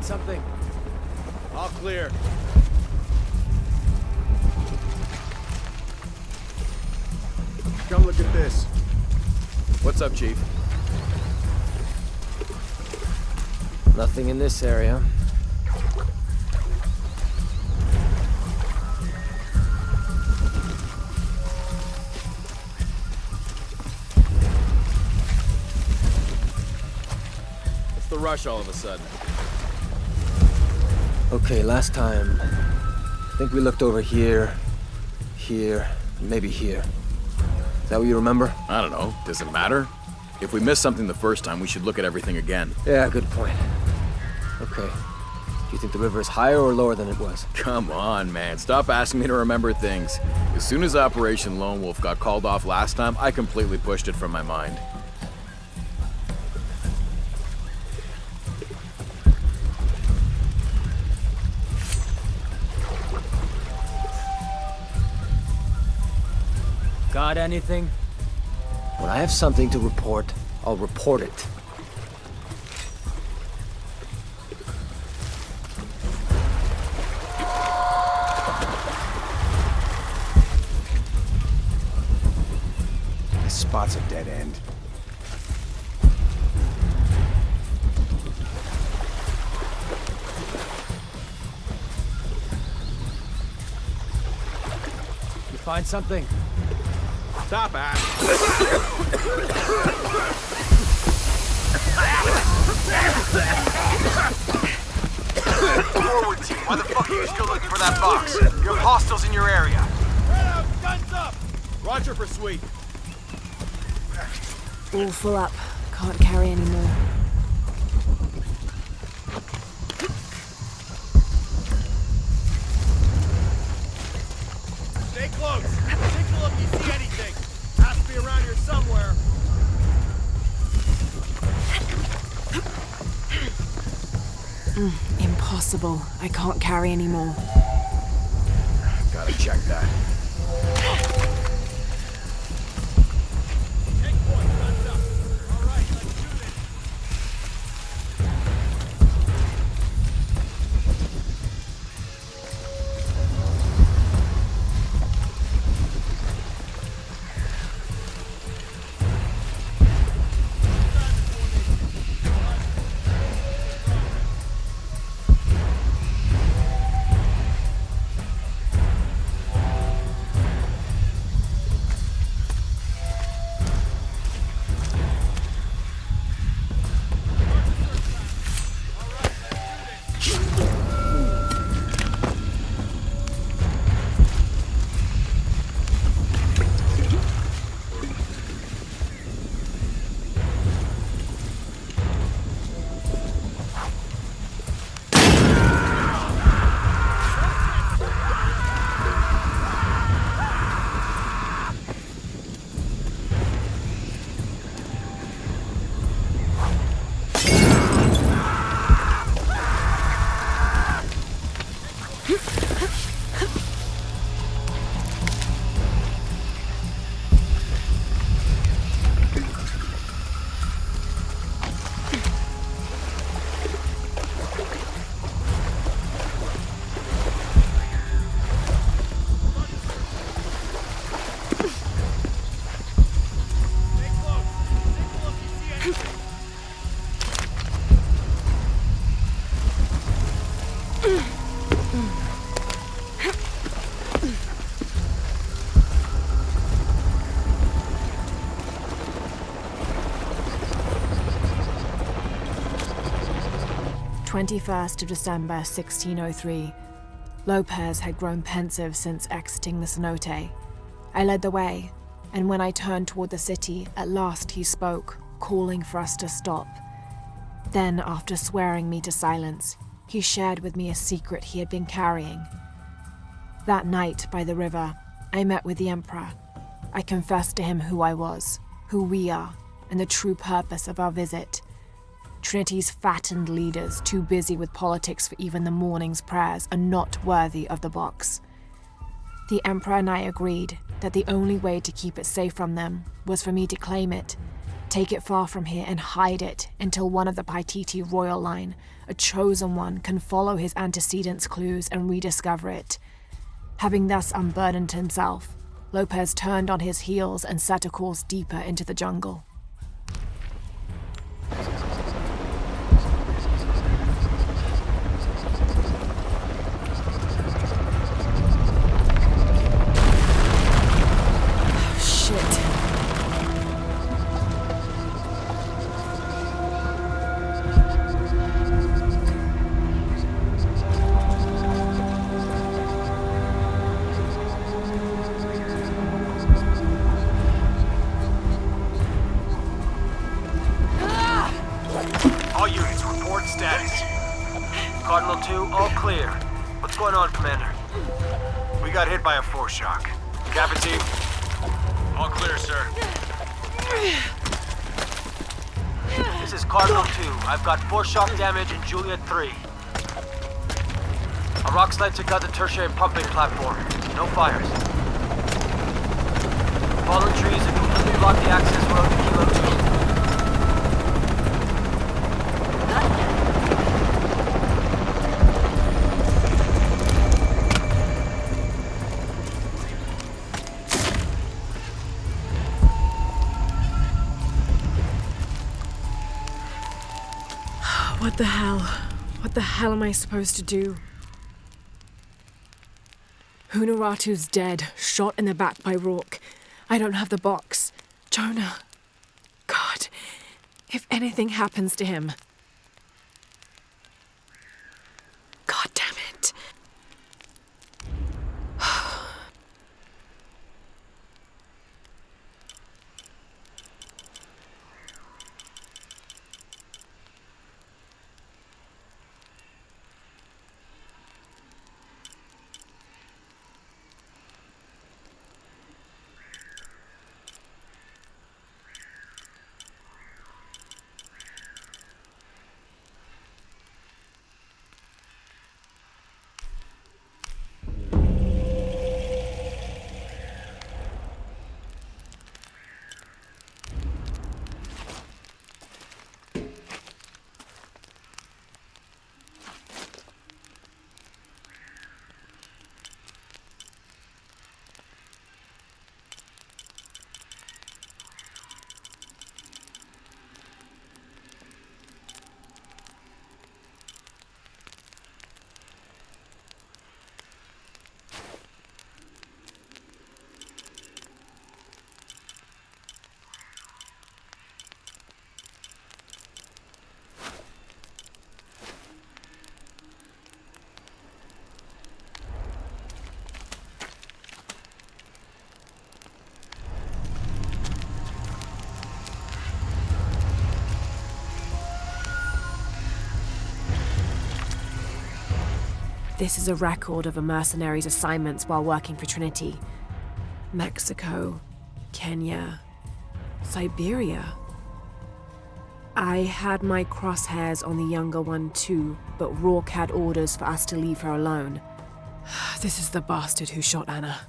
find something? All clear. Come look at this. What's up, Chief? Nothing in this area. What's the rush all of a sudden? Okay, last time, I think we looked over here, maybe here. Is that what you remember? I don't know. Does it matter? If we missed something the first time, we should look at everything again. Yeah, good point. Okay. Do you think the river is higher or lower than it was? Come on, man. Stop asking me to remember things. As soon as Operation Lone Wolf got called off last time, I completely pushed it from my mind. Got anything? When I have something to report, I'll report it. This spot's a dead end. You find something? Stop, Ash. Forward team, why the fuck are you still looking for that box? You have hostiles in your area. Spread out, guns up! Roger for sweep. All full up. Can't carry any more. Stay close. Signal if you see anything. Has to be around here somewhere. Impossible. I can't carry any more. Gotta check that. "21st of December, 1603. Lopez had grown pensive since exiting the cenote. I led the way, and when I turned toward the city, at last he spoke, calling for us to stop. Then, after swearing me to silence, he shared with me a secret he had been carrying. That night, by the river, I met with the Emperor. I confessed to him who I was, who we are, and the true purpose of our visit. Trinity's fattened leaders, too busy with politics for even the morning's prayers, are not worthy of the box. The Emperor and I agreed that the only way to keep it safe from them was for me to claim it, Take it far from here and hide it until one of the Paititi royal line, a chosen one, can follow his antecedents' clues and rediscover it. Having thus unburdened himself, Lopez turned on his heels and set a course deeper into the jungle. All units, report status. Cardinal 2, all clear. What's going on, Commander? We got hit by a foreshock. Kappa team? All clear, sir. This is Cardinal 2. I've got foreshock damage in Juliet 3. A rock slide took out the tertiary pumping platform. No fires. Fallen trees have completely blocked the access road to Kilo 2. What the hell? What the hell am I supposed to do? Hunaratu's dead, shot in the back by Rourke. I don't have the box. Jonah. God, if anything happens to him. God damn it. This is a record of a mercenary's assignments while working for Trinity. Mexico, Kenya, Siberia. I had my crosshairs on the younger one too, but Rourke had orders for us to leave her alone. This is the bastard who shot Anna.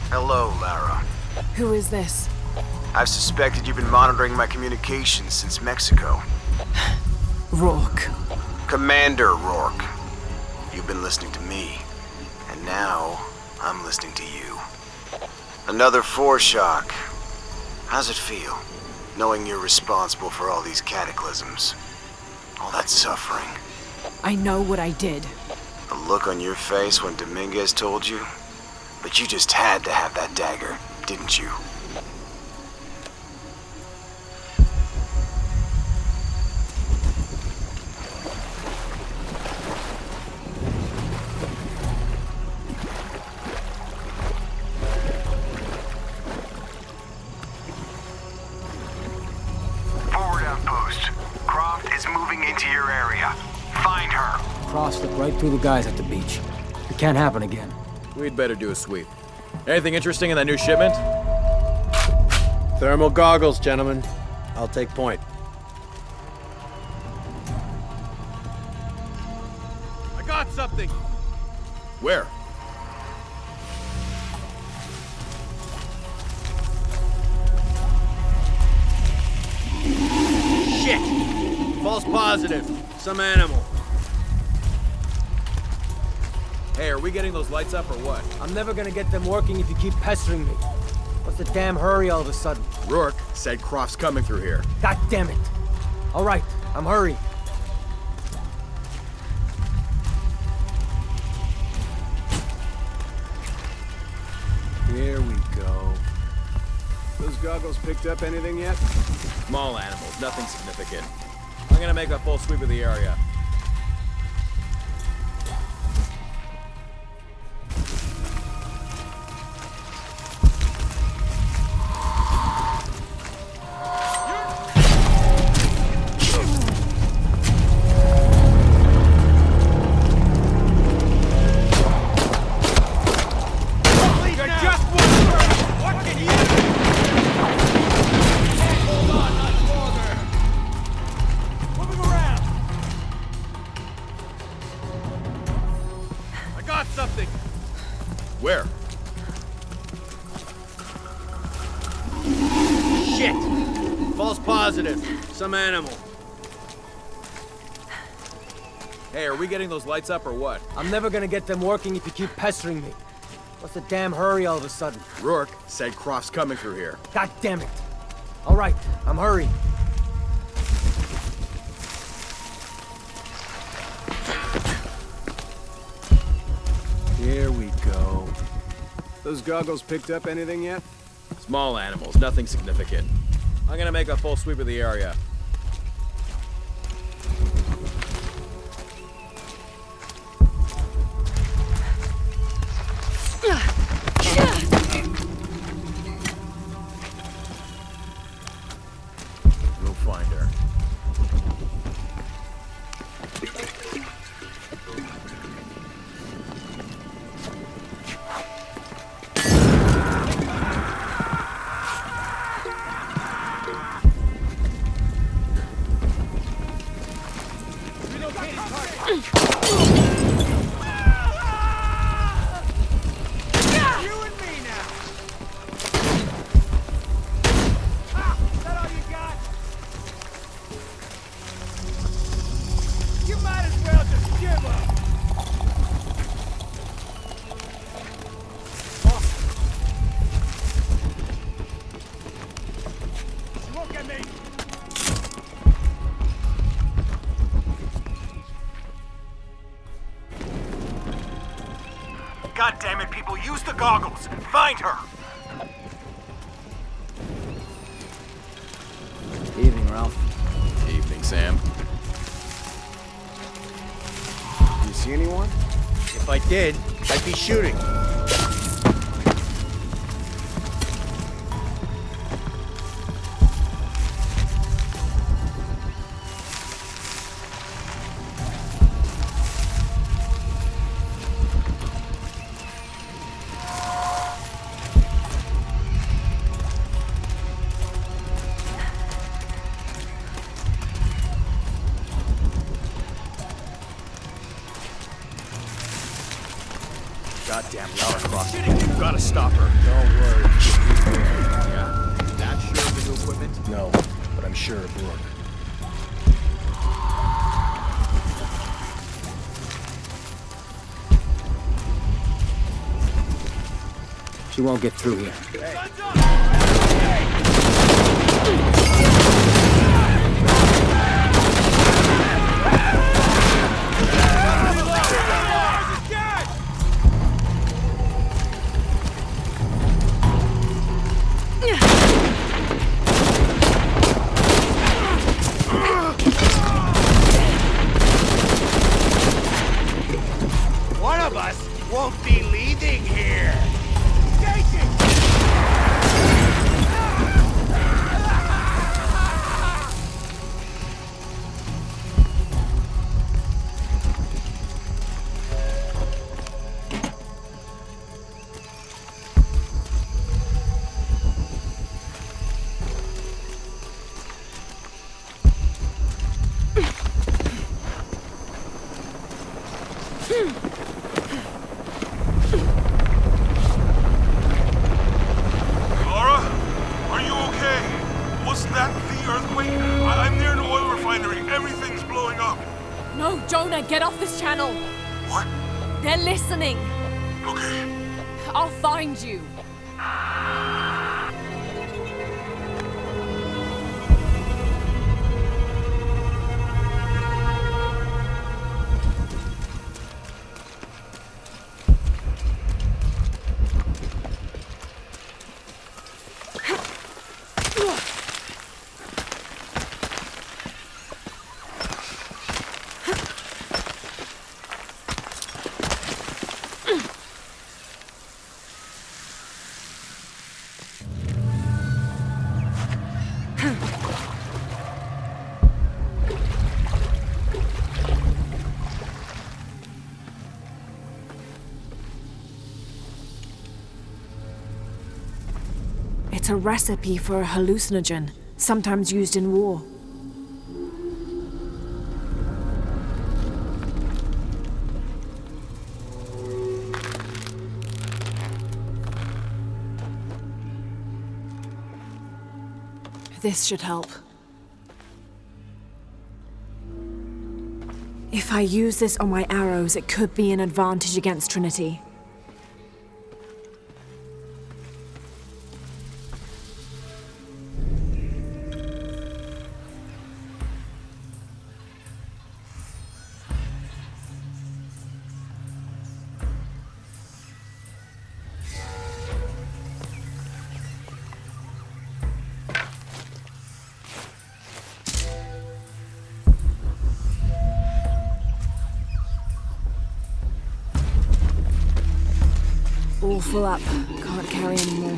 Hello, Lara. Who is this? I've suspected you've been monitoring my communications since Mexico. Rourke. Commander Rourke. You've been listening to me, and now I'm listening to you. Another foreshock. How's it feel, knowing you're responsible for all these cataclysms? All that suffering? I know what I did. The look on your face when Dominguez told you? But you just had to have that dagger, didn't you? Forward outpost. Croft is moving into your area. Find her. Cross slipped right through the guys at the beach. It can't happen again. We'd better do a sweep. Anything interesting in that new shipment? Thermal goggles, gentlemen. I'll take point. I got something! Where? Shit! False positive. Some animal. Hey, are we getting those lights up or what? I'm never gonna get them working if you keep pestering me. What's the damn hurry all of a sudden? Rourke said Croft's coming through here. God damn it. All right, I'm hurrying. Here we go. Those goggles picked up anything yet? Small animals, nothing significant. I'm gonna make a full sweep of the area. Where? Shit! False positive. Some animal. Hey, are we getting those lights up or what? I'm never gonna get them working if you keep pestering me. What's the damn hurry all of a sudden? Rourke said Croft's coming through here. God damn it. All right, I'm hurrying. Here we go. Those goggles picked up anything yet? Small animals, nothing significant. I'm gonna make a full sweep of the area. We'll find her. God damn it, people, use the goggles! Find her! Evening, Ralph. Evening, Sam. You see anyone? If I did, I'd be shooting. Goddamn Lara Croft. You gotta stop her. Don't worry. Yeah. That sure of the new equipment? No, but I'm sure of Rourke. She won't get through here. Sooner, get off this channel! What? They're listening! Okay. I'll find you! It's a recipe for a hallucinogen, sometimes used in war. This should help. If I use this on my arrows, it could be an advantage against Trinity. All full up. Can't carry any more.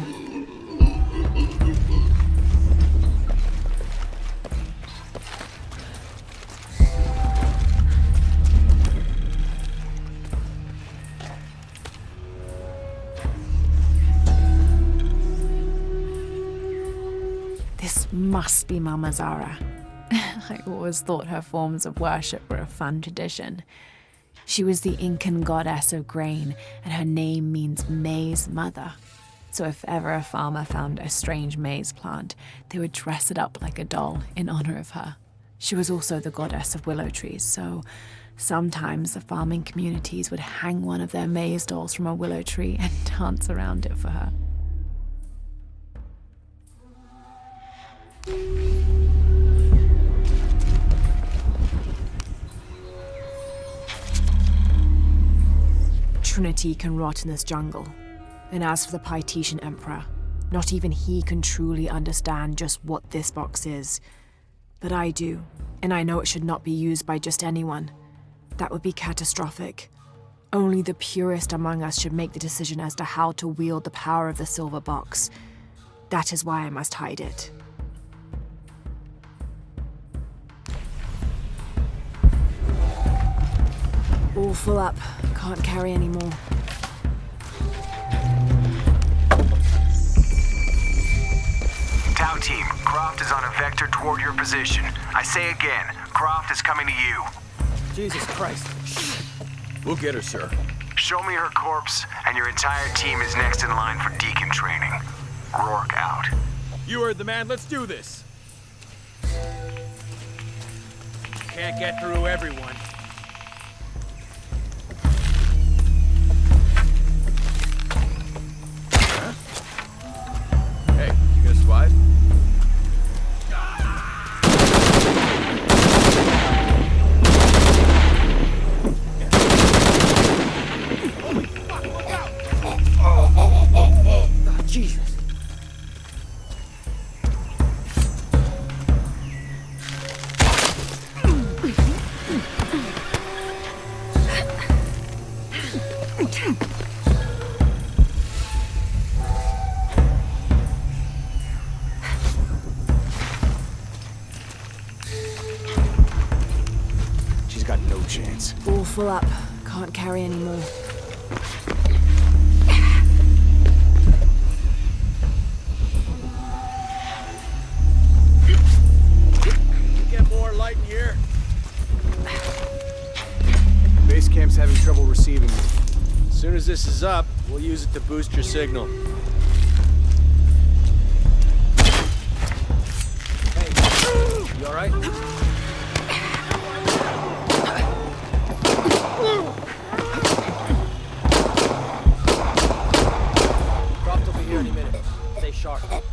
This must be Mama Zara. I always thought her forms of worship were a fun tradition. She was the Incan goddess of grain, and her name means maize mother. So if ever a farmer found a strange maize plant, they would dress it up like a doll in honor of her. She was also the goddess of willow trees, so sometimes the farming communities would hang one of their maize dolls from a willow tree and dance around it for her. Trinity can rot in this jungle. And as for the Pytetian Emperor, not even he can truly understand just what this box is. But I do, and I know it should not be used by just anyone. That would be catastrophic. Only the purest among us should make the decision as to how to wield the power of the silver box. That is why I must hide it. All full up. Can't carry any more. Tau team, Croft is on a vector toward your position. I say again, Croft is coming to you. Jesus Christ. We'll get her, sir. Show me her corpse, and your entire team is next in line for deacon training. Rourke out. You heard the man. Let's do this. Can't get through everyone. Hey, you gonna survive? Oh, Jesus. She's got no chance. All full up. Can't carry any more. Get more light in here. Base camp's having trouble receiving you. As soon as this is up, we'll use it to boost your signal. Hey, you all right? sharp.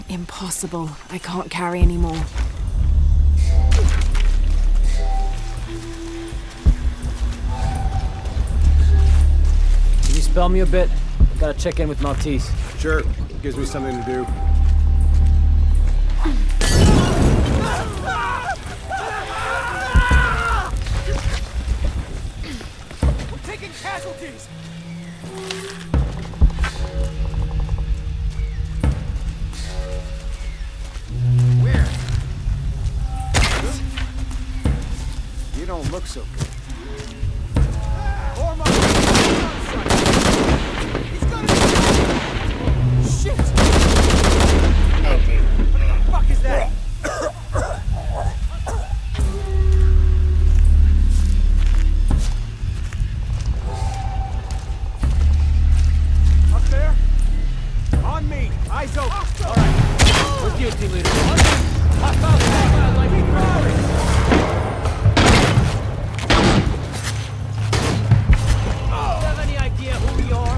Impossible. I can't carry anymore. Can you spell me a bit? I gotta check in with Maltese. Sure. Gives me something to do. We're taking casualties! Where? You don't look so good. Shit! What the fuck is that? Up there? On me! Eyes open! Alright, with you, team leader. On me! Hostile like keep firing! Have any idea who we are?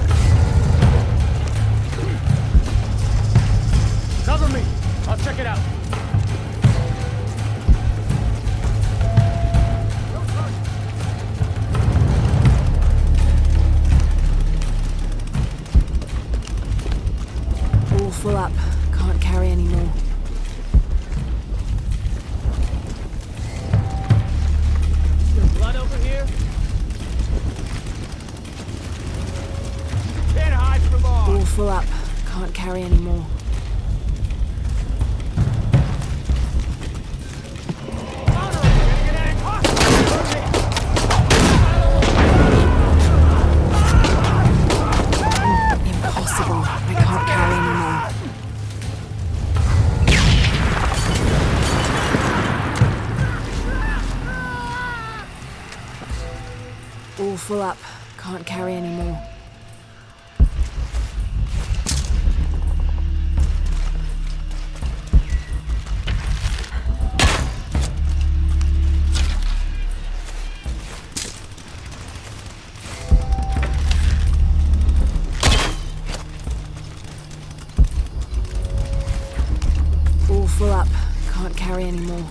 Cover me! I'll check it out. All full up. Can't carry anymore. Still blood over here? Can't hide for long! All full up. Can't carry anymore. Impossible. I can't carry anymore. All full up. Can't carry anymore. All full up. Can't carry anymore.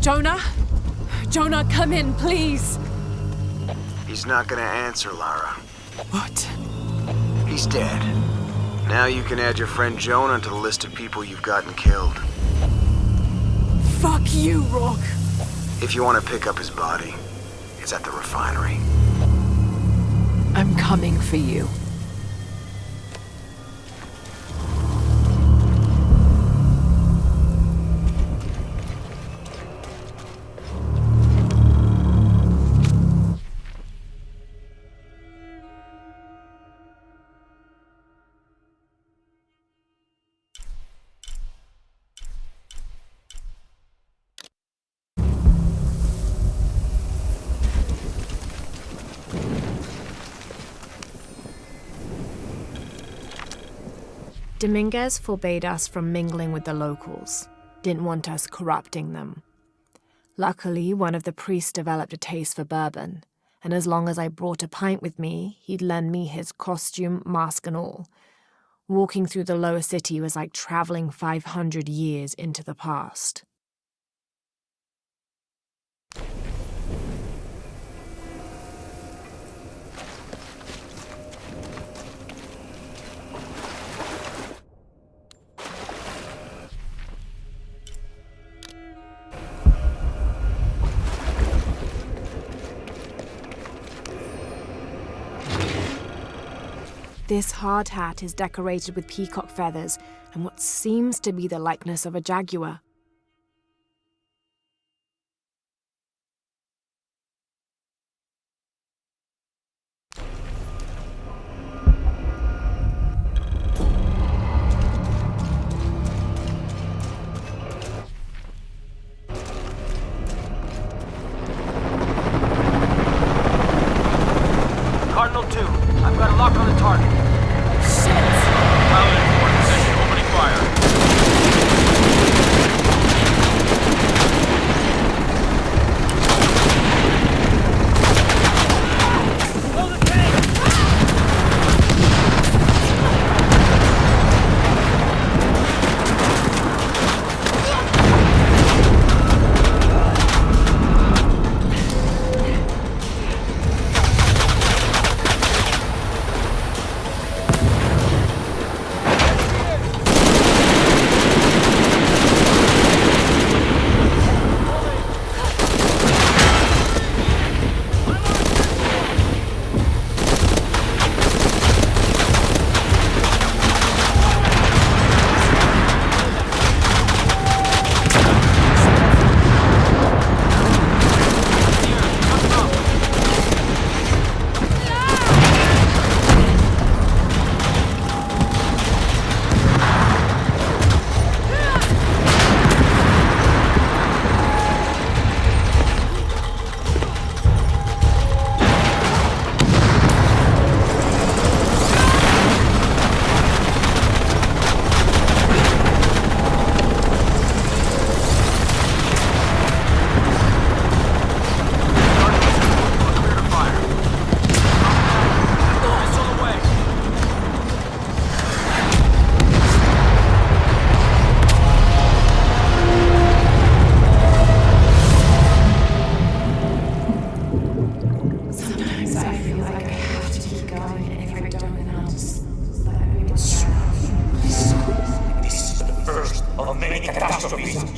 Jonah? Jonah, come in, please! He's not gonna answer, Lara. What? He's dead. Now you can add your friend Jonah to the list of people you've gotten killed. Fuck you, Rock! If you want to pick up his body, it's at the refinery. I'm coming for you. Dominguez forbade us from mingling with the locals, didn't want us corrupting them. Luckily, one of the priests developed a taste for bourbon, and as long as I brought a pint with me, he'd lend me his costume, mask and all. Walking through the lower city was like traveling 500 years into the past. This hard hat is decorated with peacock feathers and what seems to be the likeness of a jaguar. Cardinal 2, I've got a lock on the target. Shit! Pilot in forward position, opening fire. Blow the tank!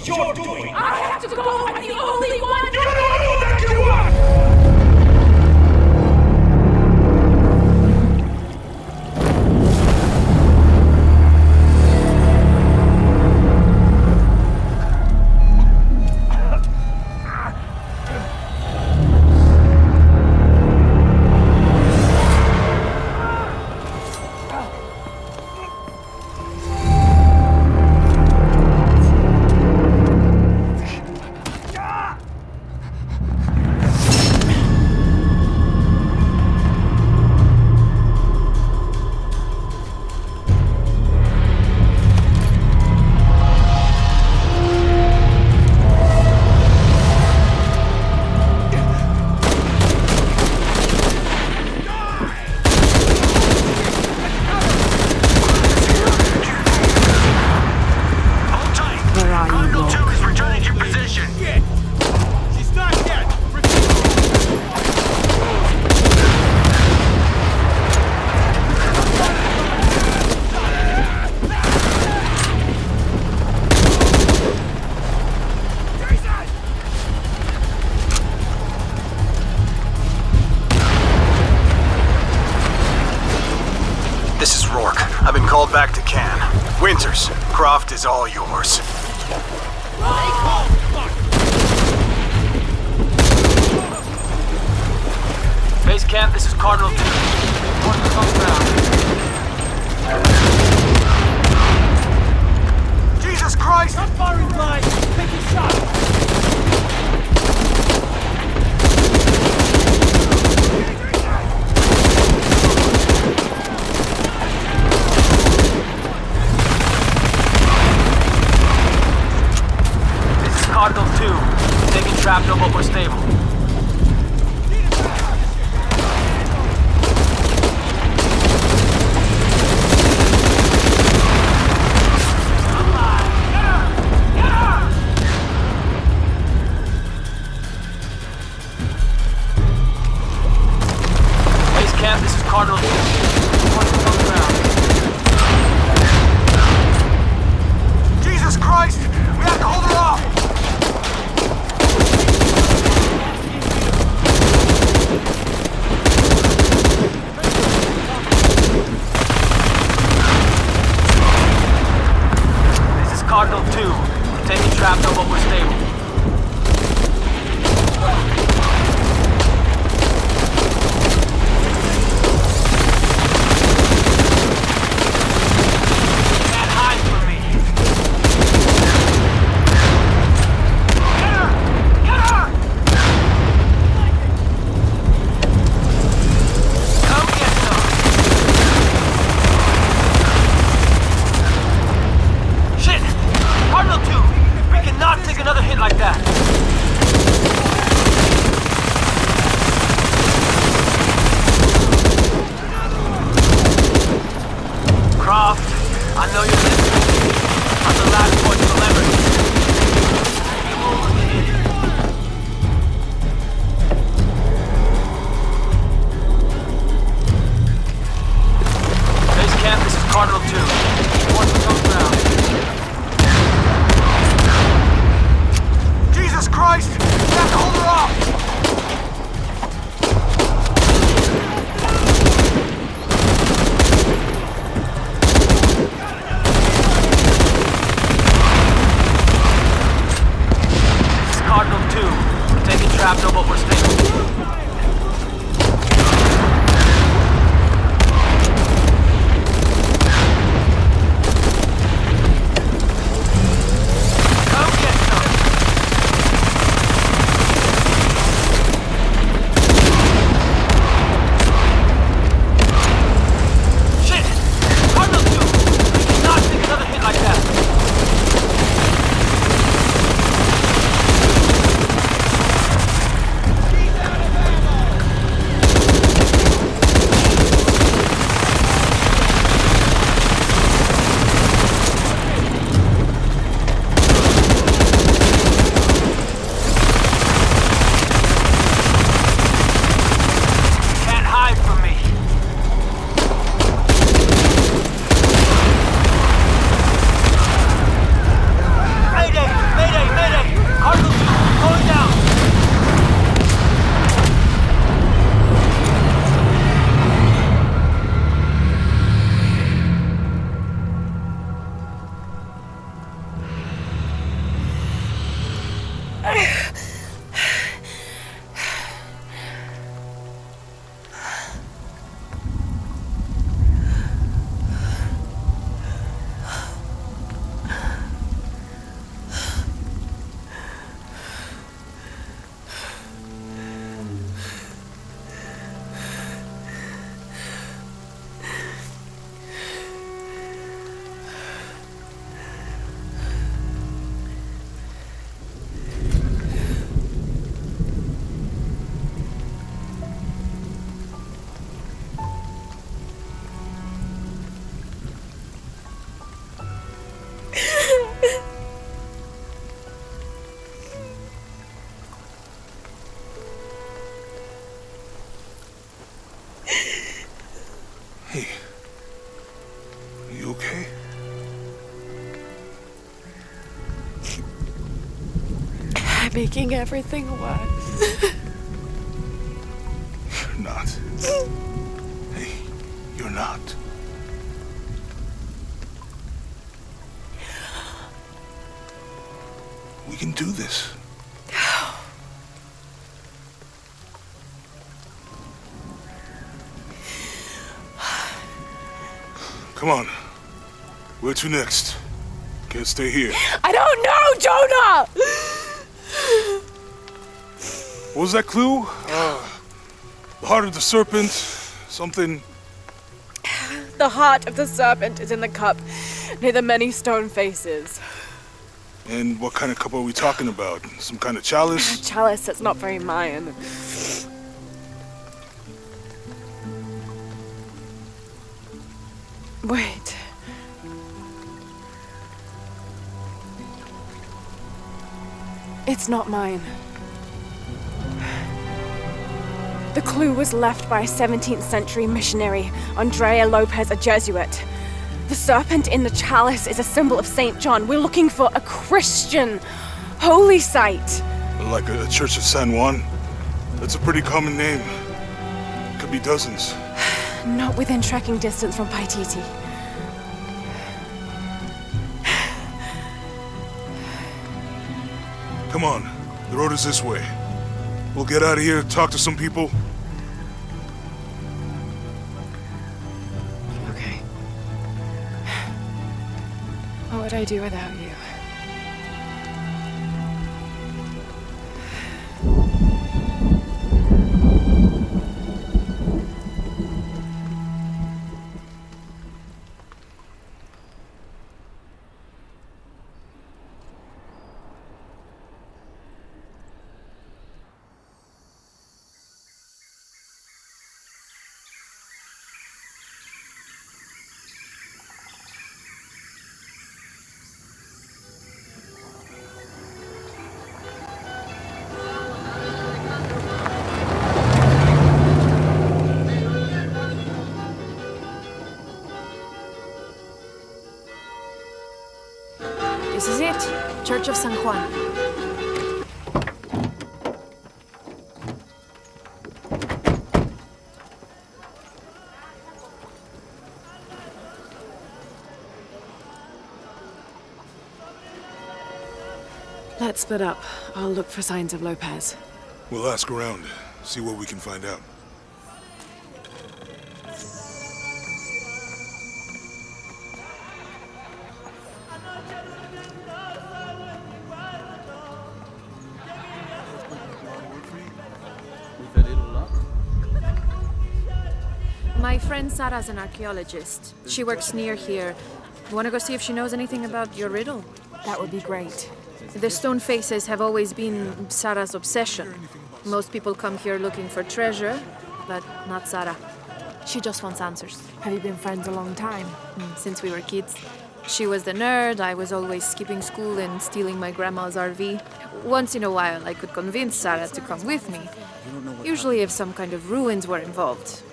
You're doing. I have to go. I'm the only one. You're the only one that can walk. Back to Cannes. Winters, Croft is all yours. Base camp, this is Cardinal 2. Reporting on ground. Jesus Christ! Not firing blind! Taking shots! Cardinal 2, taking shrapnel but we're stable. Base camp, this is Cardinal 2. Reporting on ground. Jesus Christ! We have to hold her off! Cardinal 2. Taking traps on what we're stable. Can't hide from me. Get her! Get her! Come get some. Shit! Cardinal 2! We cannot take another hit like that! Croft, I know you're listening. I'm the last one to leverage. Base camp, this is Cardinal 2. Watch the come ground. Jesus Christ! We have to hold her off! This is Cardinal 2. We're taking traps on what we're stable. Come get some! Shit! Cardinal 2! We cannot take another hit like that! Can't hide from me. Mayday! Mayday! Mayday! Cardinal 2, going down! Hey, you okay? I'm making everything worse. You're not. Hey, you're not. We can do this. Come on. Where to next? Can't stay here. I don't know, Jonah! What was that clue? The heart of the serpent, something. The heart of the serpent is in the cup, near the many stone faces. And what kind of cup are we talking about? Some kind of chalice? Chalice, that's not very Mayan. Wait. It's not mine. The clue was left by a 17th century missionary, Andrea Lopez, a Jesuit. The serpent in the chalice is a symbol of St. John. We're looking for a Christian holy site. Like a church of San Juan? That's a pretty common name. Could be dozens. Not within trekking distance from Paititi. Come on, the road is this way. We'll get out of here, talk to some people. Okay. What would I do without you? This is it, Church of San Juan. Let's split up. I'll look for signs of Lopez. We'll ask around, see what we can find out. My friend Sarah's an archaeologist. She works near here. Want to go see if she knows anything about your riddle? That would be great. The stone faces have always been Sarah's obsession. Most people come here looking for treasure, but not Sarah. She just wants answers. Have you been friends a long time? Since we were kids. She was the nerd, I was always skipping school and stealing my grandma's RV. Once in a while, I could convince Sarah to come with me. Usually if some kind of ruins were involved.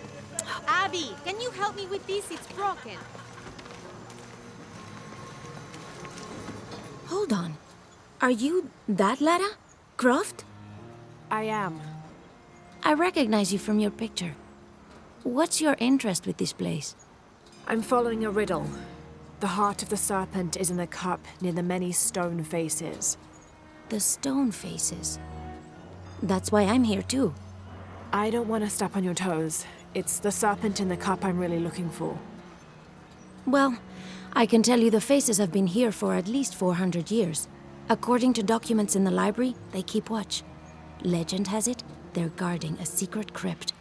Abby, can you help me with this? It's broken. Hold on. Are you that Lara Croft? I am. I recognize you from your picture. What's your interest with this place? I'm following a riddle. The heart of the serpent is in the cup near the many stone faces. The stone faces? That's why I'm here too. I don't want to step on your toes. It's the serpent in the cup I'm really looking for. Well, I can tell you the faces have been here for at least 400 years. According to documents in the library, they keep watch. Legend has it, they're guarding a secret crypt.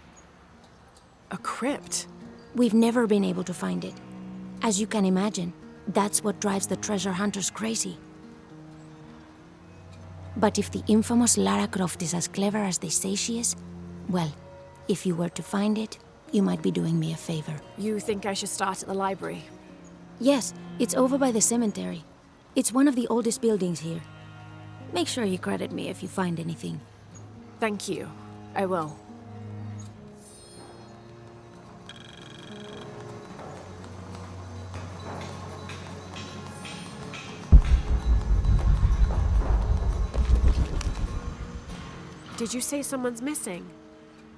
A crypt? We've never been able to find it. As you can imagine, that's what drives the treasure hunters crazy. But if the infamous Lara Croft is as clever as they say she is, well, if you were to find it, you might be doing me a favor. You think I should start at the library? Yes, it's over by the cemetery. It's one of the oldest buildings here. Make sure you credit me if you find anything. Thank you. I will. Did you say someone's missing?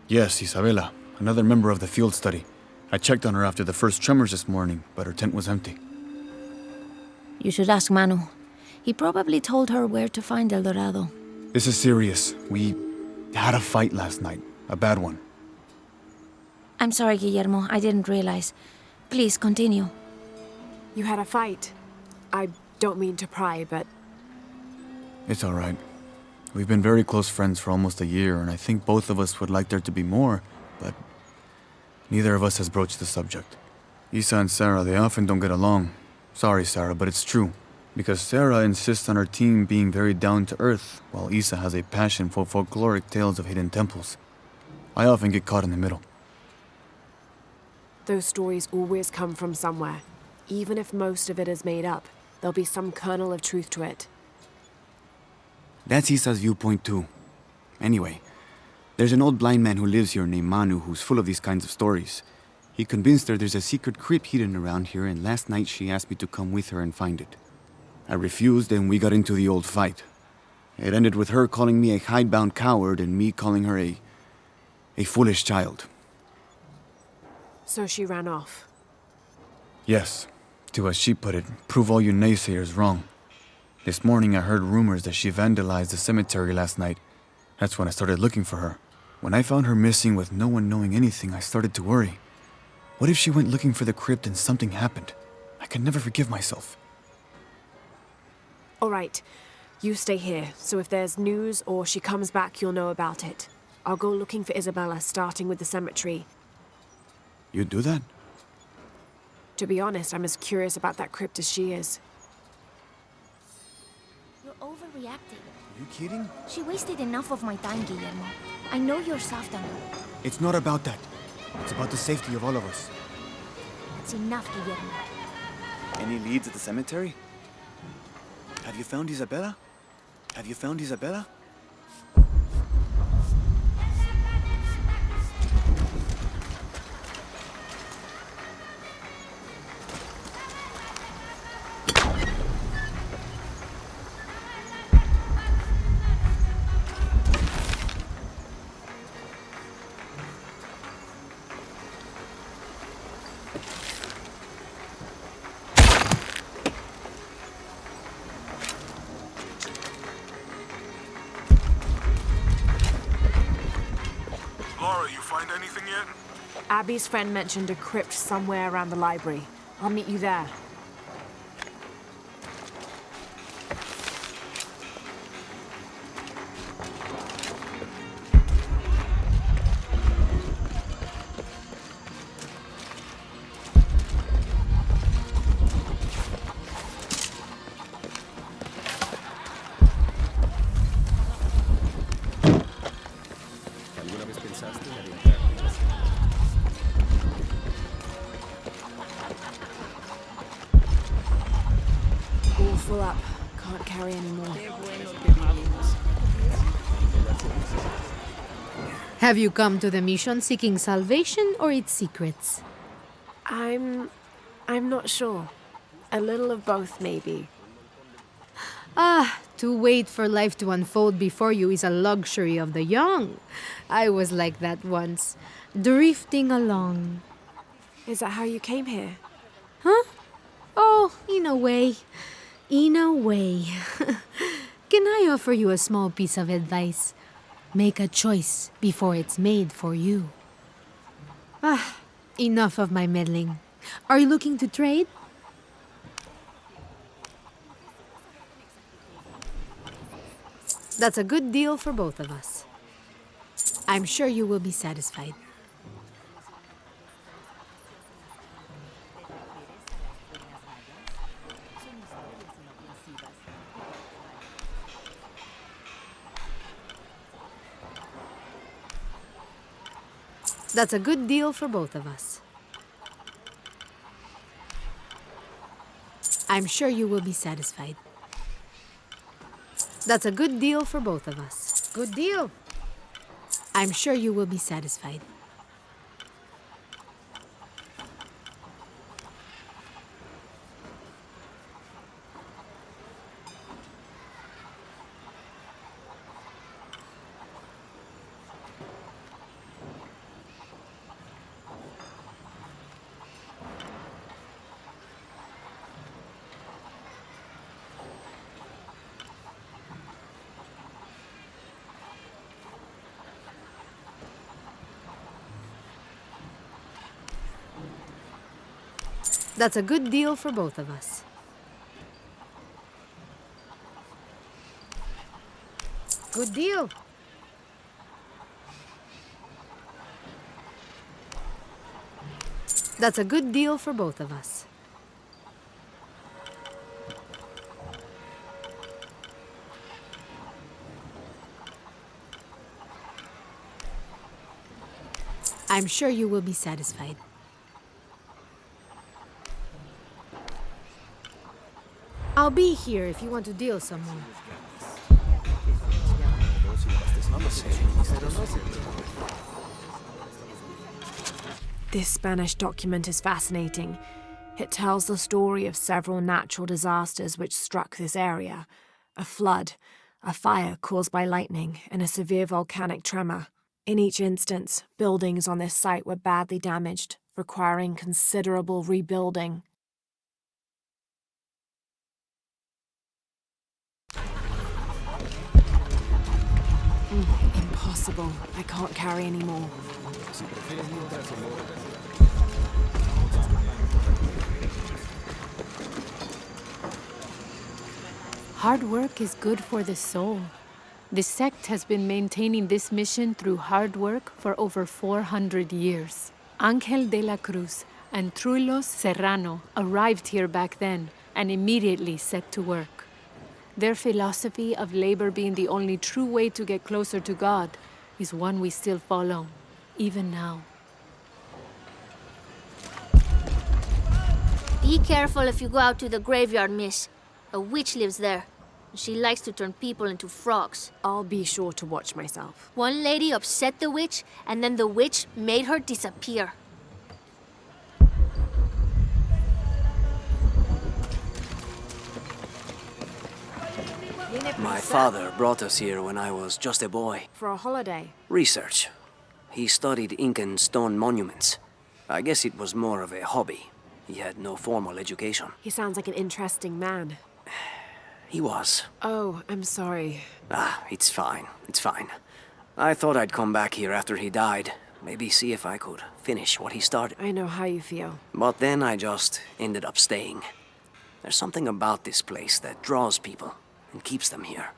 Yes, Isabela, another member of the field study. I checked on her after the first tremors this morning, but her tent was empty. You should ask Manu. He probably told her where to find El Dorado. This is serious. We had a fight last night. A bad one. I'm sorry, Guillermo. I didn't realize. Please, continue. You had a fight. I don't mean to pry, but... It's all right. We've been very close friends for almost a year, and I think both of us would like there to be more, but neither of us has broached the subject. Isa and Sarah, they often don't get along. Sorry, Sarah, but it's true. Because Sarah insists on her team being very down-to-earth, while Isa has a passion for folkloric tales of hidden temples. I often get caught in the middle. Those stories always come from somewhere. Even if most of it is made up, there'll be some kernel of truth to it. That's Isa's viewpoint too. Anyway, there's an old blind man who lives here named Manu who's full of these kinds of stories. He convinced her there's a secret crypt hidden around here, and last night she asked me to come with her and find it. I refused, and we got into the old fight. It ended with her calling me a hidebound coward and me calling her a foolish child. So she ran off? Yes. To, as she put it, prove all you naysayers wrong. This morning I heard rumors that she vandalized the cemetery last night. That's when I started looking for her. When I found her missing with no one knowing anything, I started to worry. What if she went looking for the crypt and something happened? I can never forgive myself. All right, you stay here, so if there's news or she comes back, you'll know about it. I'll go looking for Isabella, starting with the cemetery. You'd do that? To be honest, I'm as curious about that crypt as she is. You're overreacting. Are you kidding? She wasted enough of my time, Guillermo. I know you're soft on her. It's not about that. It's about the safety of all of us. That's enough, Guillermo. Any leads at the cemetery? Have you found Isabella? Have you found Isabella? Lara, you find anything yet? Abby's friend mentioned a crypt somewhere around the library. I'll meet you there. All full up. Can't carry any more. Have you come to the mission seeking salvation or its secrets? I'm not sure. A little of both, maybe. Ah, to wait for life to unfold before you is a luxury of the young. I was like that once, drifting along. Is that how you came here? Huh? Oh, in a way. In a way. Can I offer you a small piece of advice? Make a choice before it's made for you. Ah, enough of my meddling. Are you looking to trade? That's a good deal for both of us. I'm sure you will be satisfied. That's a good deal for both of us. I'm sure you will be satisfied. That's a good deal for both of us. Good deal. I'm sure you will be satisfied. That's a good deal for both of us. Good deal. That's a good deal for both of us. I'm sure you will be satisfied. I'll be here if you want to deal some more. This Spanish document is fascinating. It tells the story of several natural disasters which struck this area. A flood, a fire caused by lightning, and a severe volcanic tremor. In each instance, buildings on this site were badly damaged, requiring considerable rebuilding. Impossible. I can't carry anymore. Hard work is good for the soul. The sect has been maintaining this mission through hard work for over 400 years. Angel de la Cruz and Truilos Serrano arrived here back then and immediately set to work. Their philosophy of labor being the only true way to get closer to God is one we still follow, even now. Be careful if you go out to the graveyard, miss. A witch lives there. She likes to turn people into frogs. I'll be sure to watch myself. One lady upset the witch, and then the witch made her disappear. My father brought us here when I was just a boy. For a holiday? Research. He studied Incan stone monuments. I guess it was more of a hobby. He had no formal education. He sounds like an interesting man. He was. Oh, I'm sorry. It's fine. It's fine. I thought I'd come back here after he died. Maybe see if I could finish what he started. I know how you feel. But then I just ended up staying. There's something about this place that draws people and keeps them here.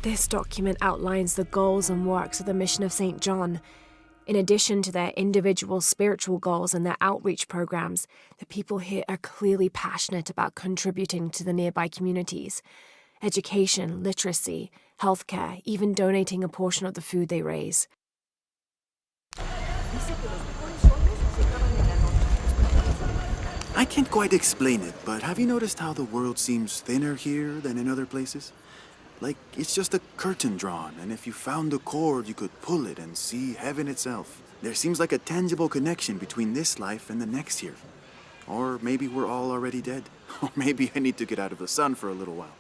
This document outlines the goals and works of the mission of St. John. In addition to their individual spiritual goals and their outreach programs, the people here are clearly passionate about contributing to the nearby communities. Education, literacy, healthcare, even donating a portion of the food they raise. I can't quite explain it, but have you noticed how the world seems thinner here than in other places? Like, it's just a curtain drawn, and if you found the cord, you could pull it and see heaven itself. There seems like a tangible connection between this life and the next here. Or maybe we're all already dead. Or maybe I need to get out of the sun for a little while.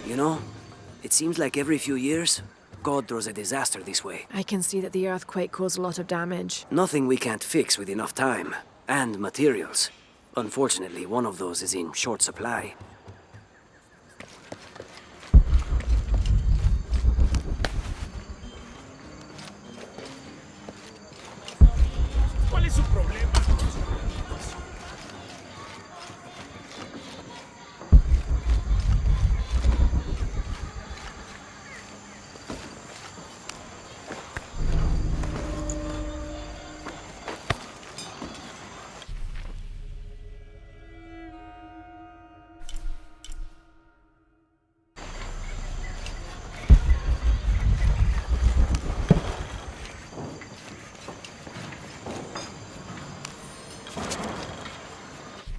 You know, it seems like every few years, God throws a disaster this way. I can see that the earthquake caused a lot of damage. Nothing we can't fix with enough time. And materials. Unfortunately, one of those is in short supply. ¿Cuál es su problema?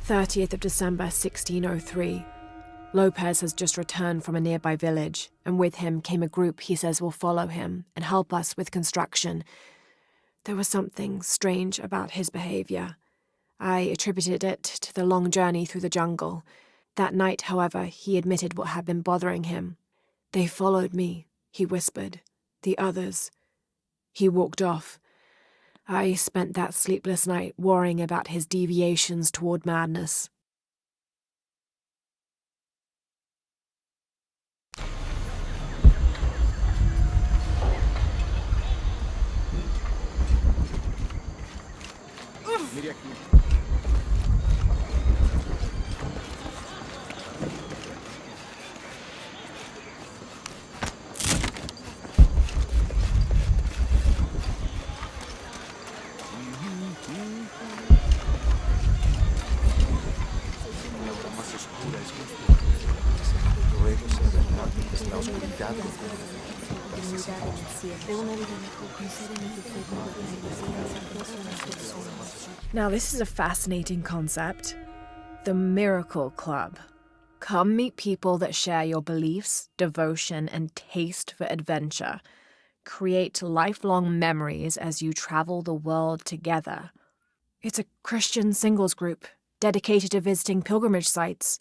"30th of December, 1603. Lopez has just returned from a nearby village, and with him came a group he says will follow him and help us with construction. There was something strange about his behavior. I attributed it to the long journey through the jungle. That night, however, he admitted what had been bothering him. 'They followed me,' he whispered. 'The others.' He walked off. I spent that sleepless night worrying about his deviations toward madness. Es la oscuridad. Now, this is a fascinating concept. The Miracle Club. Come meet people that share your beliefs, devotion, and taste for adventure. Create lifelong memories as you travel the world together. It's a Christian singles group dedicated to visiting pilgrimage sites.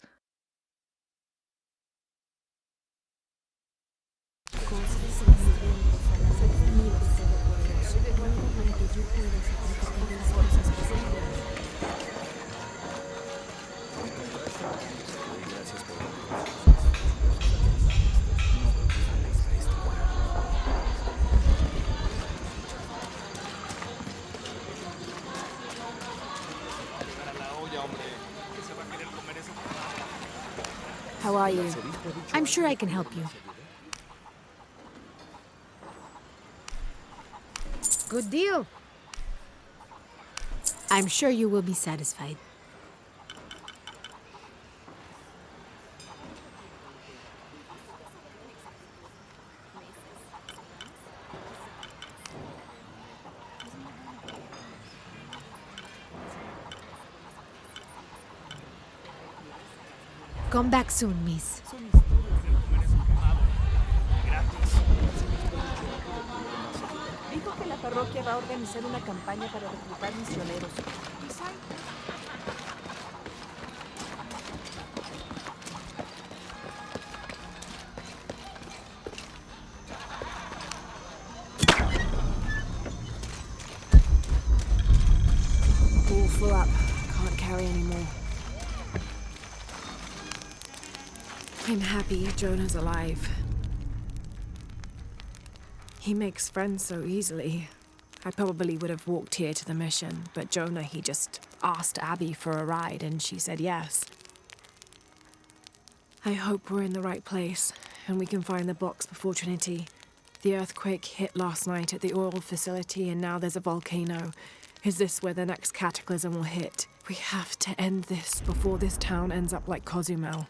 How are you? I'm sure I can help you. Good deal. I'm sure you will be satisfied. Come back soon, miss. Dijo que la parroquia va a organizar una campaña para reclutar misioneros. All full up. Can't carry anymore. I'm happy Jonah's alive. He makes friends so easily. I probably would have walked here to the mission, but Jonah, he just asked Abby for a ride and she said yes. I hope we're in the right place and we can find the box before Trinity. The earthquake hit last night at the oil facility and now there's a volcano. Is this where the next cataclysm will hit? We have to end this before this town ends up like Cozumel.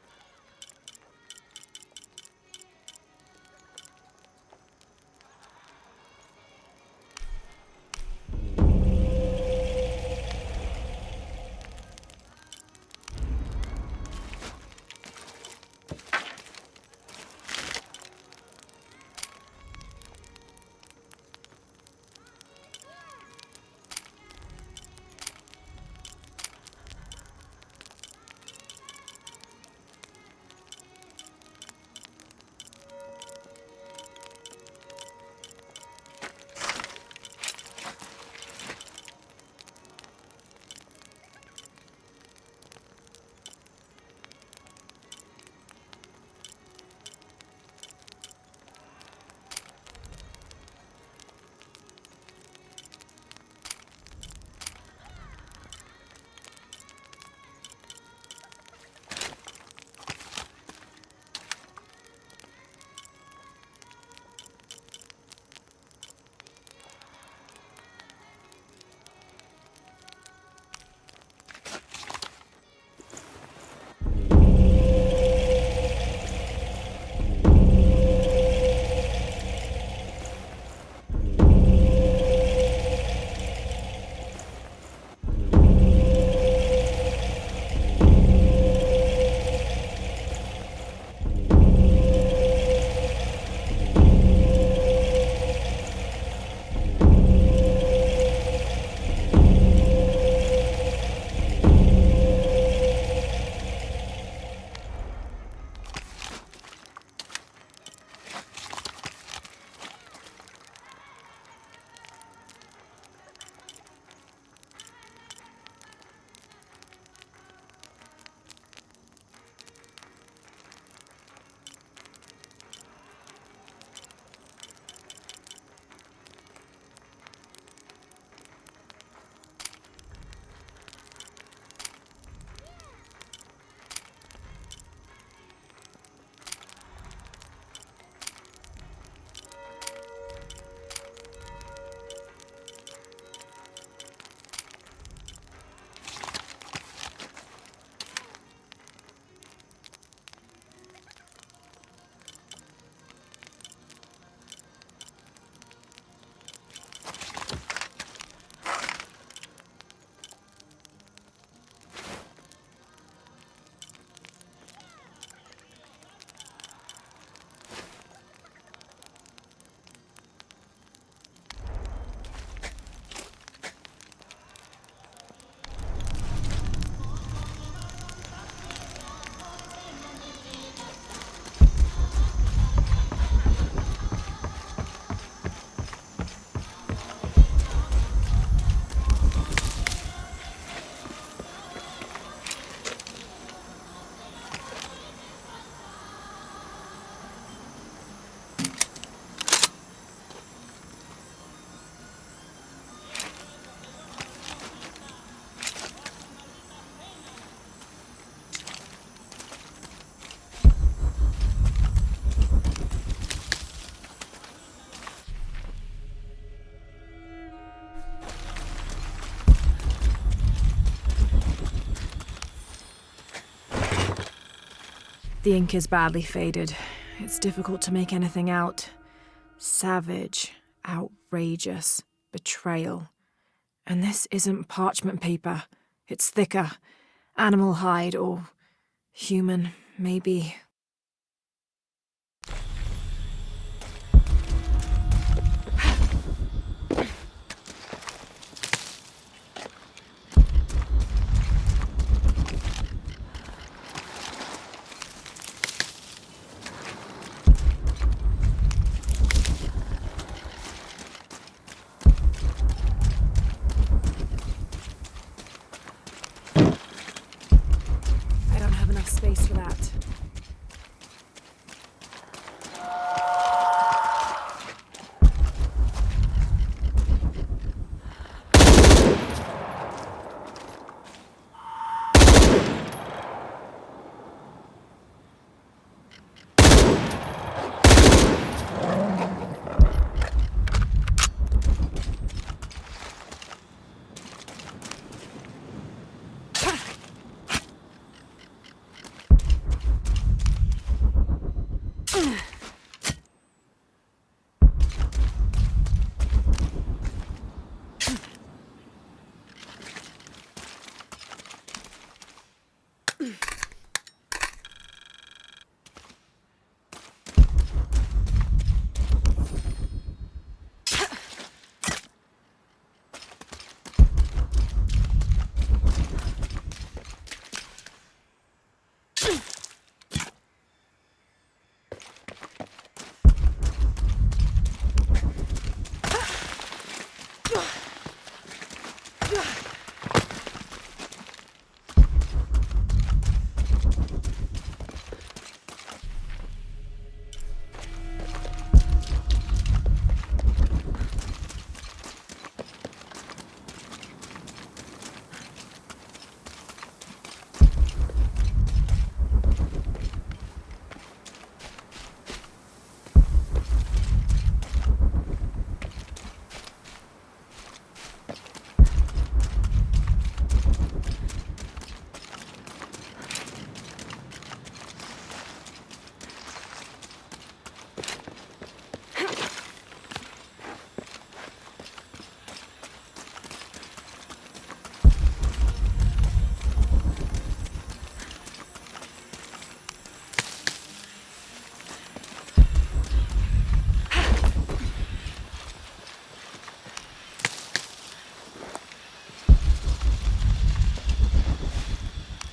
The ink is badly faded. It's difficult to make anything out. Savage, outrageous, betrayal. And this isn't parchment paper. It's thicker. Animal hide, or human, maybe. Space for that.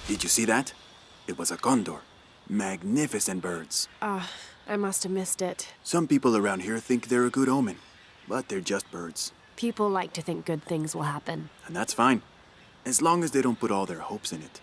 Did you see that? It was a condor. Magnificent birds. I must have missed it. Some people around here think they're a good omen, but they're just birds. People like to think good things will happen. And that's fine, as long as they don't put all their hopes in it.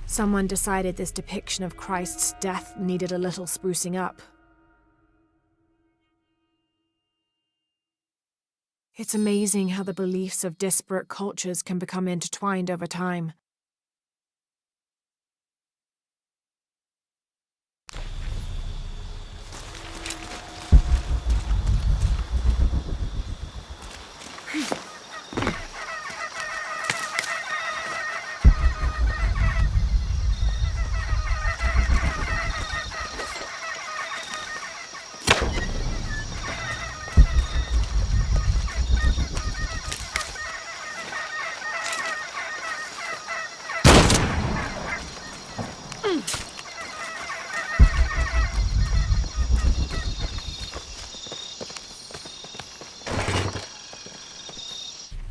Someone decided this depiction of Christ's death needed a little sprucing up. It's amazing how the beliefs of disparate cultures can become intertwined over time.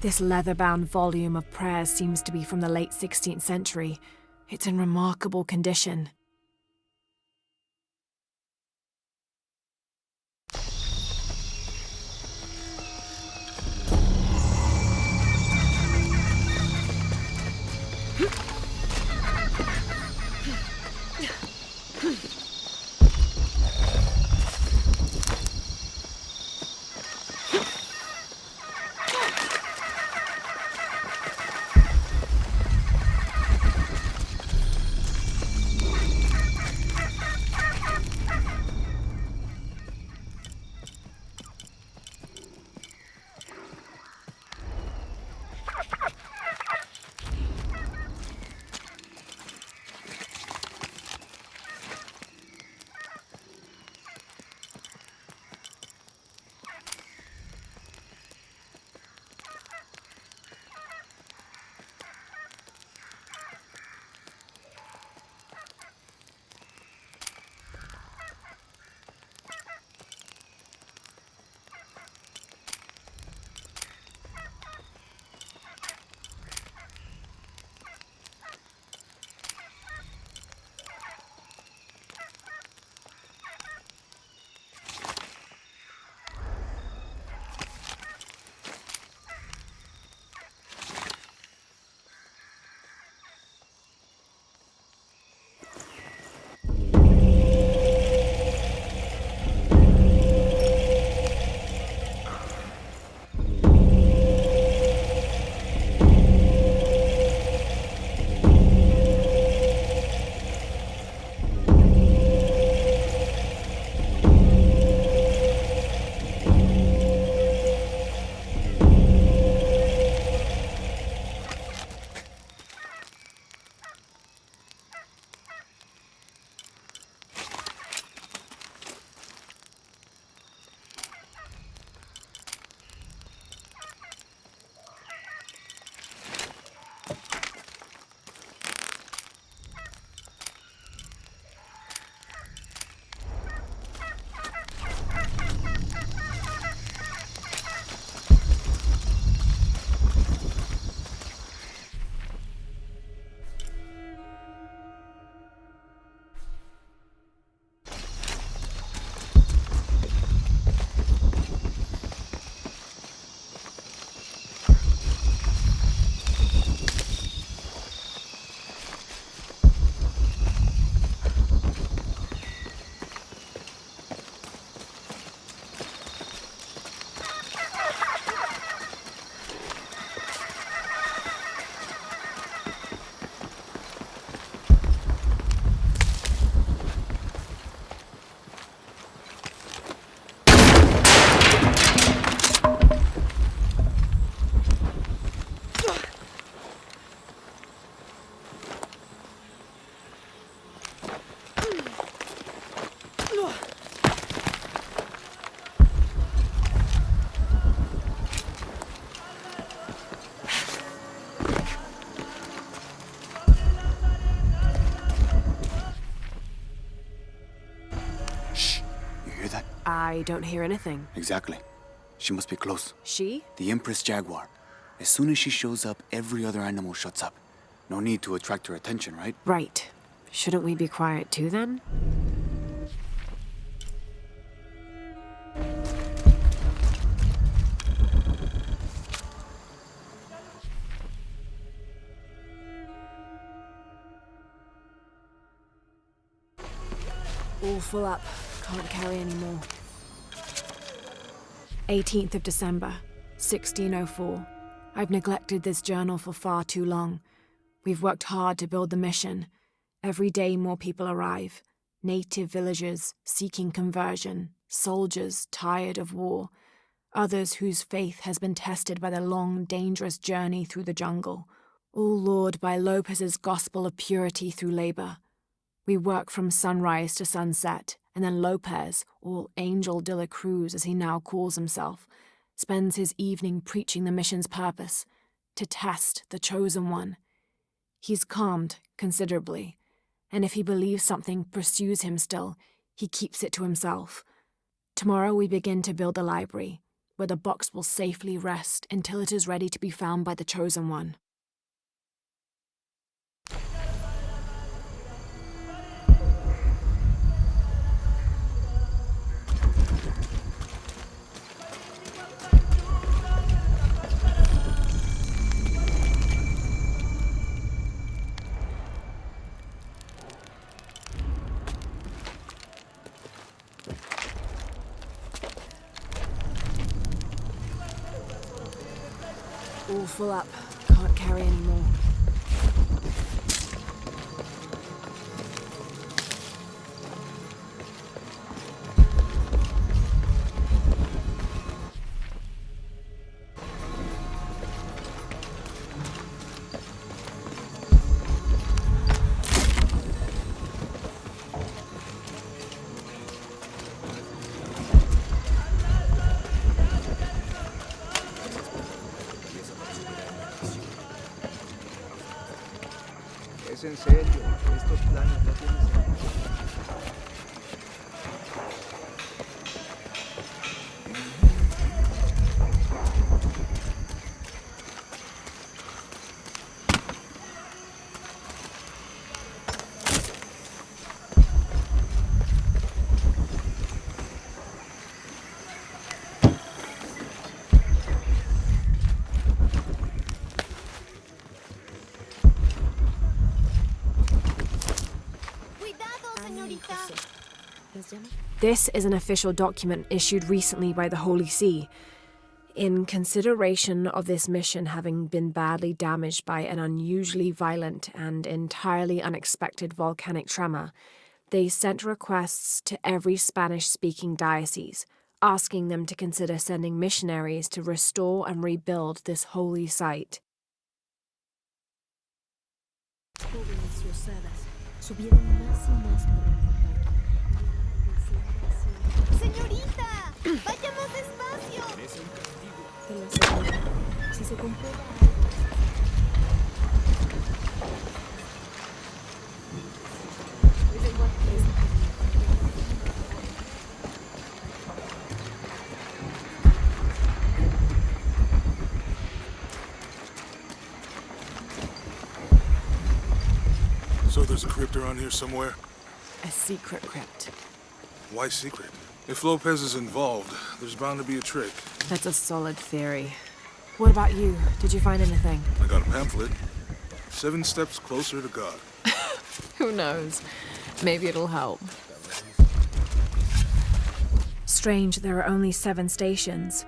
This leather-bound volume of prayers seems to be from the late 16th century. It's in remarkable condition. I don't hear anything. Exactly. She must be close. She? The Empress Jaguar. As soon as she shows up, every other animal shuts up. No need to attract her attention, right? Right. Shouldn't we be quiet too, then? All full up. Can't carry any more. 18th of December, 1604. I've neglected this journal for far too long. We've worked hard to build the mission. Every day more people arrive. Native villagers seeking conversion, soldiers tired of war, others whose faith has been tested by the long, dangerous journey through the jungle, all lured by Lopez's gospel of purity through labor. We work from sunrise to sunset, and then Lopez, or Angel de la Cruz as he now calls himself, spends his evening preaching the mission's purpose, to test the chosen one. He's calmed considerably, and if he believes something pursues him still, he keeps it to himself. Tomorrow we begin to build the library. where the box will safely rest until it is ready to be found by the Chosen One. All full up. Can't carry any more. Es en serio, estos planes no tienen sentido. This is an official document issued recently by the Holy See. In consideration of this mission having been badly damaged by an unusually violent and entirely unexpected volcanic tremor, they sent requests to every Spanish-speaking diocese, asking them to consider sending missionaries to restore and rebuild this holy site. ¡Señorita! ¡Vaya más despacio! Es un castigo. Te lo aseguro. Si se comprueba So there's a crypt around here somewhere? A secret crypt. Why secret? If Lopez is involved, there's bound to be a trick. That's a solid theory. What about you? Did you find anything? I got a pamphlet. 7 steps closer to God. Who knows? Maybe it'll help. Strange, there are only 7 stations.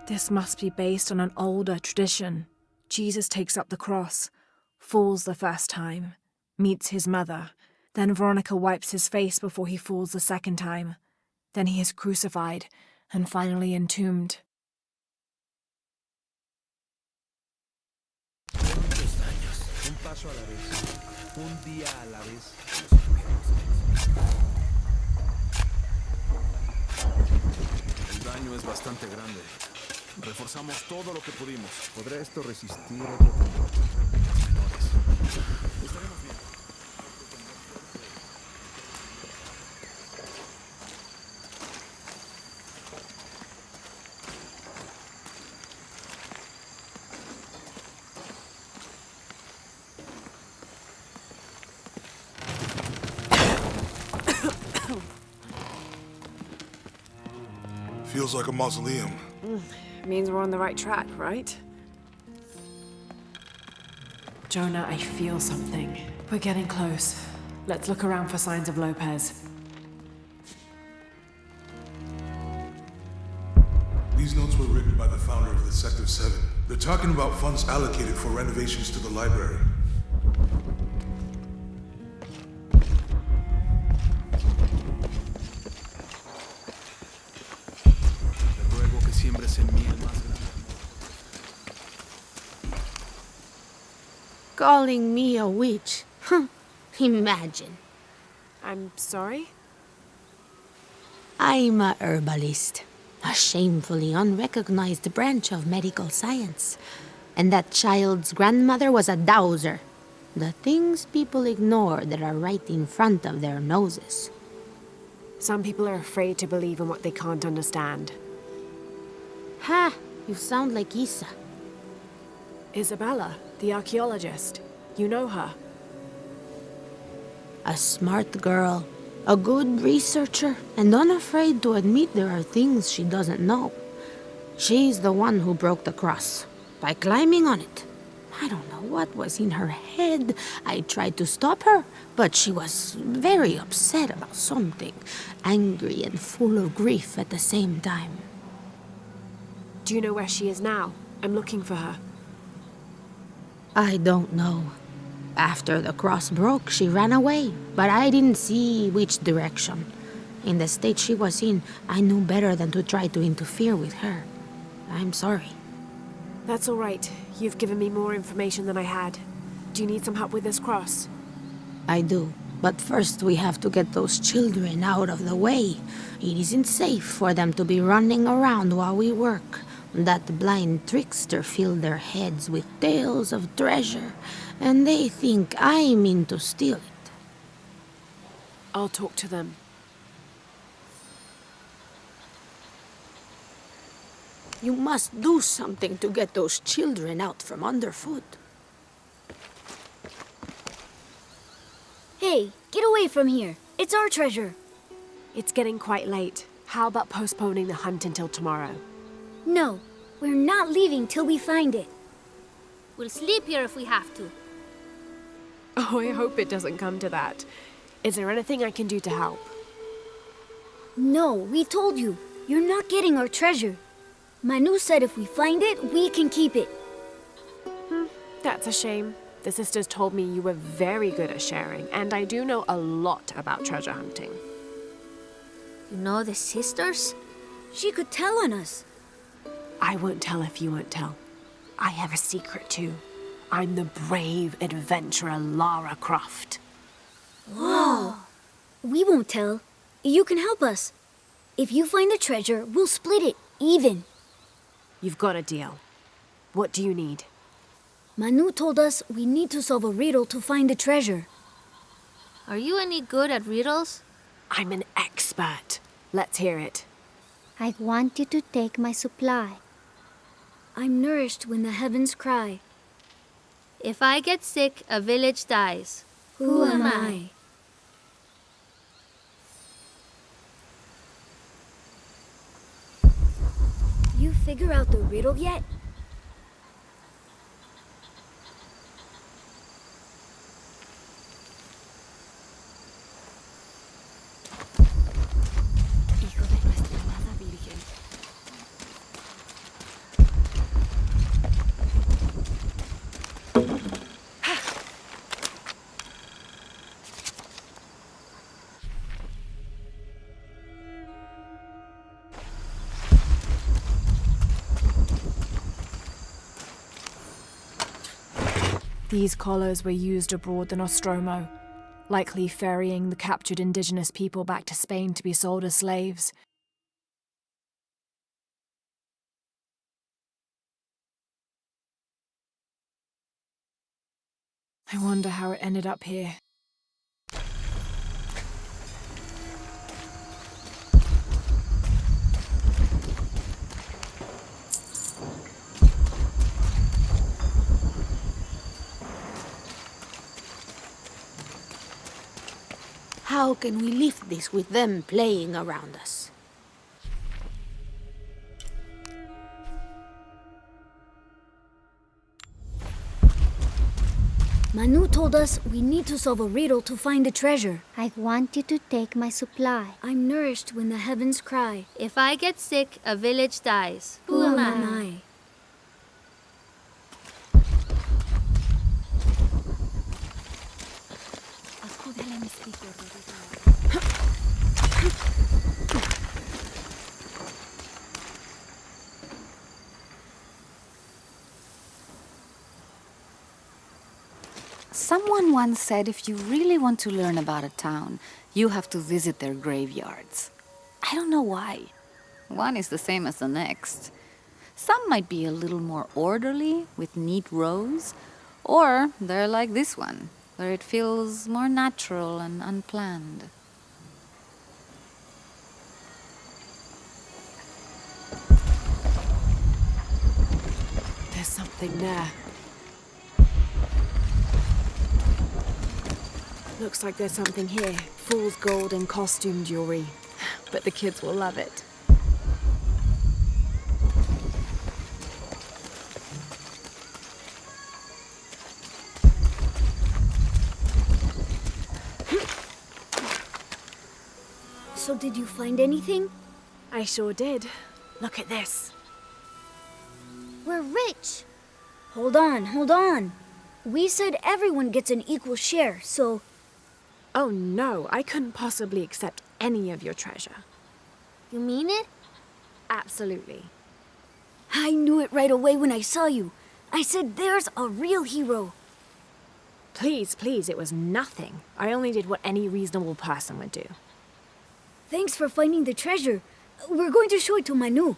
This must be based on an older tradition. Jesus takes up the cross, falls the first time, meets his mother. Then Veronica wipes his face before he falls the second time. Then he is crucified and finally entombed. Un paso a la vez, un día a la vez. El daño es bastante grande. Reforzamos todo lo que pudimos. ¿Podrá esto resistir otro tiempo? Estaremos bien. Feels like a mausoleum. Means we're on the right track, right? Jonah, I feel something. We're getting close. Let's look around for signs of Lopez. These notes were written by the founder of the Sect of 7. They're talking about funds allocated for renovations to the library. Calling me a witch? Imagine. I'm sorry? I'm a herbalist, a shamefully unrecognized branch of medical science. And that child's grandmother was a dowser. The things people ignore that are right in front of their noses. Some people are afraid to believe in what they can't understand. Ha! You sound like Isa. Isabella, the archaeologist. You know her. A smart girl. A good researcher, and unafraid to admit there are things she doesn't know. She's the one who broke the cross, by climbing on it. I don't know what was in her head. I tried to stop her, but she was very upset about something, angry and full of grief at the same time. Do you know where she is now? I'm looking for her. I don't know. After the cross broke, she ran away, but I didn't see which direction. In the state she was in, I knew better than to try to interfere with her. I'm sorry. That's all right. You've given me more information than I had. Do you need some help with this cross? I do, but first we have to get those children out of the way. It isn't safe for them to be running around while we work. That blind trickster filled their heads with tales of treasure, and they think I mean to steal it. I'll talk to them. You must do something to get those children out from underfoot. Hey, get away from here. It's our treasure. It's getting quite late. How about postponing the hunt until tomorrow? No, we're not leaving till we find it. We'll sleep here if we have to. Oh, I hope it doesn't come to that. Is there anything I can do to help? No, we told you. You're not getting our treasure. Manu said if we find it, we can keep it. That's a shame. The sisters told me you were very good at sharing, and I do know a lot about treasure hunting. You know the sisters? She could tell on us. I won't tell if you won't tell. I have a secret too. I'm the brave adventurer Lara Croft. Whoa! We won't tell. You can help us. If you find the treasure, we'll split it, even. You've got a deal. What do you need? Manu told us we need to solve a riddle to find the treasure. Are you any good at riddles? I'm an expert. Let's hear it. I want you to take my supply. I'm nourished when the heavens cry. If I get sick, a village dies. Who am I? You figure out the riddle yet? These collars were used abroad in Nostromo, likely ferrying the captured indigenous people back to Spain to be sold as slaves. I wonder how it ended up here. How can we lift this with them playing around us? Manu told us we need to solve a riddle to find the treasure. I want you to take my supply. I'm nourished when the heavens cry. If I get sick, a village dies. Who am I? Someone once said if you really want to learn about a town, you have to visit their graveyards. I don't know why. One is the same as the next. Some might be a little more orderly, with neat rows, or they're like this one, where it feels more natural and unplanned. something there. Looks like there's something here. Fool's gold and costume jewelry. But the kids will love it. So did you find anything? I sure did. Look at this. We're rich. Hold on, hold on. We said everyone gets an equal share, so... Oh no, I couldn't possibly accept any of your treasure. You mean it? Absolutely. I knew it right away when I saw you. I said there's a real hero. Please, please, it was nothing. I only did what any reasonable person would do. Thanks for finding the treasure. We're going to show it to Manu.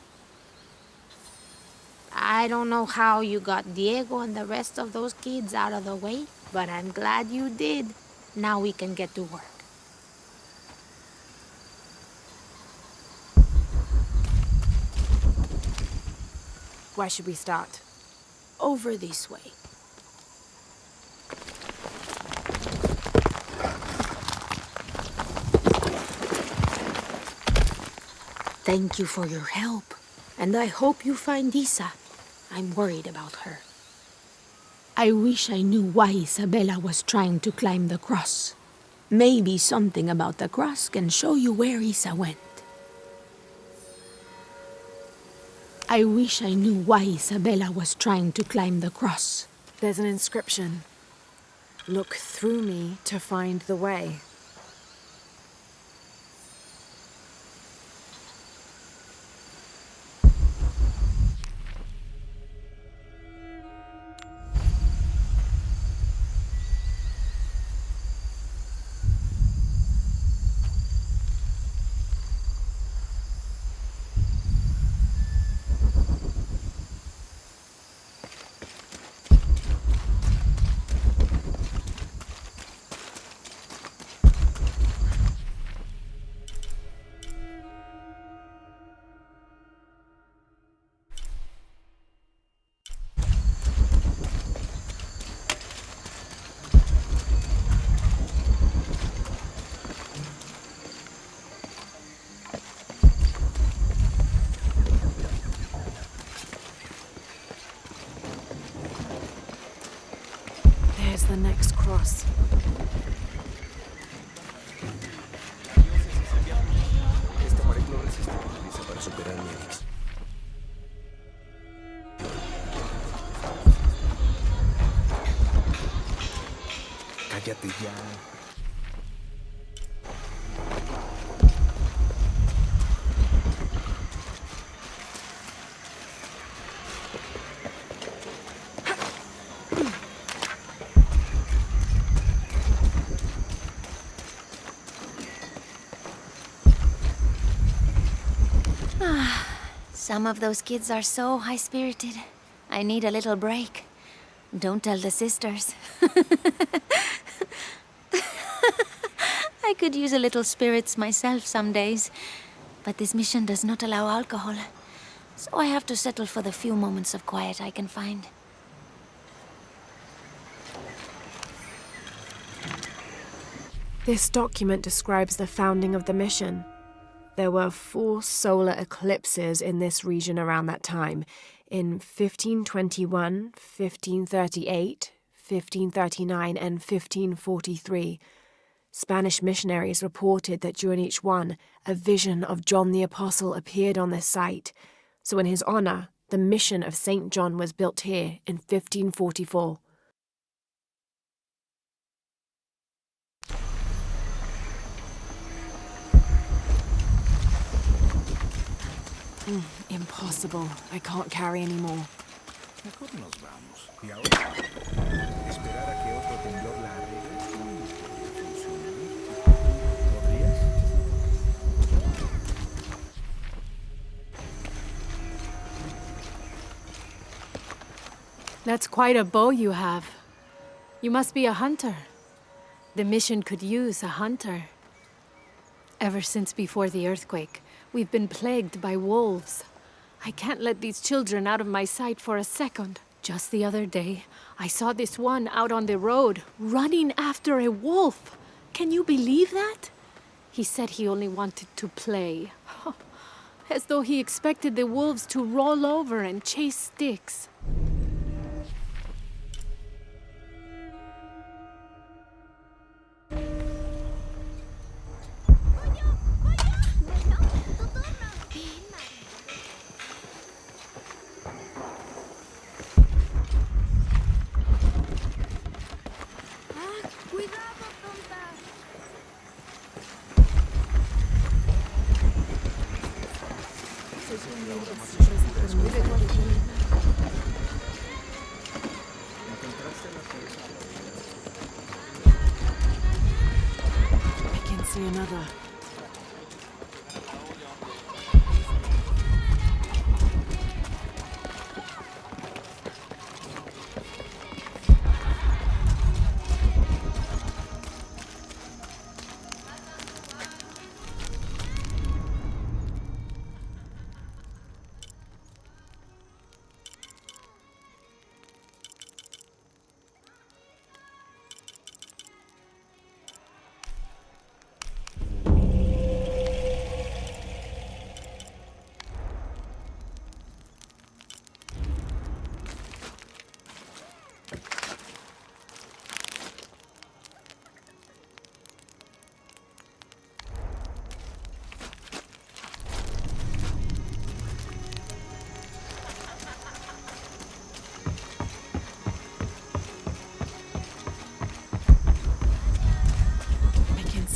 I don't know how you got Diego and the rest of those kids out of the way, but I'm glad you did. Now we can get to work. Where should we start? Over this way. Thank you for your help, and I hope you find Isa. I'm worried about her. I wish I knew why Isabella was trying to climb the cross. Maybe something about the cross can show you where Isa went. I wish I knew why Isabella was trying to climb the cross. There's an inscription. Look through me to find the way. There's the next cross. Esta pared no resiste, utiliza para superar medios. Cállate ya. Some of those kids are so high-spirited. I need a little break. Don't tell the sisters. I could use a little spirits myself some days, but this mission does not allow alcohol, so I have to settle for the few moments of quiet I can find. This document describes the founding of the mission. There were 4 solar eclipses in this region around that time, in 1521, 1538, 1539, and 1543. Spanish missionaries reported that during each one, a vision of John the Apostle appeared on this site. So in his honor, the mission of St. John was built here in 1544. Impossible. I can't carry anymore. Mejor nos vamos. Y ahora, esperar a que otro temblor la arregle. ¿Podrías? That's quite a bow you have. You must be a hunter. The mission could use a hunter. Ever since before the earthquake, we've been plagued by wolves. I can't let these children out of my sight for a second. Just the other day, I saw this one out on the road, running after a wolf. Can you believe that? He said he only wanted to play. As though he expected the wolves to roll over and chase sticks. See another.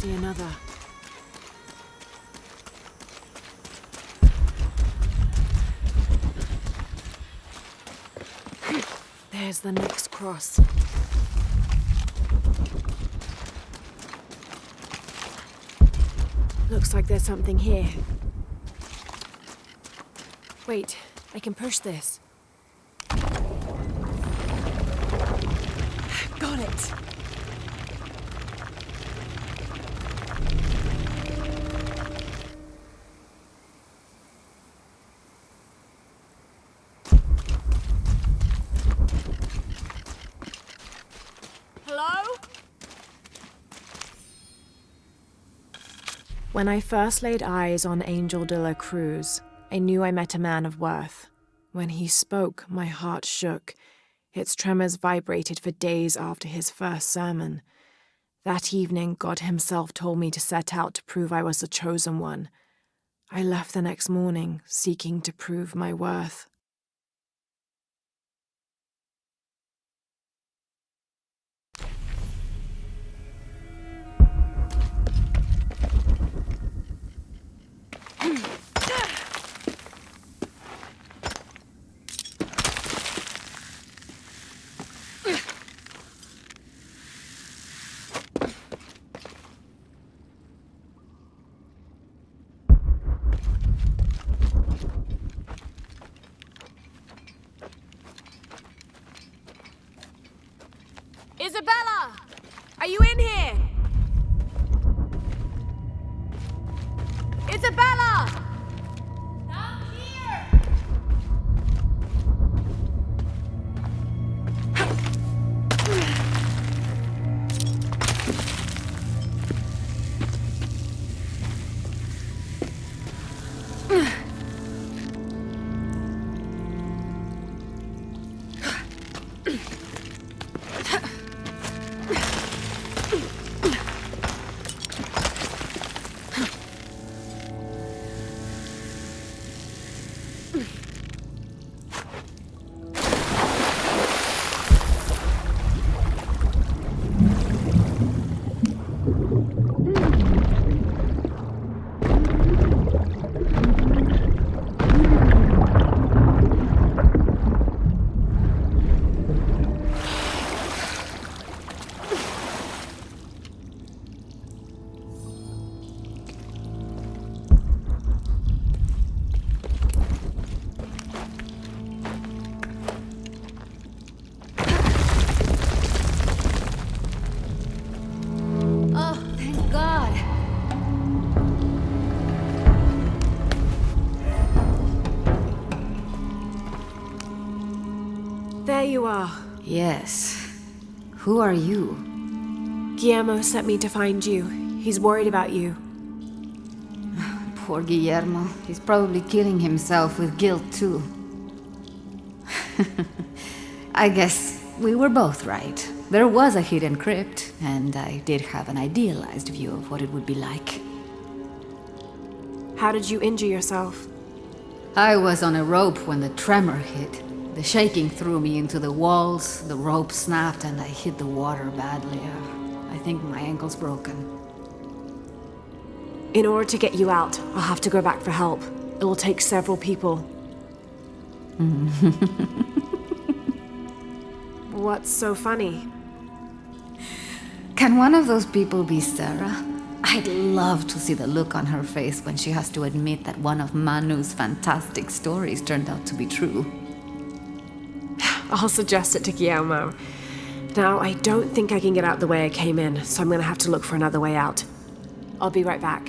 Another. There's the next cross. Looks like there's something here. Wait, I can push this. Got it! When I first laid eyes on Angel de la Cruz, I knew I met a man of worth. When he spoke, my heart shook. Its tremors vibrated for days after his first sermon. That evening, God himself told me to set out to prove I was the chosen one. I left the next morning, seeking to prove my worth. Isabella! Are you in here? Isabella! I'm here! you are. Yes. Who are you? Guillermo sent me to find you. He's worried about you. Poor Guillermo. He's probably killing himself with guilt, too. I guess we were both right. There was a hidden crypt, and I did have an idealized view of what it would be like. How did you injure yourself? I was on a rope when the tremor hit. The shaking threw me into the walls, the rope snapped, and I hit the water badly. I think my ankle's broken. In order to get you out, I'll have to go back for help. It will take several people. What's so funny? Can one of those people be Sarah? I'd love to see the look on her face when she has to admit that one of Manu's fantastic stories turned out to be true. I'll suggest it to Guillermo. Now, I don't think I can get out the way I came in, so I'm gonna have to look for another way out. I'll be right back.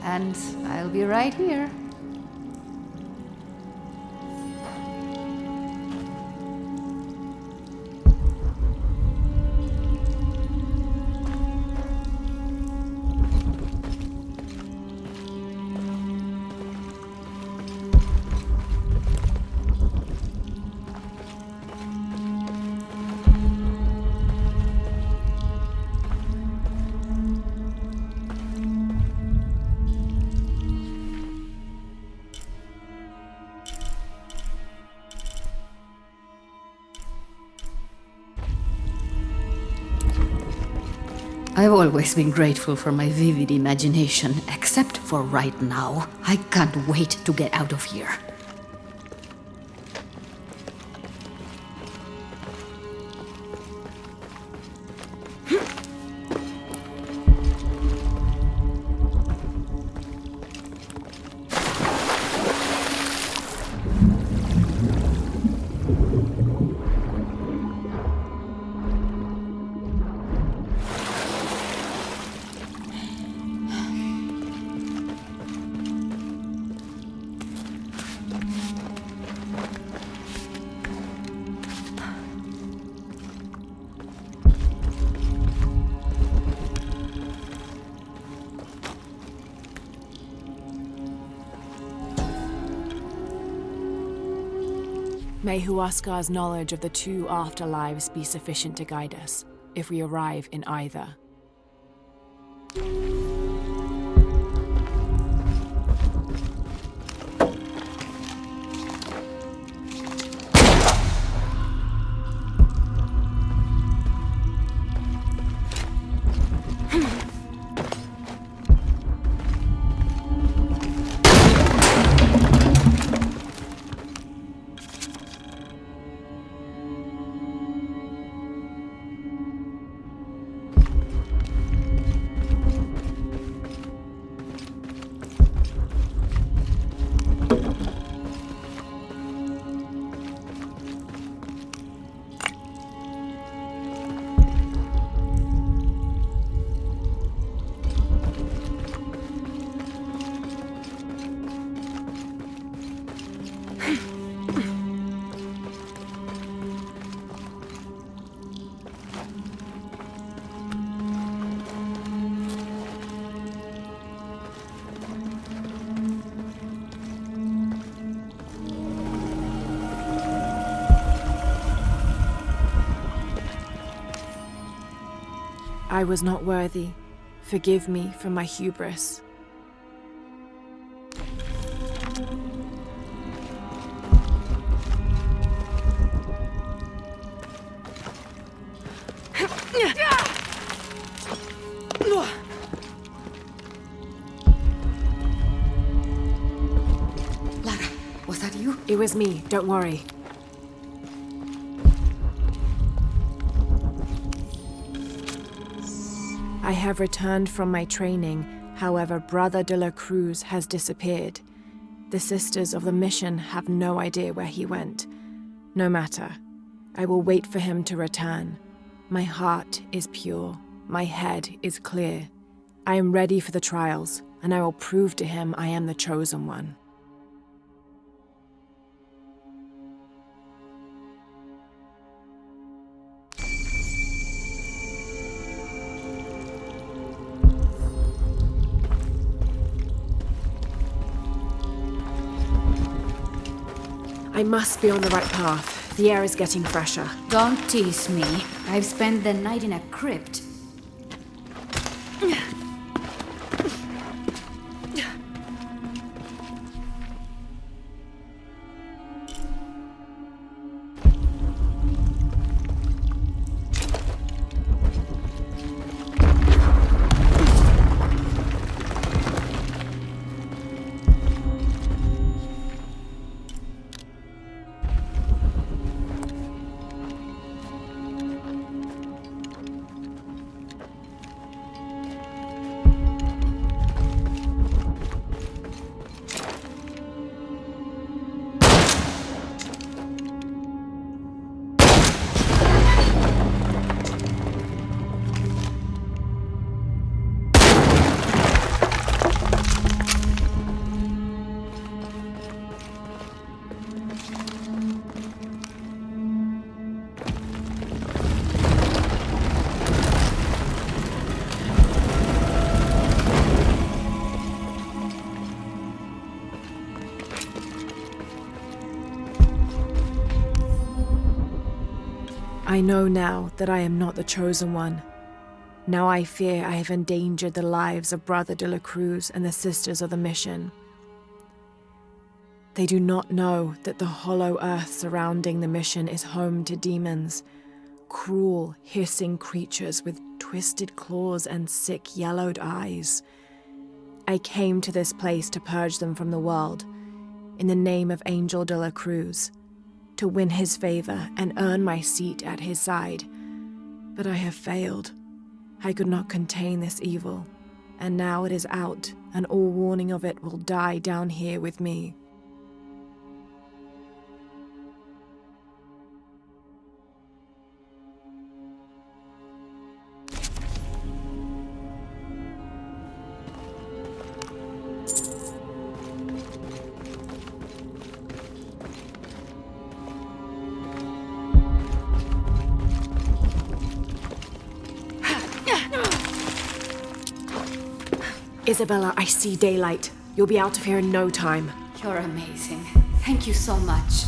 And I'll be right here. I've always been grateful for my vivid imagination, except for right now. I can't wait to get out of here. May Huascar's knowledge of the two afterlives be sufficient to guide us, if we arrive in either. I was not worthy. Forgive me for my hubris. Lara, was that you? It was me, don't worry. I have returned from my training, however, Brother de la Cruz has disappeared. The sisters of the mission have no idea where he went. No matter. I will wait for him to return. My heart is pure. My head is clear. I am ready for the trials, and I will prove to him I am the chosen one. I must be on the right path. The air is getting fresher. Don't tease me. I've spent the night in a crypt. I know now that I am not the chosen one. Now I fear I have endangered the lives of Brother de la Cruz and the Sisters of the Mission. They do not know that the hollow earth surrounding the mission is home to demons, cruel, hissing creatures with twisted claws and sick, yellowed eyes. I came to this place to purge them from the world, in the name of Angel de la Cruz, to win his favor and earn my seat at his side. But I have failed. I could not contain this evil, and now it is out, and all warning of it will die down here with me. Isabella, I see daylight. You'll be out of here in no time. You're amazing. Thank you so much.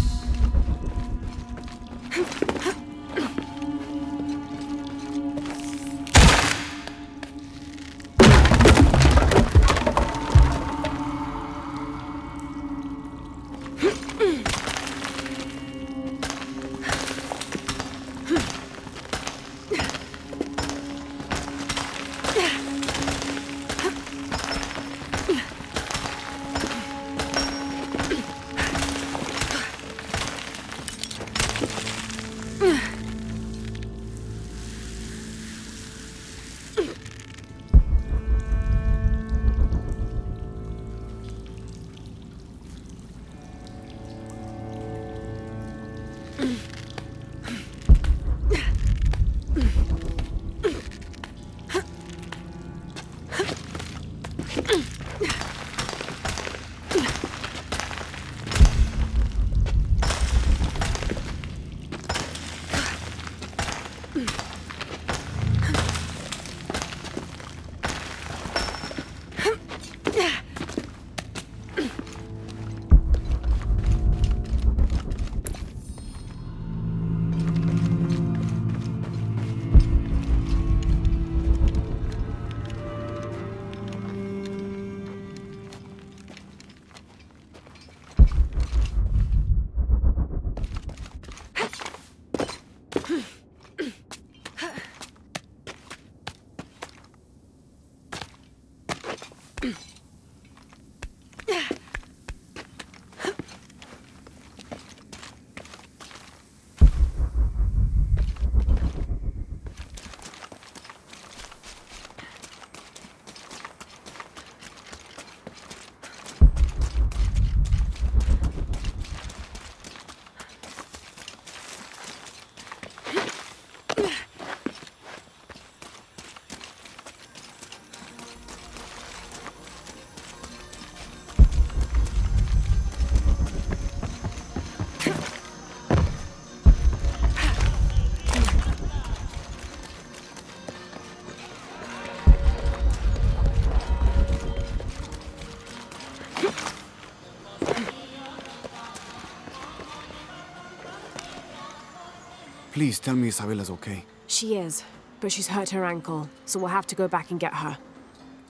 Please tell me Isabella's okay. She is, but she's hurt her ankle, so we'll have to go back and get her.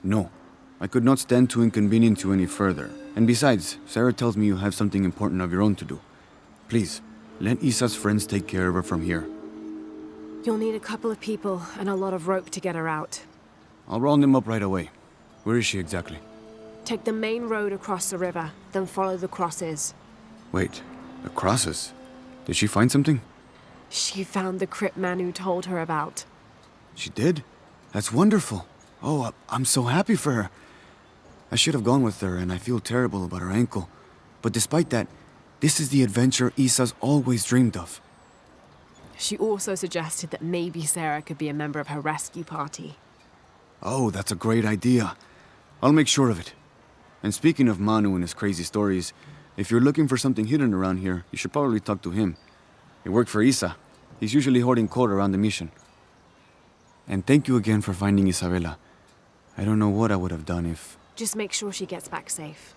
No. I could not stand to inconvenience you any further. And besides, Sarah tells me you have something important of your own to do. Please, let Isa's friends take care of her from here. You'll need a couple of people and a lot of rope to get her out. I'll round them up right away. Where is she exactly? Take the main road across the river, then follow the crosses. Wait, the crosses? Did she find something? She found the crypt Manu told her about. She did? That's wonderful. Oh, I'm so happy for her. I should have gone with her, and I feel terrible about her ankle. But despite that, this is the adventure Isa's always dreamed of. She also suggested that maybe Sarah could be a member of her rescue party. Oh, that's a great idea. I'll make sure of it. And speaking of Manu and his crazy stories, if you're looking for something hidden around here, you should probably talk to him. He worked for Isa. He's usually hoarding coal around the mission. And thank you again for finding Isabella. I don't know what I would have done if... Just make sure she gets back safe.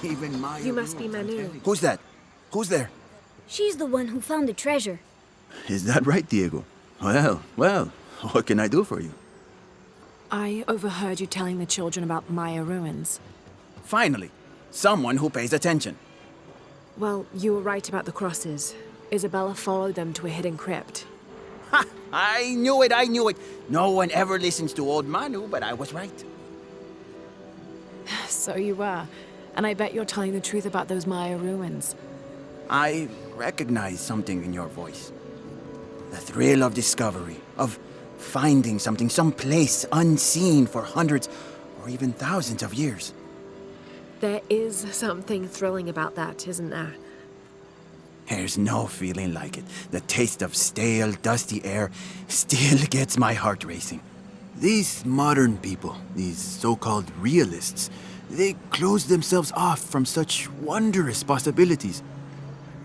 Even Maya. You must be Manu. Who's that? Who's there? She's the one who found the treasure. Is that right, Diego? Well, what can I do for you? I overheard you telling the children about Maya ruins. Finally, someone who pays attention. Well, you were right about the crosses. Isabella followed them to a hidden crypt. Ha! I knew it! No one ever listens to old Manu, but I was right. So you were. And I bet you're telling the truth about those Maya ruins. I recognize something in your voice. The thrill of discovery, of finding something someplace unseen for hundreds or even thousands of years. There is something thrilling about that, isn't there? There's no feeling like it. The taste of stale, dusty air still gets my heart racing. These modern people, these so-called realists, they close themselves off from such wondrous possibilities.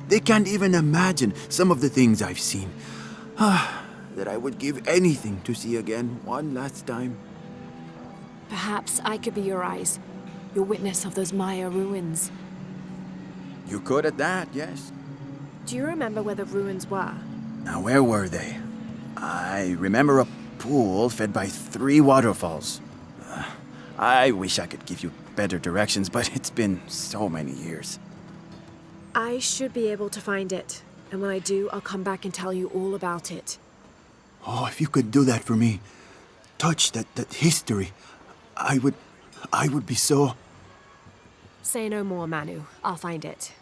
They can't even imagine some of the things I've seen. That I would give anything to see again one last time. Perhaps I could be your eyes, your witness of those Maya ruins. You could at that, yes. Do you remember where the ruins were? Now, where were they? I remember a pool fed by 3 waterfalls. I wish I could give you better directions, but it's been so many years. I should be able to find it. And when I do, I'll come back and tell you all about it. Oh, if you could do that for me. Touch that history. I would be so... Say no more, Manu. I'll find it.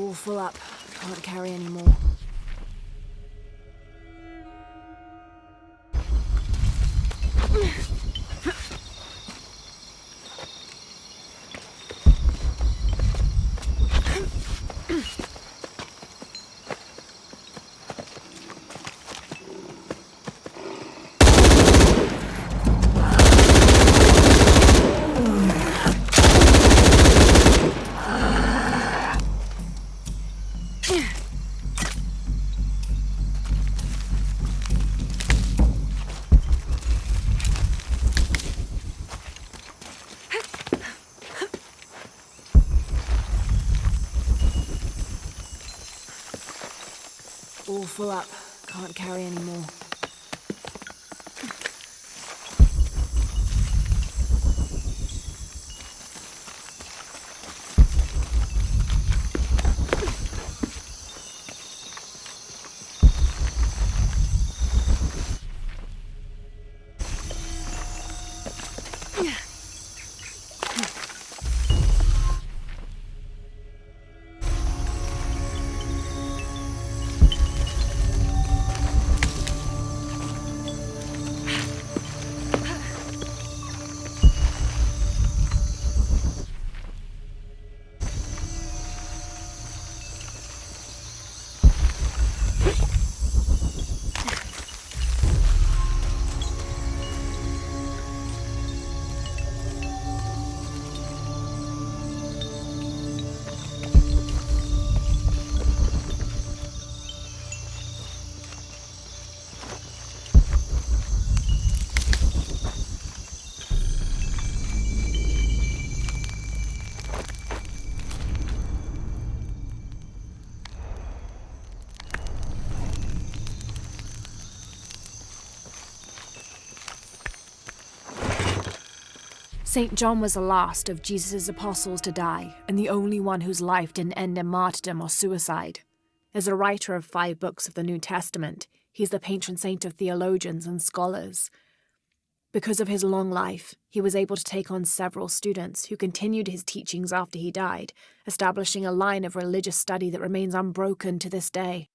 All full up. Can't carry any more. All full up. Can't carry any more. St. John was the last of Jesus' apostles to die, and the only one whose life didn't end in martyrdom or suicide. As a writer of 5 books of the New Testament, he's the patron saint of theologians and scholars. Because of his long life, he was able to take on several students who continued his teachings after he died, establishing a line of religious study that remains unbroken to this day.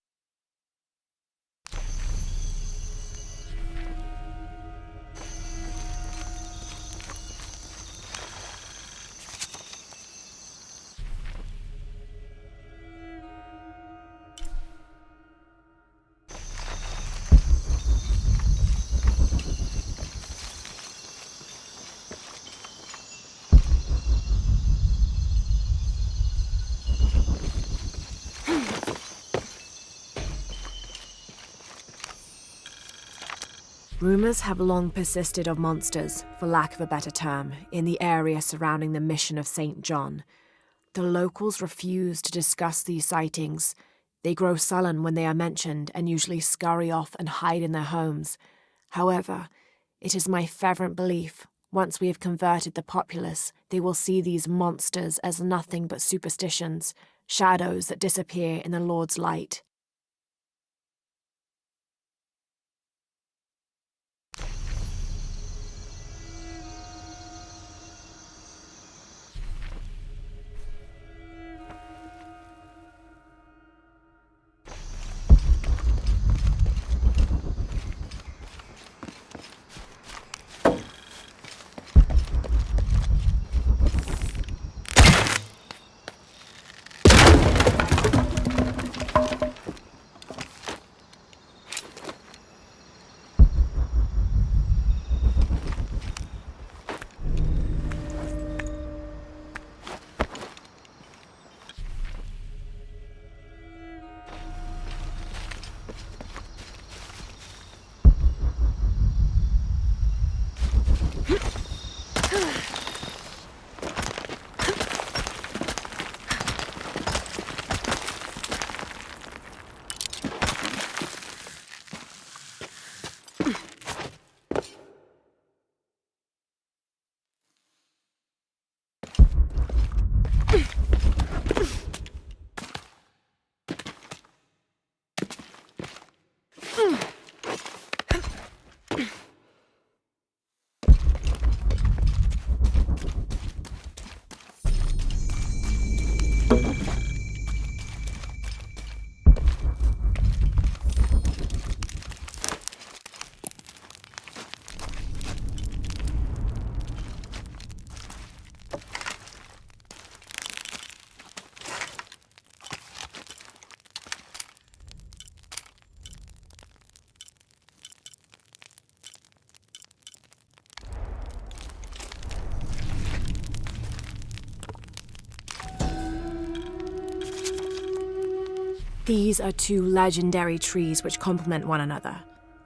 Rumours have long persisted of monsters, for lack of a better term, in the area surrounding the mission of St. John. The locals refuse to discuss these sightings. They grow sullen when they are mentioned and usually scurry off and hide in their homes. However, it is my fervent belief, once we have converted the populace, they will see these monsters as nothing but superstitions, shadows that disappear in the Lord's light. These are 2 legendary trees which complement one another.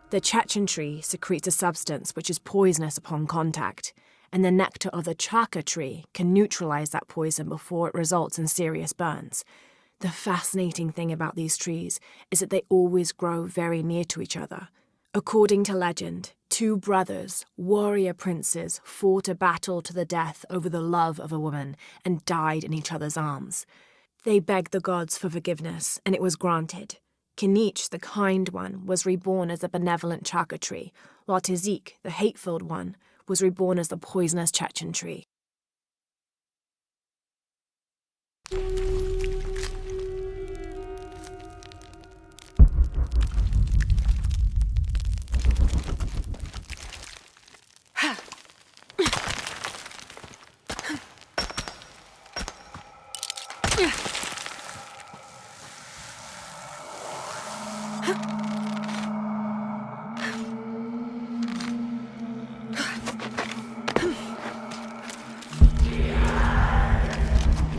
The Chechen tree secretes a substance which is poisonous upon contact, and the nectar of the chaka tree can neutralize that poison before it results in serious burns. The fascinating thing about these trees is that they always grow very near to each other. According to legend, 2 brothers, warrior princes, fought a battle to the death over the love of a woman and died in each other's arms. They begged the gods for forgiveness, and it was granted. Kinich, the kind one, was reborn as a benevolent chaka tree, while Tizik, the hate-filled one, was reborn as the poisonous Chechen tree.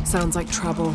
Sounds like trouble.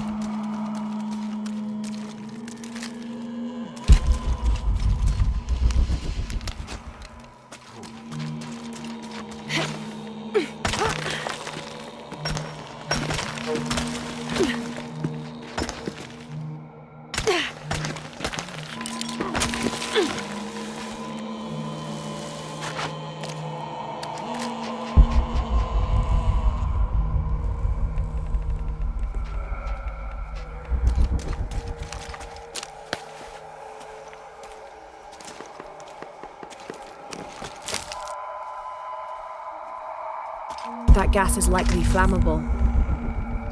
That gas is likely flammable.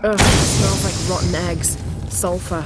Ugh, it smells like rotten eggs. Sulfur.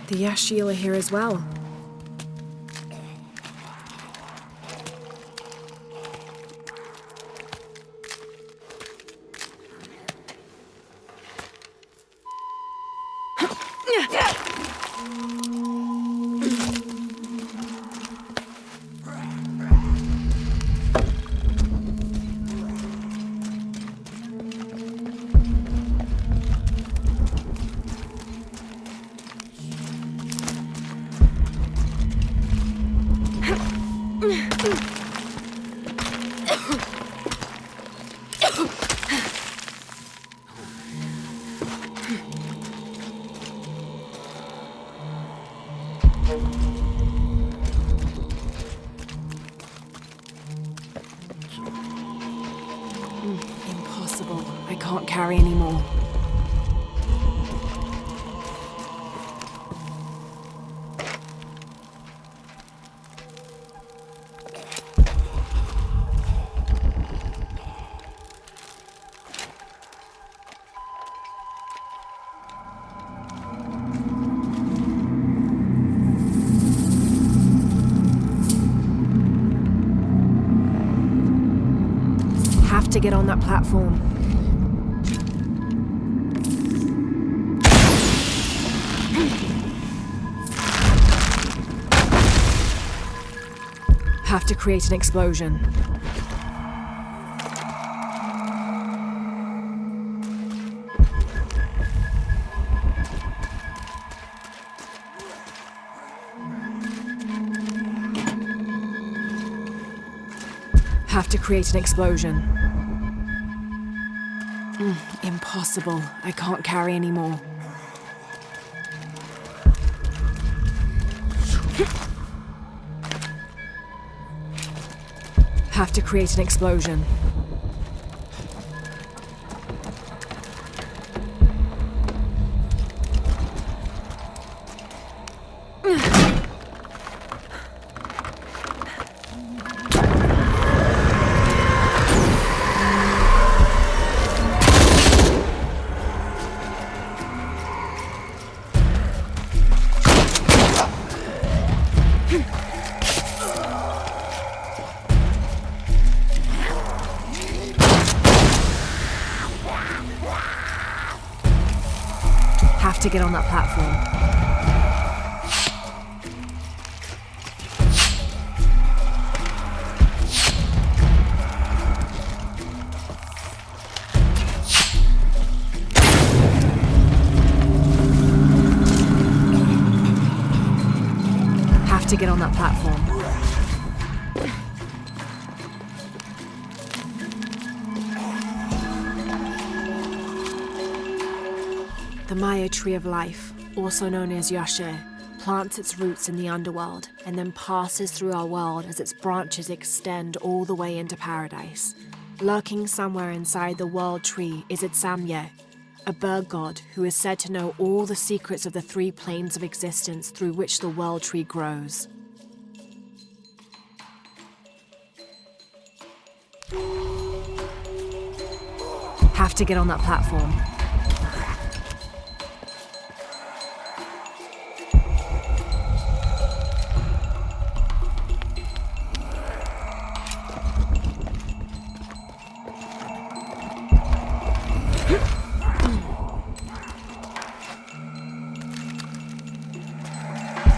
The Yashil are here as well. Impossible. I can't carry anymore. Have to get on that platform. Have to create an explosion. Have to create an explosion. Impossible. I can't carry anymore. Have to create an explosion. Have to get on that platform. Have to get on that platform. The Maya tree of life, also known as Yashe, plants its roots in the underworld and then passes through our world as its branches extend all the way into paradise. Lurking somewhere inside the world tree is its Samye, a bird god who is said to know all the secrets of the 3 planes of existence through which the world tree grows. Have to get on that platform.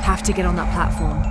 Have to get on that platform.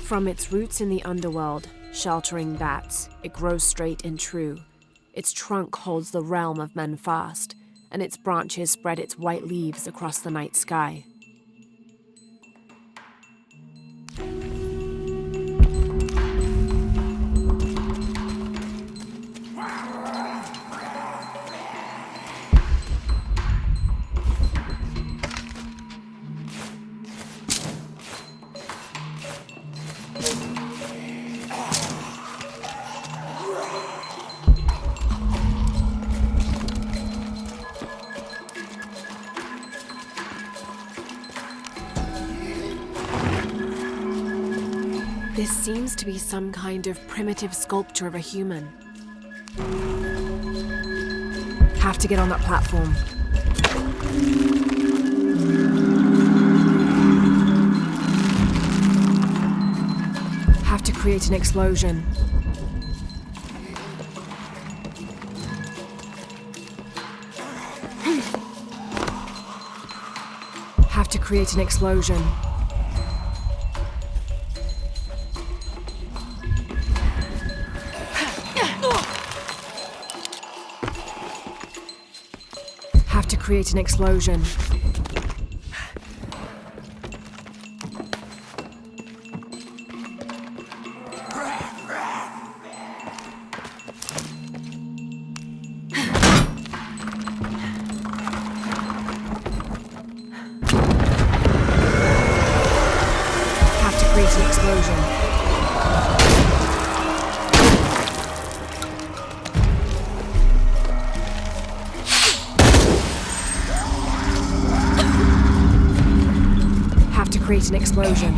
From its roots in the underworld, sheltering bats, it grows straight and true. Its trunk holds the realm of men fast, and its branches spread its white leaves across the night sky. This seems to be some kind of primitive sculpture of a human. Have to get on that platform. Have to create an explosion. Have to create an explosion. Create an explosion. Have to create an explosion. Create an explosion.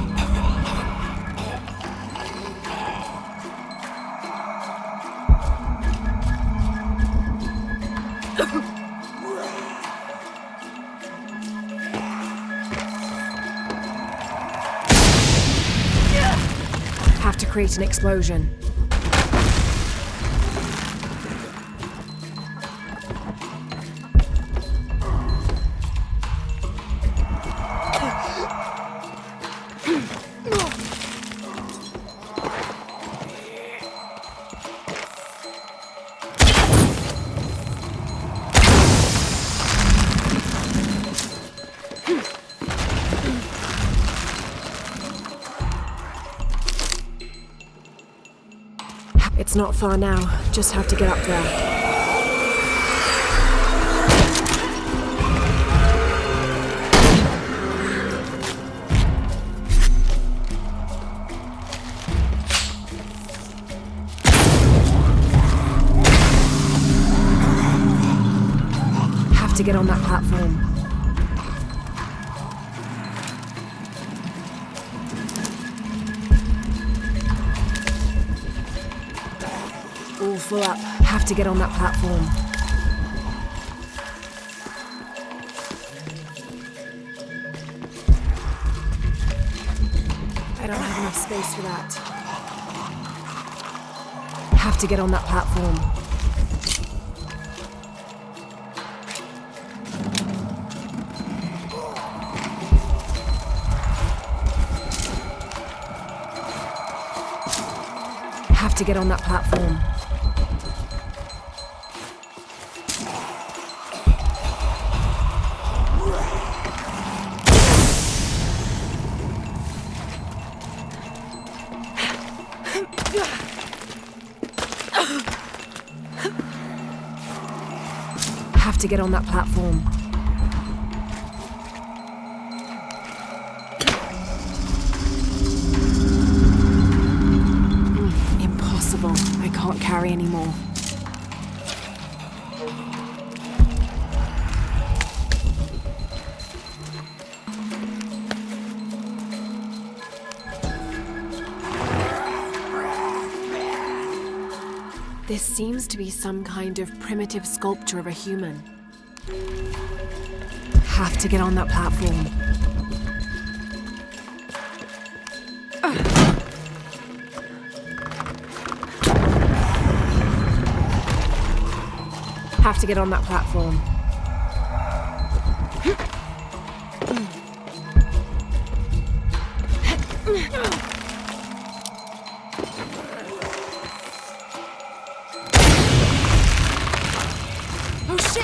Have to create an explosion. It's not far now, just have to get up there. Have to get on that platform. All full up. Have to get on that platform. I don't have enough space for that. Have to get on that platform. Have to get on that platform. Have to get on that platform. Impossible. I can't carry anymore. This seems to be some kind of primitive sculpture of a human. Have to get on that platform. Have to get on that platform. Oh shit!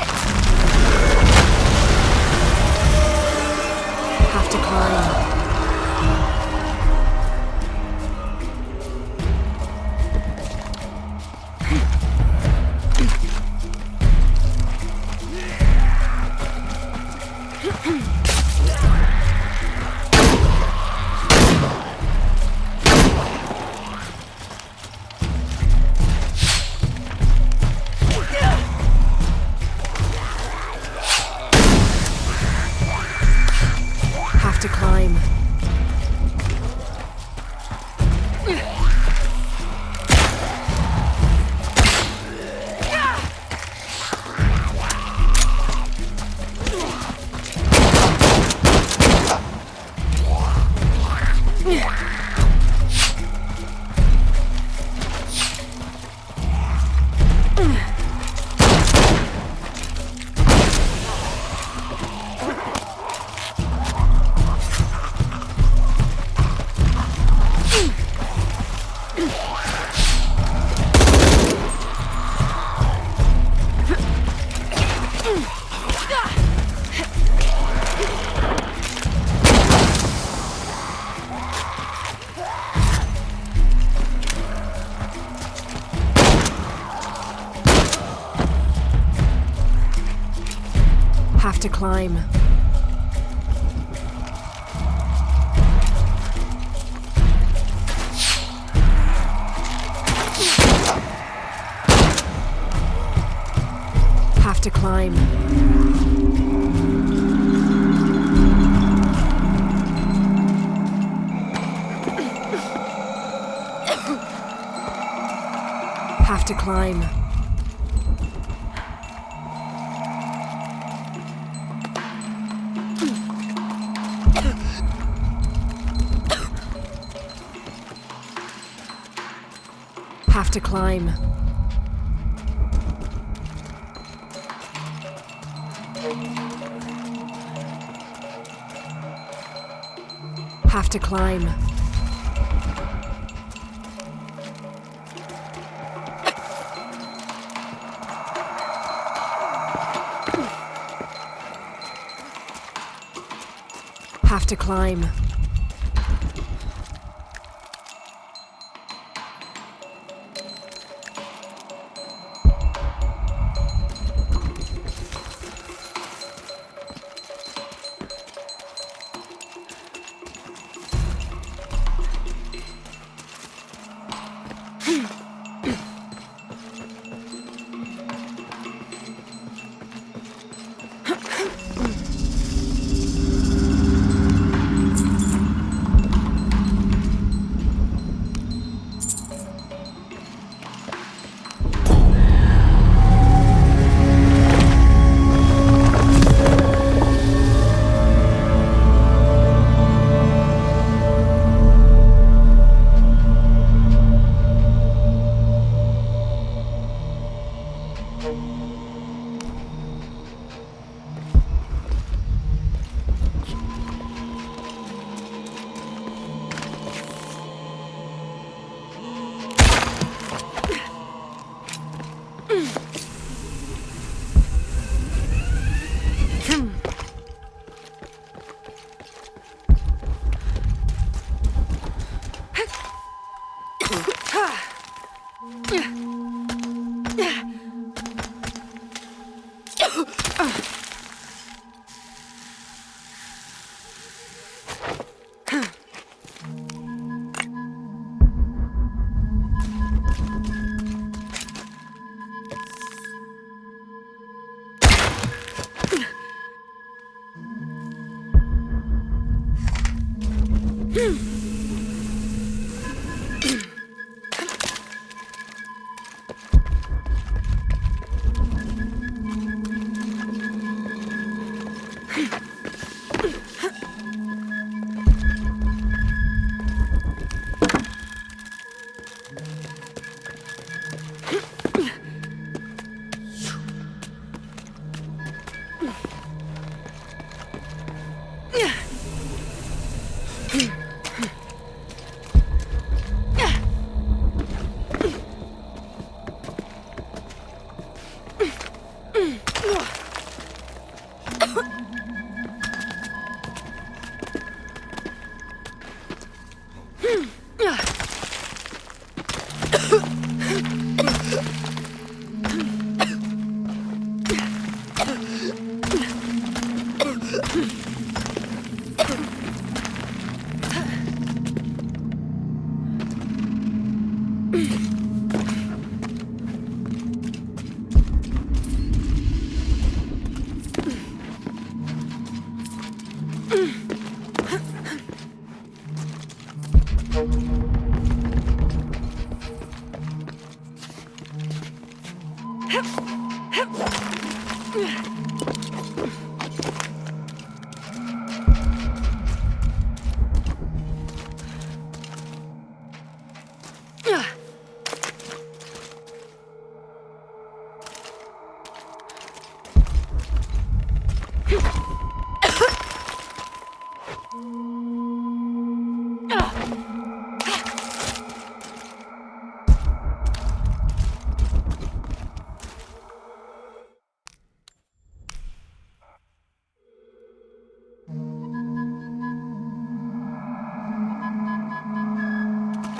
Have to climb. Have to climb. Have to climb. Have to climb. Have to climb. Have to climb. Have to climb. Have to climb.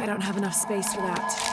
I don't have enough space for that.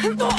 Impossible.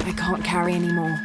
I can't carry anymore.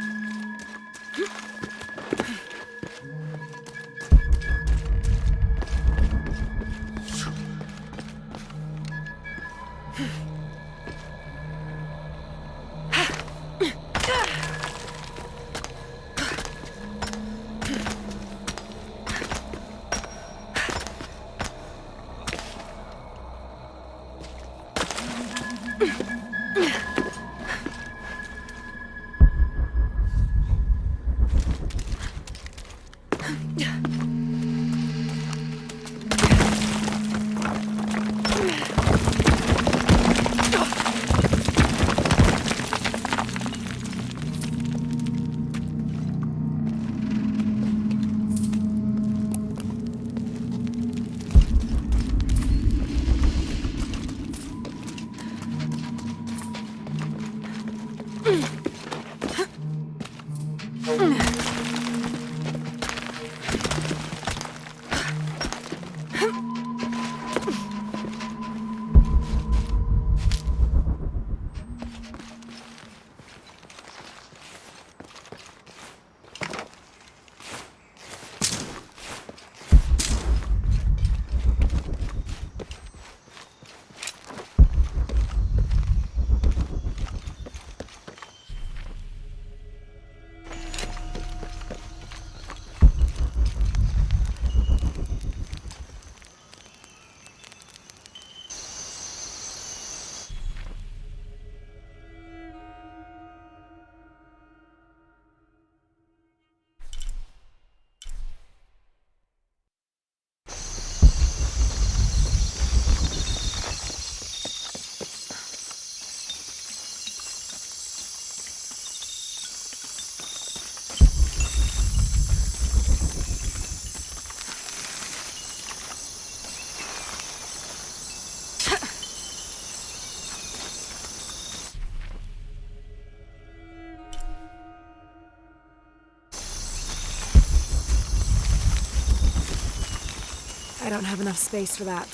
don't have enough space for that.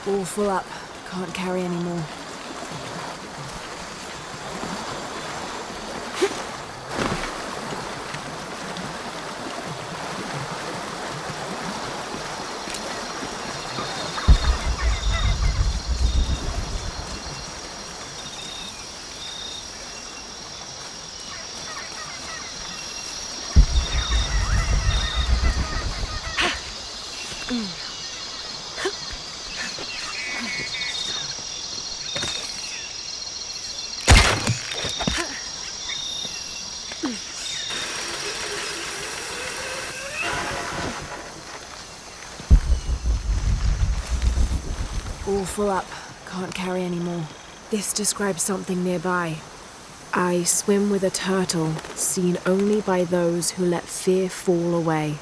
All full up. Can't carry any more. All full up. Can't carry any more. This describes something nearby. I swim with a turtle, seen only by those who let fear fall away.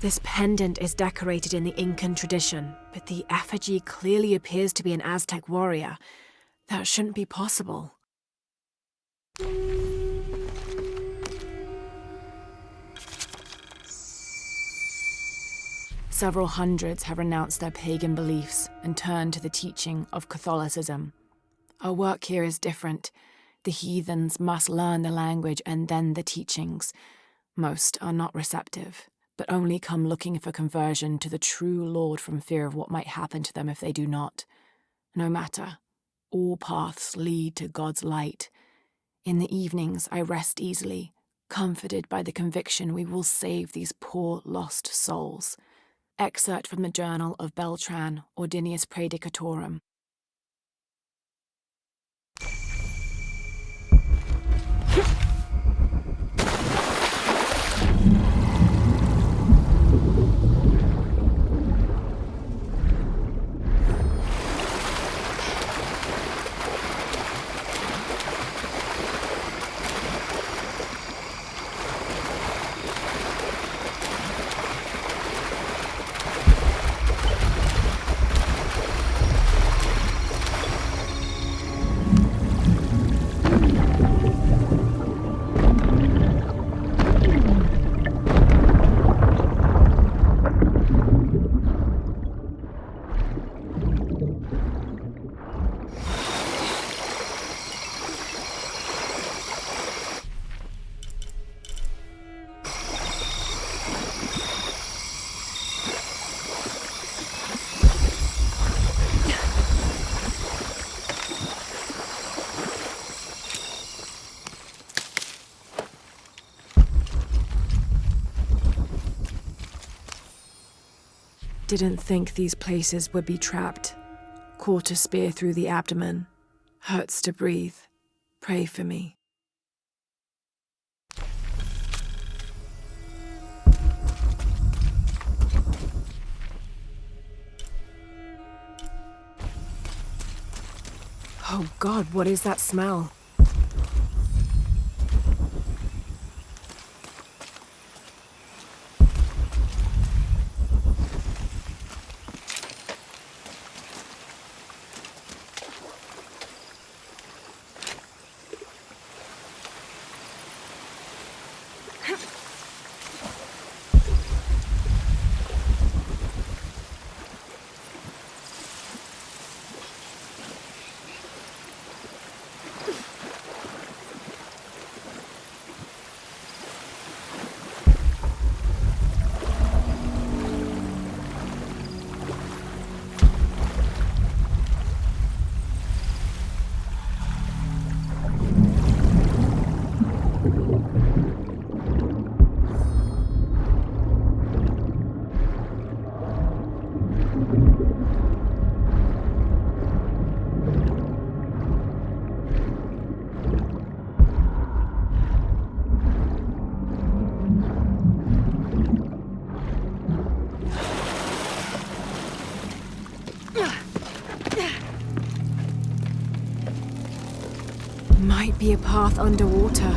This pendant is decorated in the Incan tradition, but the effigy clearly appears to be an Aztec warrior. That shouldn't be possible. Several hundreds have renounced their pagan beliefs and turned to the teaching of Catholicism. Our work here is different. The heathens must learn the language and then the teachings. Most are not receptive, but only come looking for conversion to the true Lord from fear of what might happen to them if they do not. No matter. All paths lead to God's light. In the evenings, I rest easily, comforted by the conviction we will save these poor lost souls. Excerpt from the journal of Beltran, Ordinius Praedicatorum. Didn't think these places would be trapped. Caught a spear through the abdomen. Hurts to breathe. Pray for me. Oh God, what is that smell? Might be a path underwater.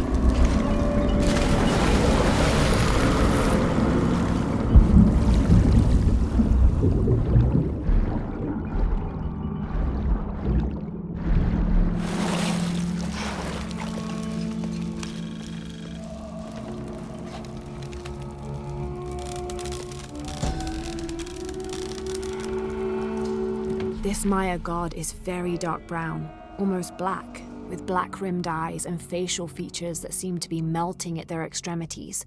This Maya god is very dark brown, almost black, with black-rimmed eyes and facial features that seem to be melting at their extremities.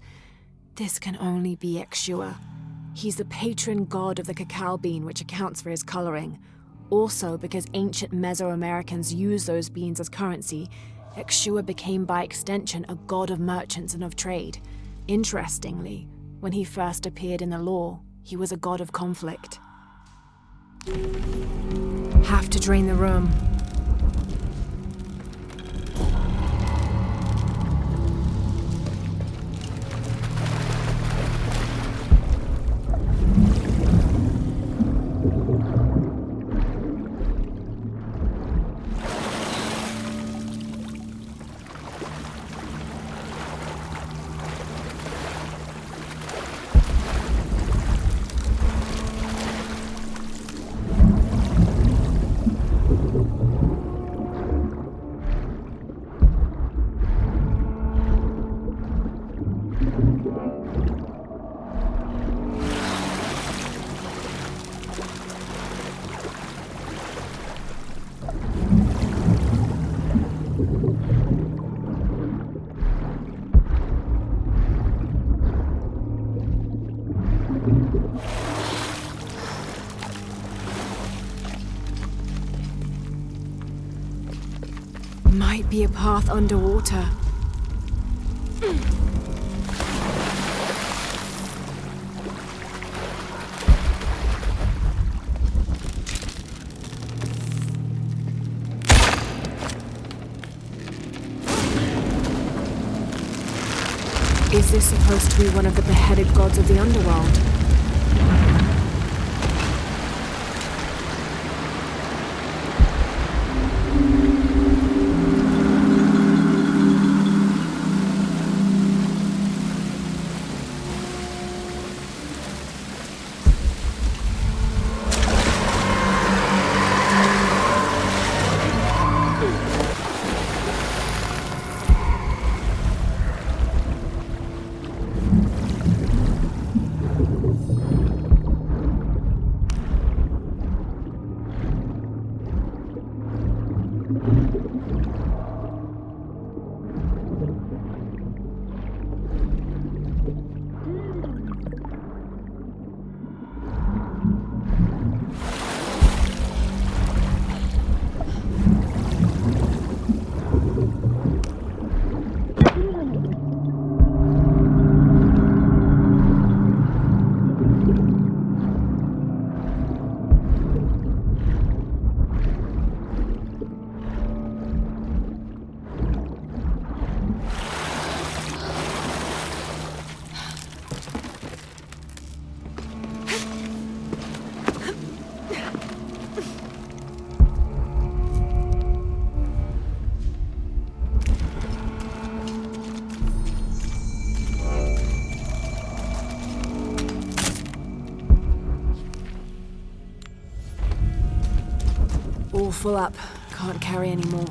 This can only be Exua. He's the patron god of the cacao bean, which accounts for his coloring. Also, because ancient Mesoamericans used those beans as currency, Exua became by extension a god of merchants and of trade. Interestingly, when he first appeared in the lore, he was a god of conflict. Have to drain the room. Might be a path underwater. Is this supposed to be one of the beheaded gods of the underworld? All full up. Can't carry any more.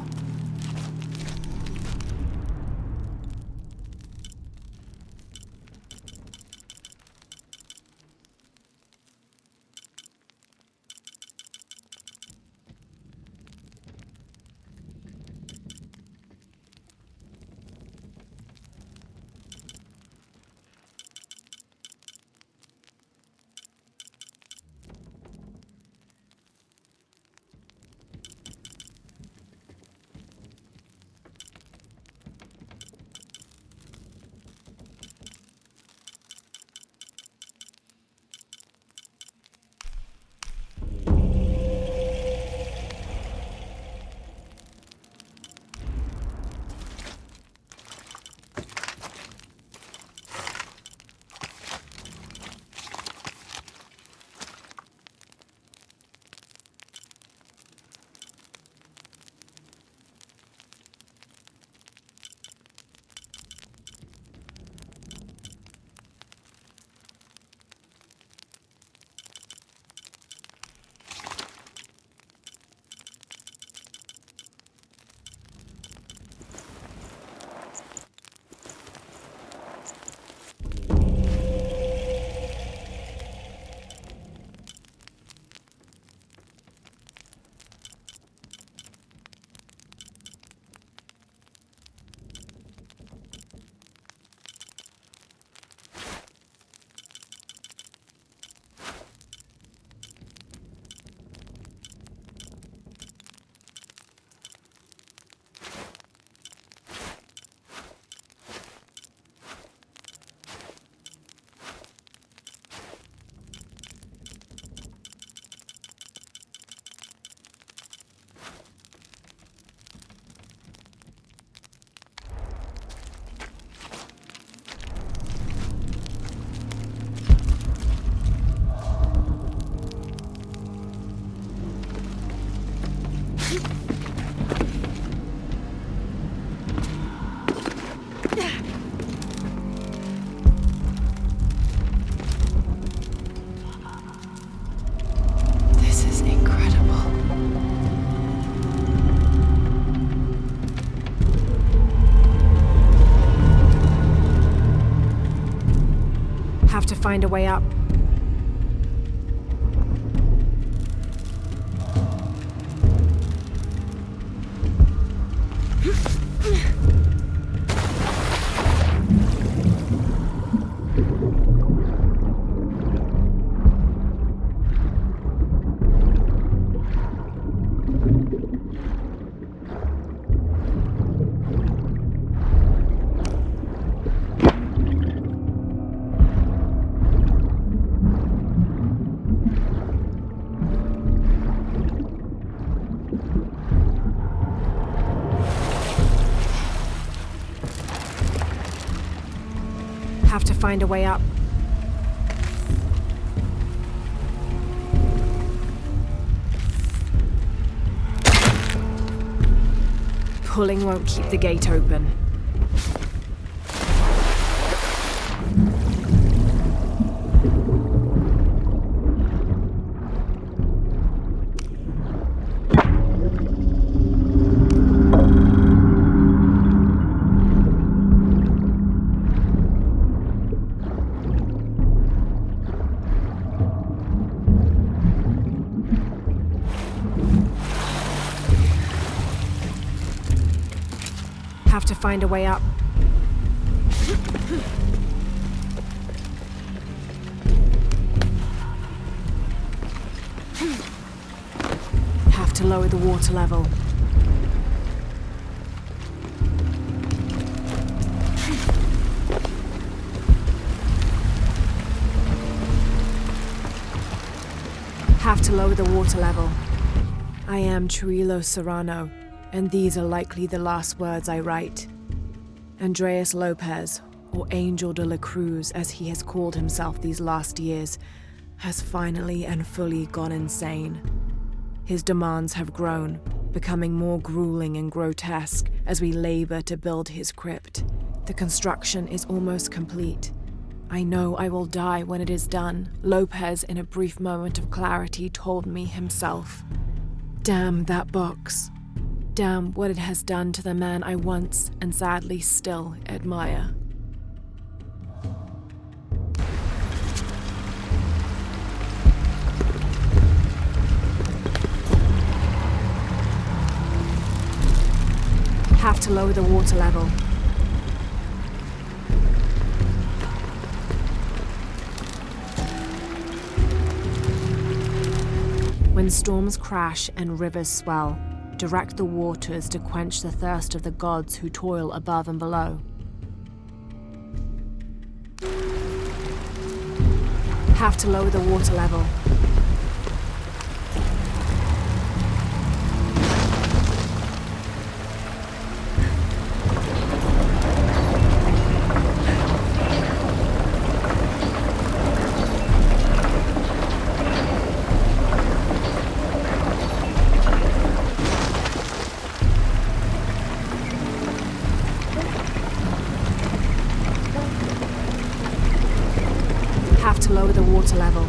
Have to find a way up. Have to find a way up. Pulling won't keep the gate open. Have to find a way up. Have to lower the water level. Have to lower the water level. I am Trujillo Serrano, and these are likely the last words I write. Andreas Lopez, or Angel de la Cruz as he has called himself these last years, has finally and fully gone insane. His demands have grown, becoming more grueling and grotesque as we labor to build his crypt. The construction is almost complete. I know I will die when it is done, Lopez in a brief moment of clarity told me himself. Damn that box. Damn what it has done to the man I once, and sadly still, admire. Have to lower the water level. When storms crash and rivers swell, direct the waters to quench the thirst of the gods who toil above and below. Have to lower the water level. To lower the water level.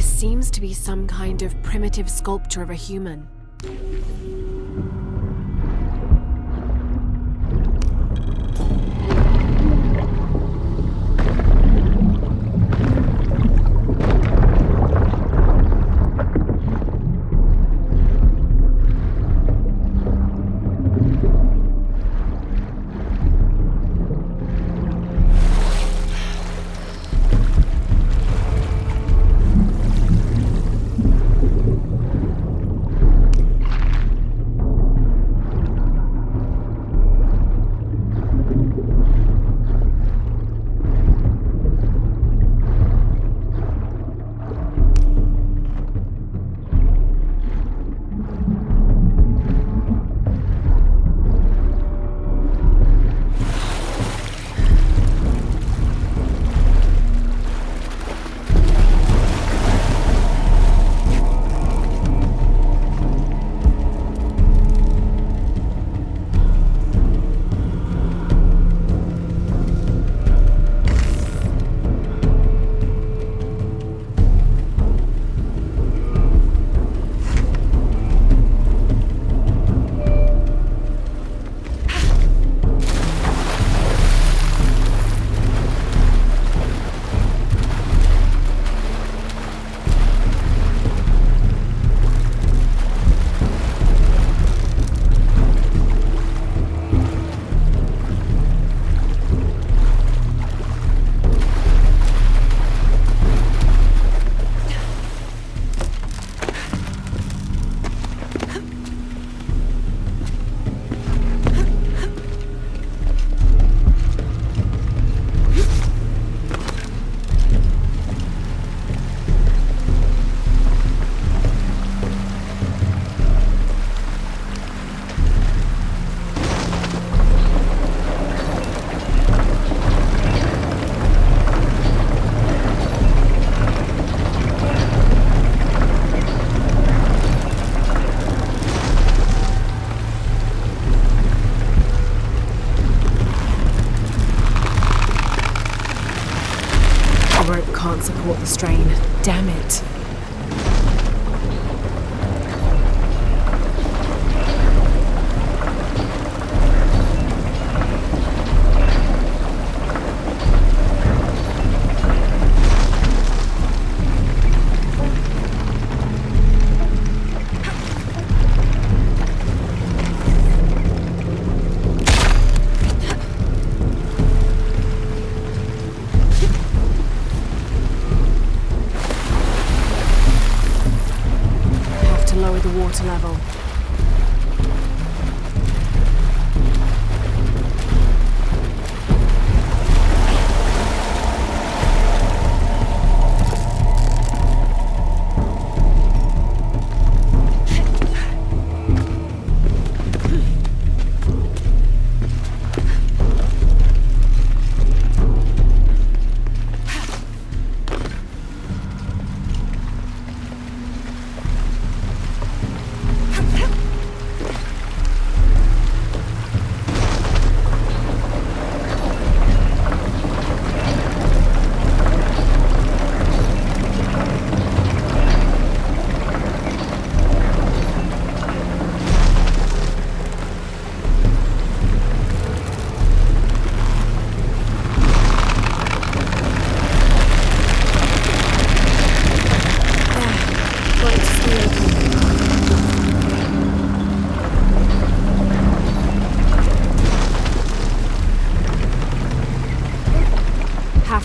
Seems to be some kind of primitive sculpture of a human. rope can't support the strain. Damn it. Water level.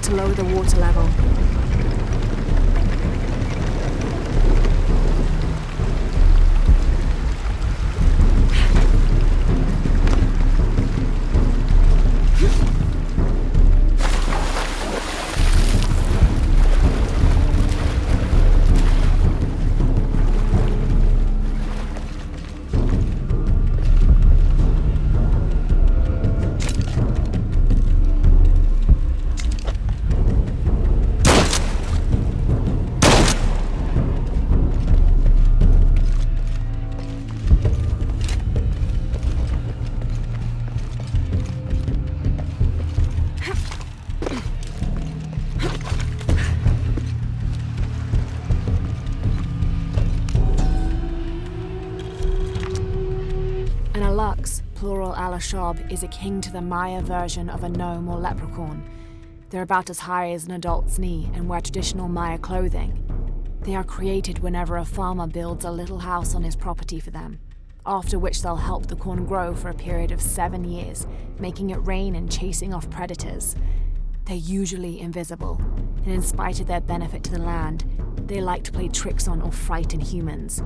To lower the water level. Plural Alashab is akin to the Maya version of a gnome or leprechaun. They're about as high as an adult's knee and wear traditional Maya clothing. They are created whenever a farmer builds a little house on his property for them, after which they'll help the corn grow for a period of 7 years, making it rain and chasing off predators. They're usually invisible, and in spite of their benefit to the land, they like to play tricks on or frighten humans.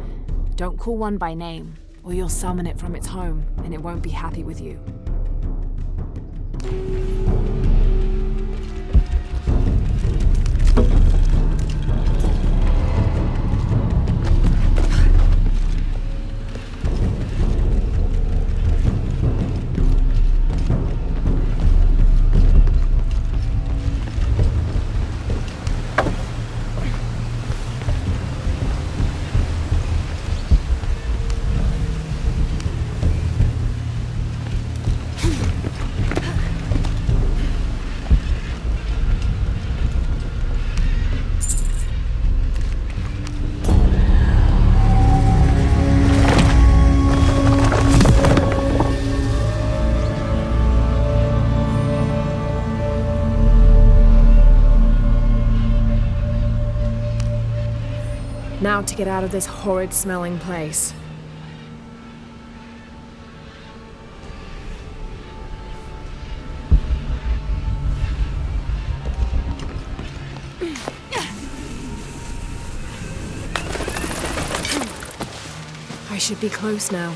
Don't call one by name, or you'll summon it from its home, and it won't be happy with you. Now to get out of this horrid smelling place. I should be close now.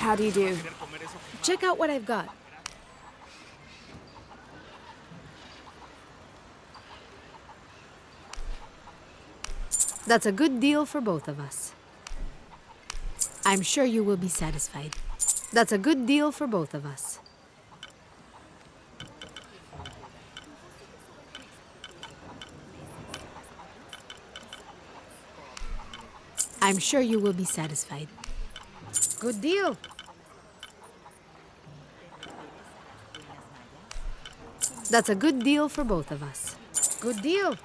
How do you do? Check out what I've got. That's a good deal for both of us. I'm sure you will be satisfied. That's a good deal for both of us. I'm sure you will be satisfied. Good deal. That's a good deal for both of us. Good deal.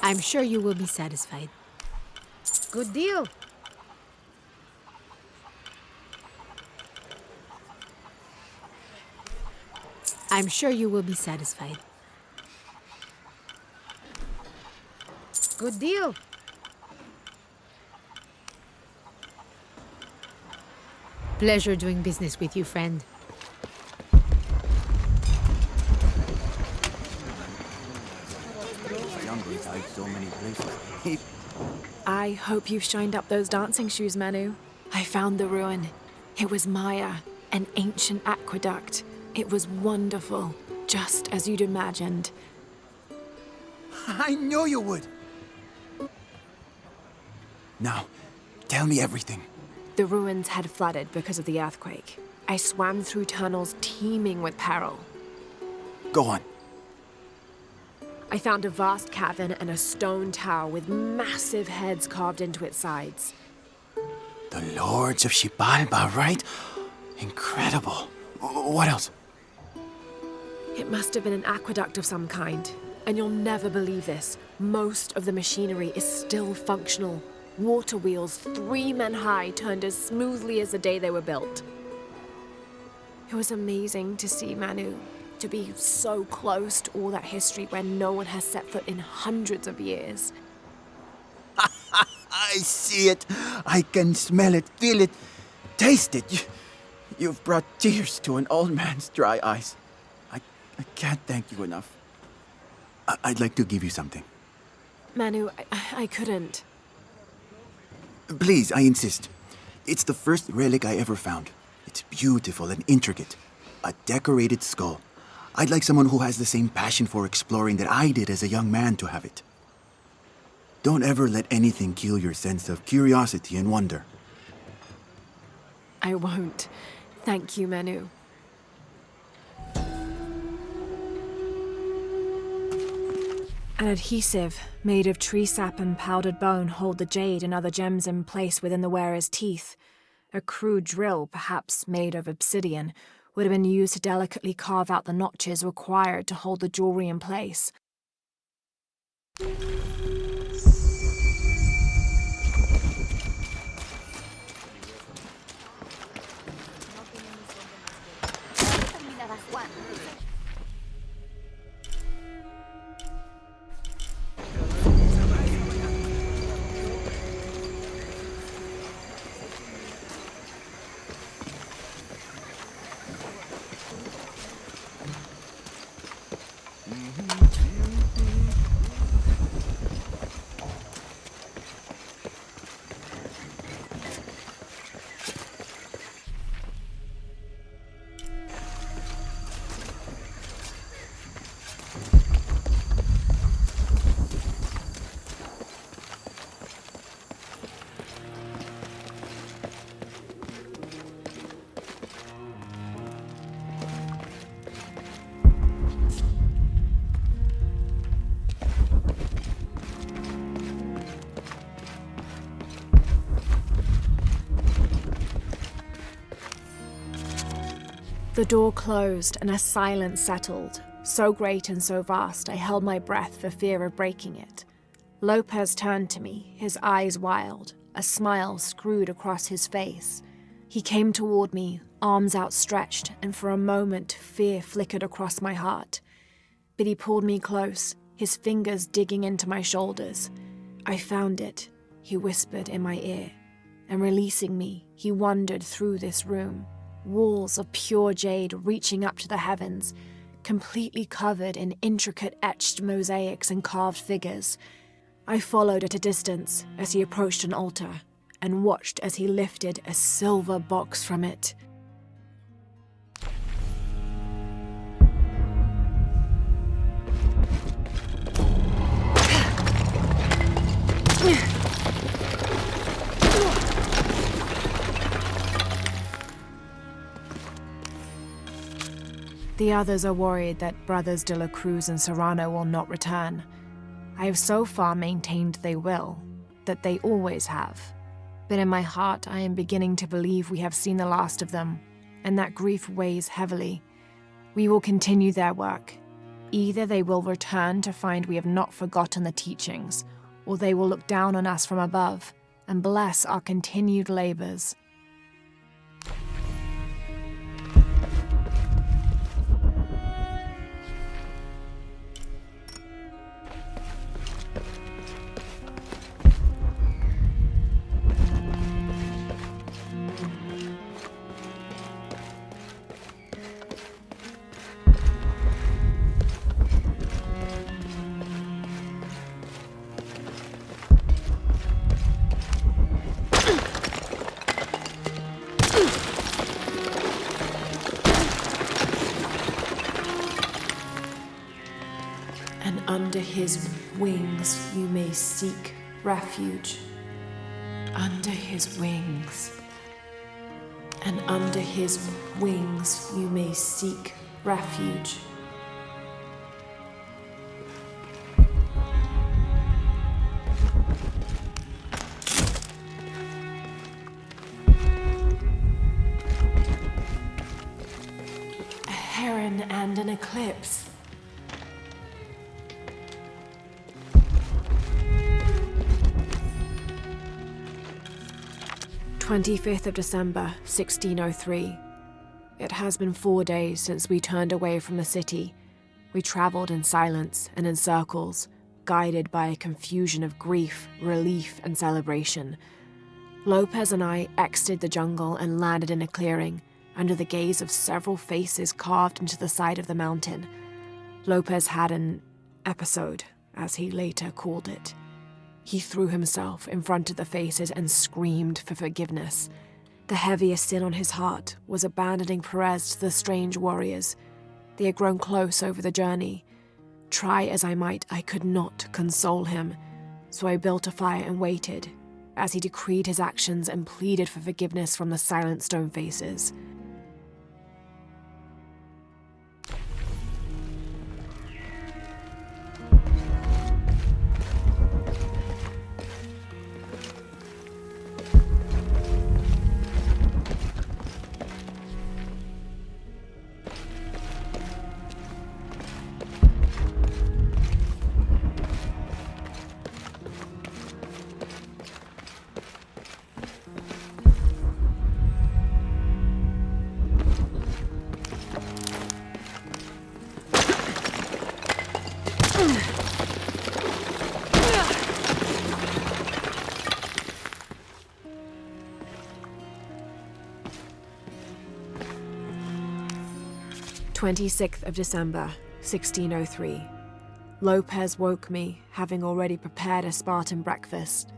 I'm sure you will be satisfied. Good deal. I'm sure you will be satisfied. Good deal. Pleasure doing business with you, friend. So many places. I hope you've shined up those dancing shoes, Manu. I found the ruin. It was Maya, an ancient aqueduct. It was wonderful, just as you'd imagined. I knew you would! Now, tell me everything. The ruins had flooded because of the earthquake. I swam through tunnels teeming with peril. Go on. I found a vast cavern and a stone tower with massive heads carved into its sides. The Lords of Xibalba, right? Incredible. What else? It must have been an aqueduct of some kind. And you'll never believe this. Most of the machinery is still functional. Water wheels 3 men high turned as smoothly as the day they were built. It was amazing to see, Manu. To be so close to all that history where no one has set foot in hundreds of years. I see it. I can smell it, feel it, taste it. You've brought tears to an old man's dry eyes. I can't thank you enough. I'd like to give you something. Manu, I couldn't. Please, I insist. It's the first relic I ever found. It's beautiful and intricate. A decorated skull. I'd like someone who has the same passion for exploring that I did as a young man to have it. Don't ever let anything kill your sense of curiosity and wonder. I won't. Thank you, Manu. An adhesive made of tree sap and powdered bone hold the jade and other gems in place within the wearer's teeth. A crude drill, perhaps made of obsidian, would have been used to delicately carve out the notches required to hold the jewelry in place. The door closed and a silence settled, so great and so vast I held my breath for fear of breaking it. Lopez turned to me, his eyes wild, a smile screwed across his face. He came toward me, arms outstretched, and for a moment fear flickered across my heart. But he pulled me close, his fingers digging into my shoulders. I found it, he whispered in my ear, and releasing me, he wandered through this room. Walls of pure jade reaching up to the heavens, completely covered in intricate etched mosaics and carved figures. I followed at a distance as he approached an altar and watched as he lifted a silver box from it. The others are worried that Brothers de la Cruz and Serrano will not return. I have so far maintained they will, that they always have. But in my heart I am beginning to believe we have seen the last of them, and that grief weighs heavily. We will continue their work. Either they will return to find we have not forgotten the teachings, or they will look down on us from above and bless our continued labors. Under his wings you may seek refuge. Under his wings. And under his wings you may seek refuge. A heron and an eclipse. 25th of December, 1603. It has been 4 days since we turned away from the city. We traveled in silence and in circles, guided by a confusion of grief, relief, and celebration. Lopez and I exited the jungle and landed in a clearing, under the gaze of several faces carved into the side of the mountain. Lopez had an episode, as he later called it. He threw himself in front of the faces and screamed for forgiveness. The heaviest sin on his heart was abandoning Perez to the strange warriors. They had grown close over the journey. Try as I might, I could not console him, so I built a fire and waited, as he decreed his actions and pleaded for forgiveness from the silent stone faces. "26th of December, 1603. Lopez woke me, having already prepared a Spartan breakfast.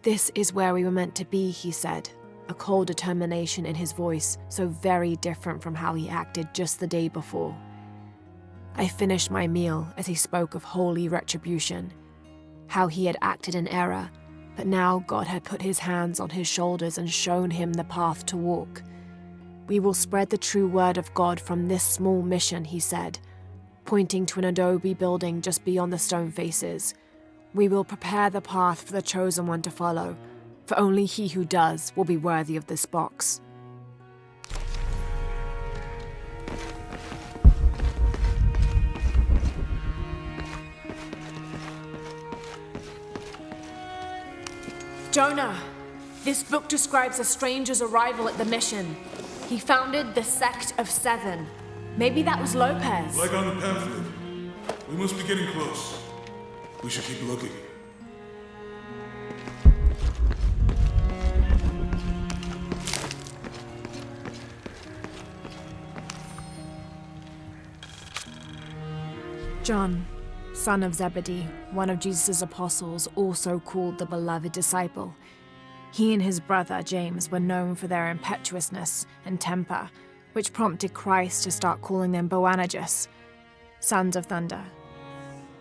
This is where we were meant to be, he said, a cold determination in his voice, so very different from how he acted just the day before. I finished my meal as he spoke of holy retribution, how he had acted in error, but now God had put his hands on his shoulders and shown him the path to walk. We will spread the true word of God from this small mission, he said, pointing to an adobe building just beyond the stone faces. We will prepare the path for the chosen one to follow, for only he who does will be worthy of this box. Jonah, this book describes a stranger's arrival at the mission. He founded the Sect of Seven. Maybe that was Lopez. Like on the pamphlet. We must be getting close. We should keep looking. John, son of Zebedee, one of Jesus' apostles, also called the beloved disciple. He and his brother, James, were known for their impetuousness and temper, which prompted Christ to start calling them Boanerges, sons of thunder.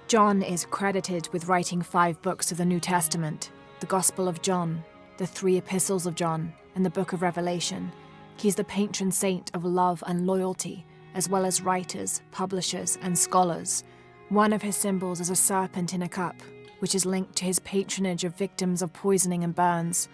John is credited with writing 5 books of the New Testament, the Gospel of John, the 3 epistles of John, and the Book of Revelation. He's the patron saint of love and loyalty, as well as writers, publishers, and scholars. One of his symbols is a serpent in a cup, which is linked to his patronage of victims of poisoning and burns.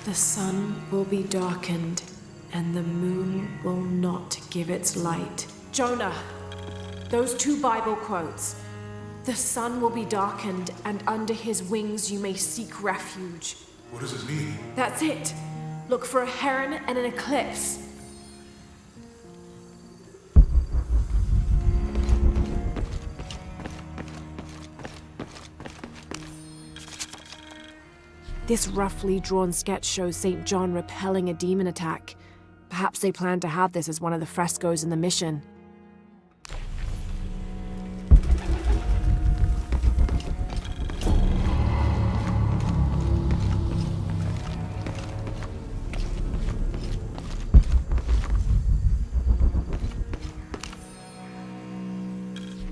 The sun will be darkened, and the moon will not give its light. Jonah, those 2 Bible quotes. The sun will be darkened, and under his wings you may seek refuge. What does it mean? That's it. Look for a heron and an eclipse. This roughly drawn sketch shows St. John repelling a demon attack. Perhaps they plan to have this as one of the frescoes in the mission.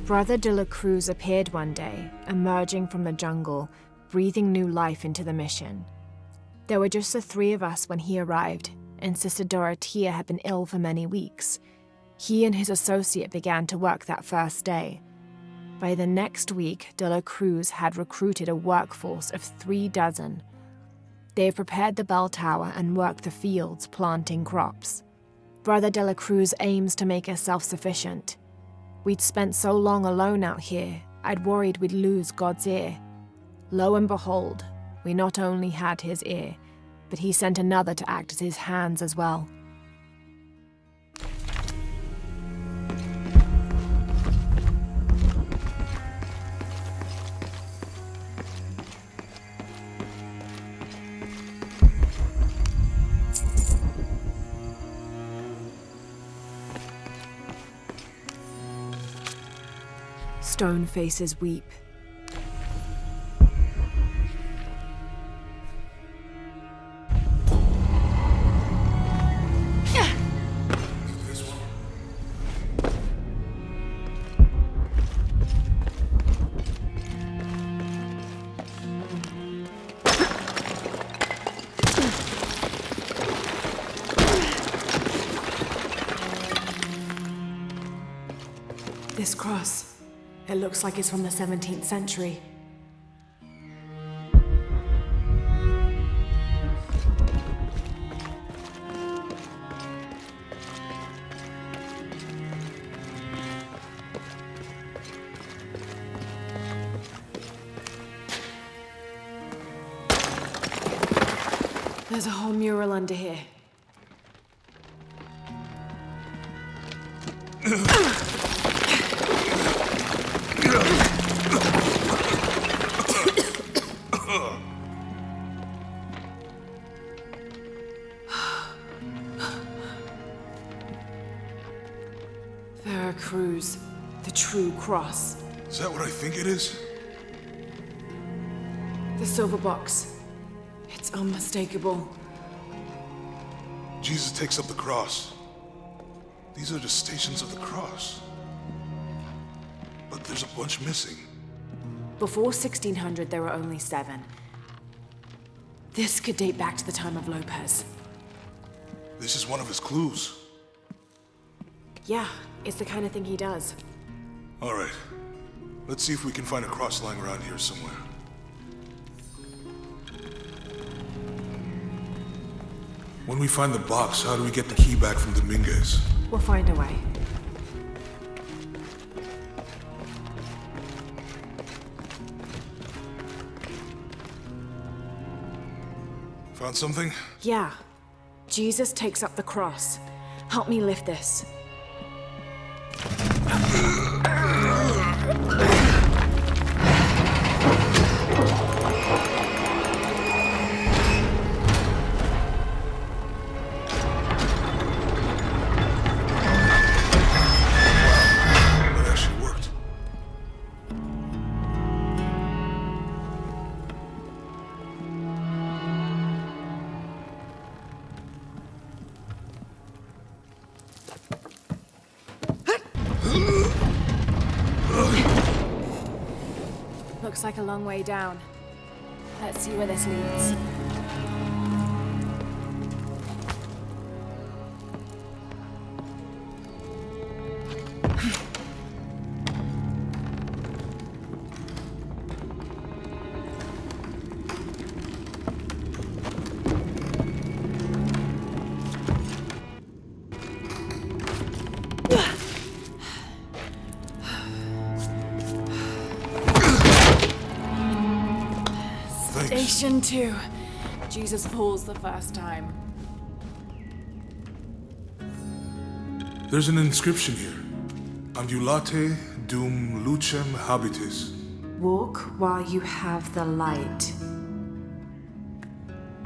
Brother de la Cruz appeared one day, emerging from the jungle, breathing new life into the mission. There were just the 3 of us when he arrived, and Sister Dorothea had been ill for many weeks. He and his associate began to work that first day. By the next week, de la Cruz had recruited a workforce of 3 dozen. They had prepared the bell tower and worked the fields, planting crops. Brother de la Cruz aims to make us self-sufficient. We'd spent so long alone out here, I'd worried we'd lose God's ear. Lo and behold, we not only had his ear, but he sent another to act as his hands as well. Stone faces weep. This cross, it looks like it's from the 17th century. There's a whole mural under here. Veracruz, the true cross. Is that what I think it is? The silver box. It's unmistakable. Jesus takes up the cross. These are the stations of the cross. But there's a bunch missing. Before 1600, there were only 7. This could date back to the time of Lopez. This is one of his clues. Yeah, it's the kind of thing he does. All right. Let's see if we can find a cross lying around here somewhere. When we find the box, how do we get the key back from Dominguez? We'll find a way. Found something? Yeah. Jesus takes up the cross. Help me lift this. Looks like a long way down. Let's see where this leads. Station 2. Jesus falls the first time. There's an inscription here. Ambulate dum lucem habitis. Walk while you have the light.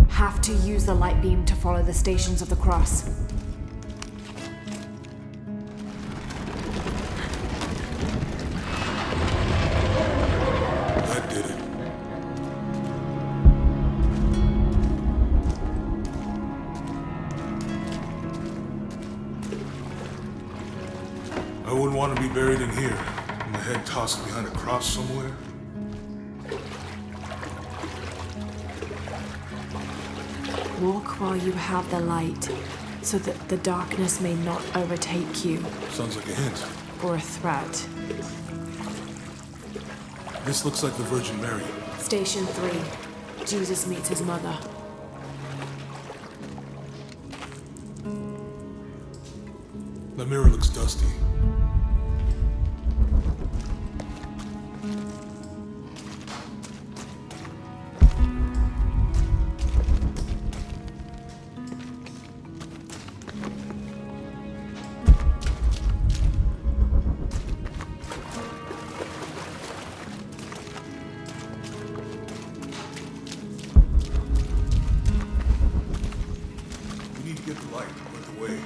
Have to use the light beam to follow the stations of the cross. That did it. I wouldn't want to be buried in here, my head tossed behind a cross somewhere. Walk while you have the light, so that the darkness may not overtake you. Sounds like a hint. Or a threat. This looks like the Virgin Mary. Station 3. Jesus meets his mother. The mirror looks dusty. We need to get the light out of the way.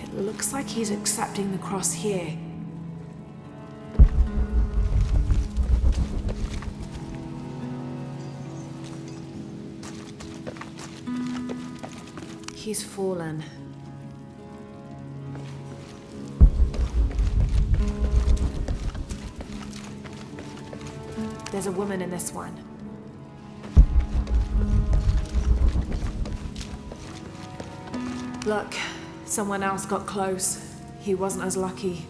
It looks like he's accepting the cross here. He's fallen. There's a woman in this one. Look, someone else got close. He wasn't as lucky.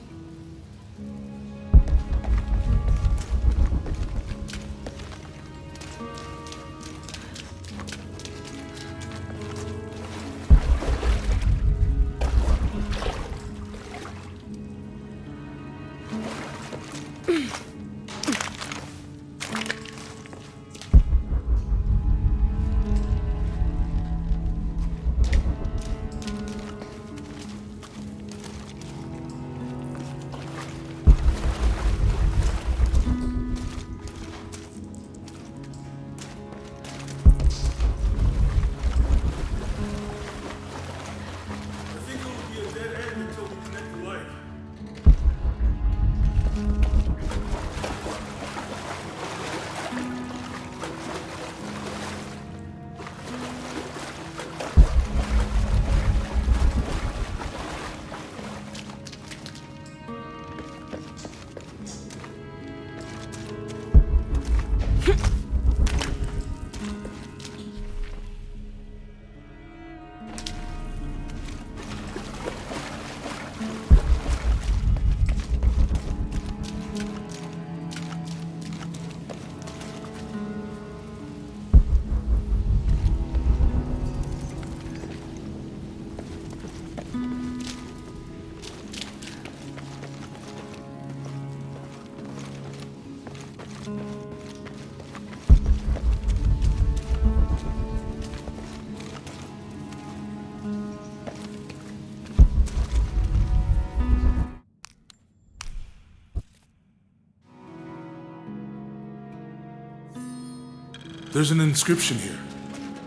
There's an inscription here.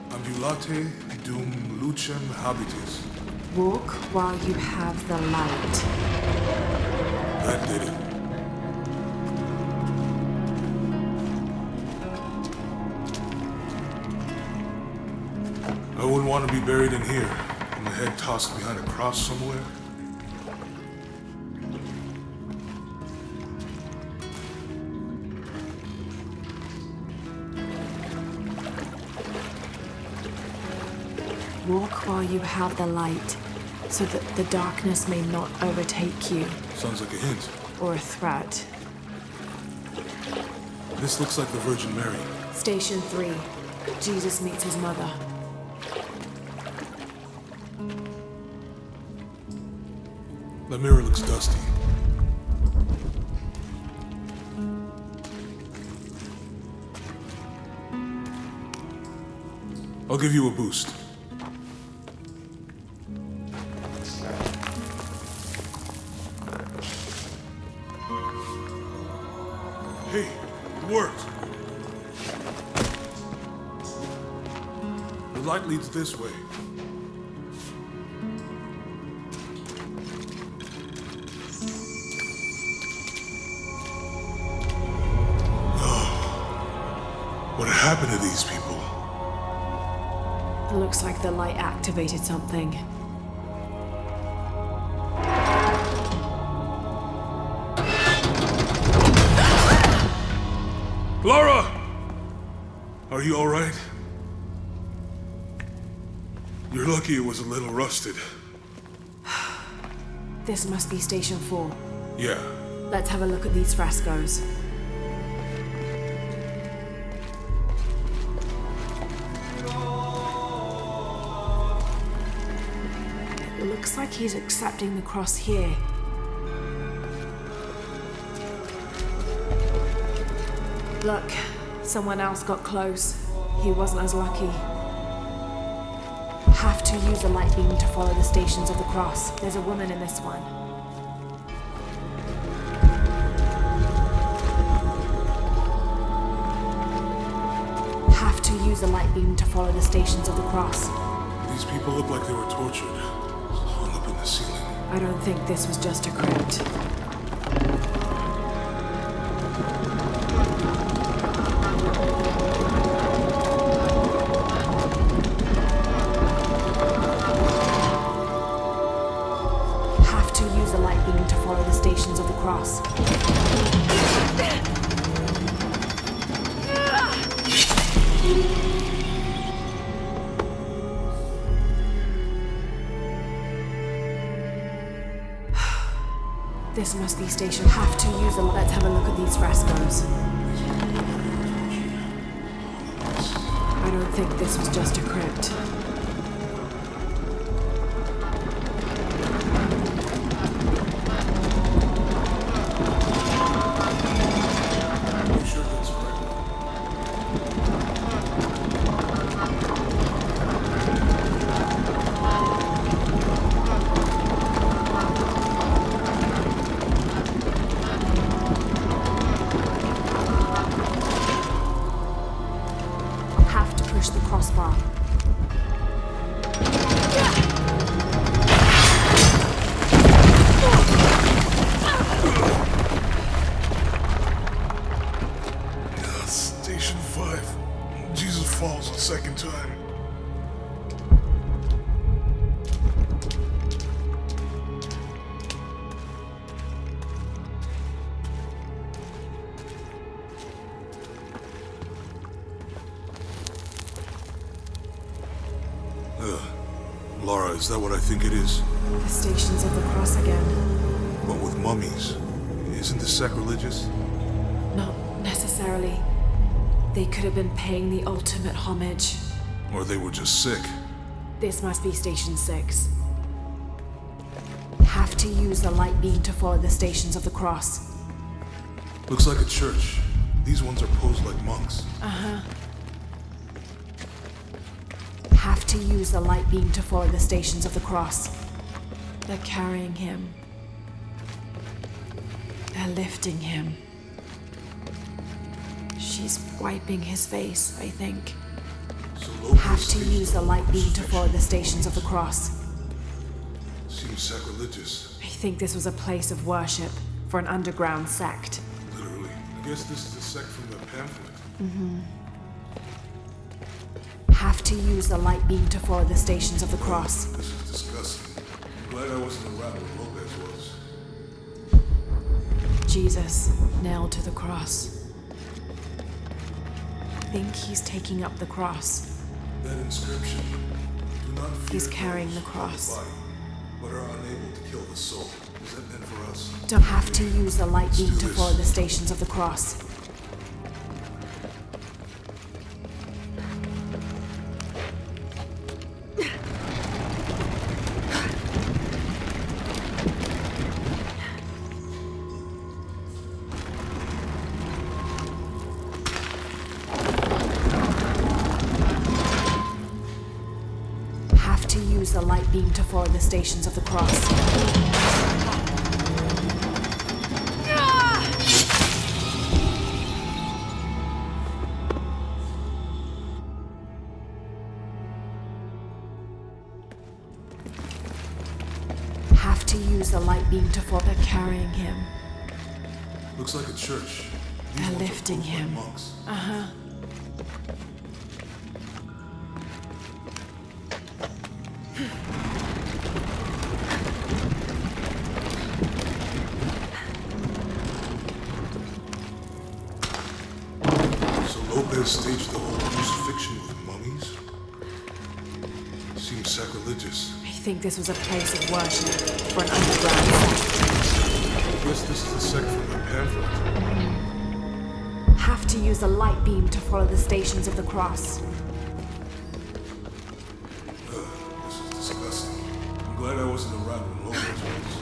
Ambulate dum lucem habitis. Walk while you have the light. That did it. I wouldn't want to be buried in here, with my head tossed behind a cross somewhere. Walk while you have the light, so that the darkness may not overtake you. Sounds like a hint. Or a threat. This looks like the Virgin Mary. Station 3. Jesus meets his mother. The mirror looks dusty. I'll give you a boost. Hey, it worked. The light leads this way. What happened to these people? It looks like the light activated something. Lara! Are you all right? You're lucky it was a little rusted. This must be Station 4. Yeah. Let's have a look at these frescoes. It looks like he's accepting the cross here. Look, someone else got close. He wasn't as lucky. Have to use a light beam to follow the stations of the cross. There's a woman in this one. Have to use a light beam to follow the stations of the cross. These people look like they were tortured. Hung up in the ceiling. I don't think this was just a crypt. Have to use a light beam to follow the stations of the cross. This must be station. Have to use a... Let's have a look at these frescoes. I don't think this was just a crypt. Lara, is that what I think it is? The stations of the cross again. But with mummies. Isn't this sacrilegious? Not necessarily. They could have been paying the ultimate homage. Or they were just sick. This must be Station 6. Have to use the light beam to follow the stations of the cross. Looks like a church. These ones are posed like monks. Uh-huh. Have to use the light beam to follow the stations of the cross. They're carrying him. They're lifting him. She's wiping his face, I think. Have to use the light beam to follow the stations of the cross. Seems sacrilegious. I think this was a place of worship for an underground sect. Literally. I guess this is a sect from the pamphlet. Mm-hmm. Have to use the light beam to follow the stations of the cross. This is disgusting. I'm glad I wasn't around when Lopez was. Jesus, nailed to the cross. I think he's taking up the cross. That inscription. Do not He's carrying the cross. But are unable to kill the soul. Is that meant for us? Don't have to use the light beam to follow the stations of the cross. The light beam to follow the stations of the cross. Have to use the light beam to follow. They're carrying him. Looks like a church. They're lifting him. Uh-huh. Staged the whole crucifixion with mummies? Seems sacrilegious. I think this was a place of worship for an underground sect. I guess this is the sect from the pamphlet. Have to use the light beam to follow the stations of the cross. This is disgusting. I'm glad I wasn't around when Lopez was.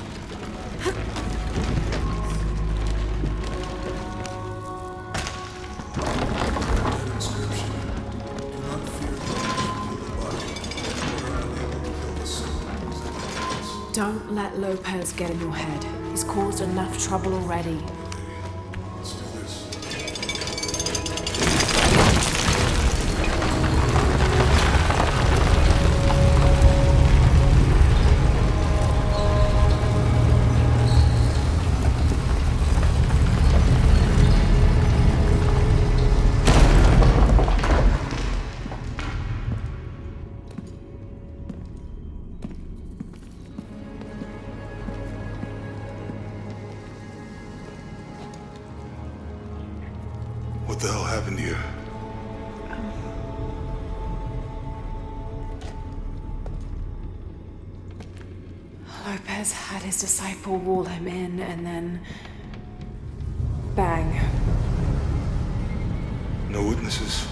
Don't let Lopez get in your head. He's caused enough trouble already. Let's do this. What the hell happened here? Lopez had his disciple wall him in, and then... bang. No witnesses?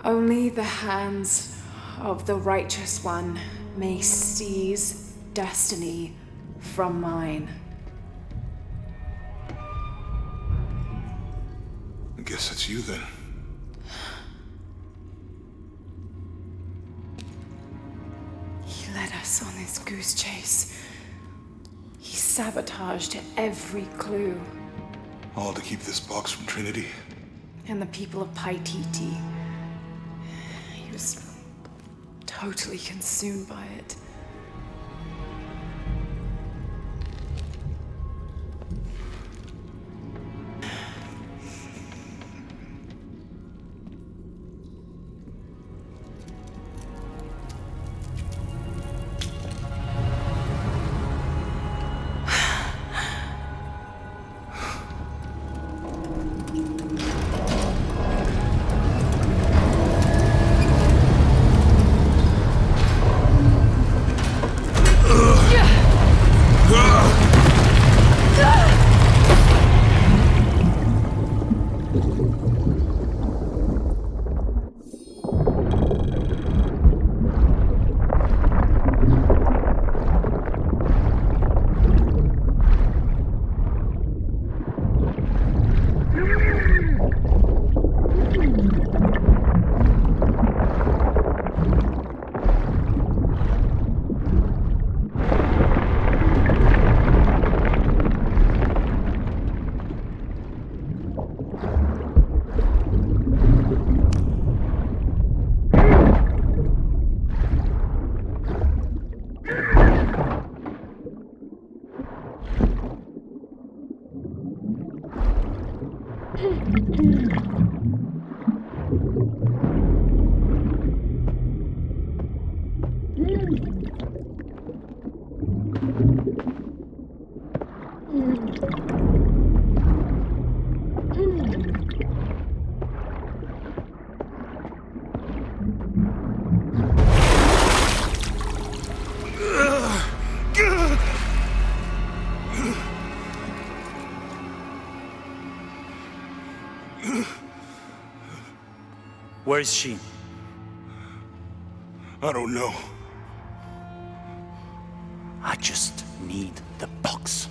Only the hands of the righteous one may seize destiny from mine. I guess it's you then. He led us on this goose chase. He sabotaged every clue. All to keep this box from Trinity? And the people of Paititi. He was totally consumed by it. Where is she? I don't know. I just need the box.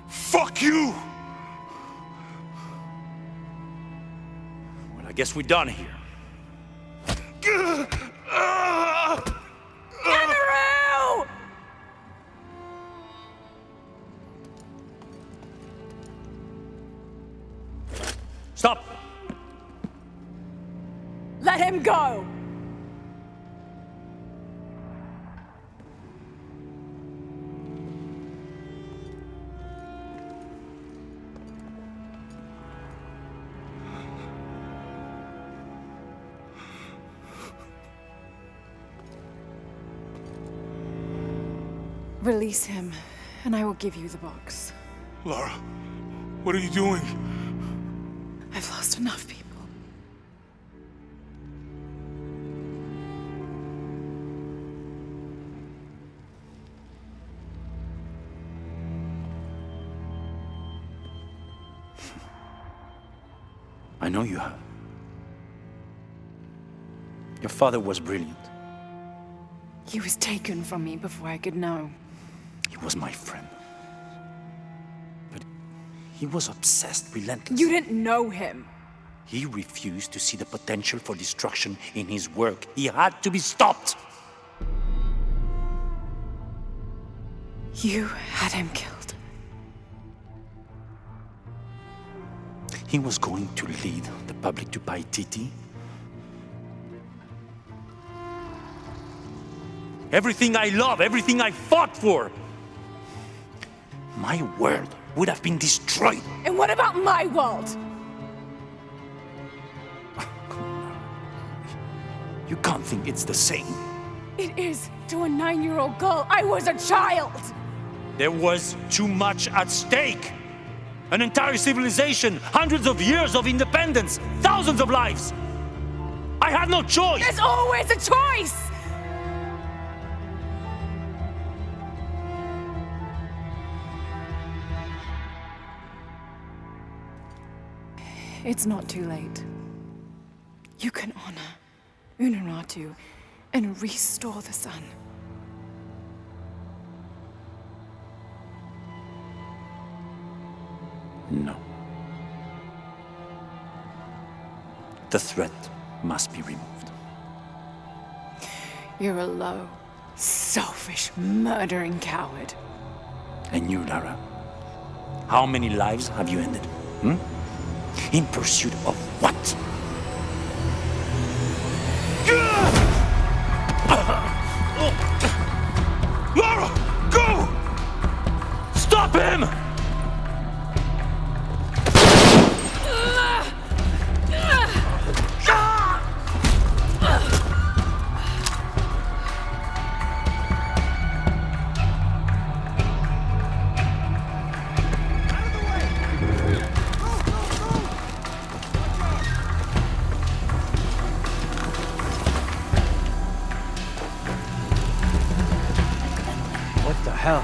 Fuck you! Well, I guess we're done here. Andrew! Stop! Let him go! Release him, and I will give you the box. Lara, what are you doing? I've lost enough people. I know you have. Your father was brilliant. He was taken from me before I could know. He was my friend. But he was obsessed, relentless. You didn't know him. He refused to see the potential for destruction in his work. He had to be stopped. You had him killed. He was going to lead the public to Paititi. Everything I love, everything I fought for. My world would have been destroyed. And what about my world? You can't think it's the same. It is to a 9-year-old girl. I was a child. There was too much at stake. An entire civilization, hundreds of years of independence, thousands of lives. I had no choice. There's always a choice. It's not too late. You can honor Unuratu and restore the sun. No. The threat must be removed. You're a low, selfish, murdering coward. And you, Lara? How many lives have you ended? In pursuit of what? Lara, go! Stop him! What the hell?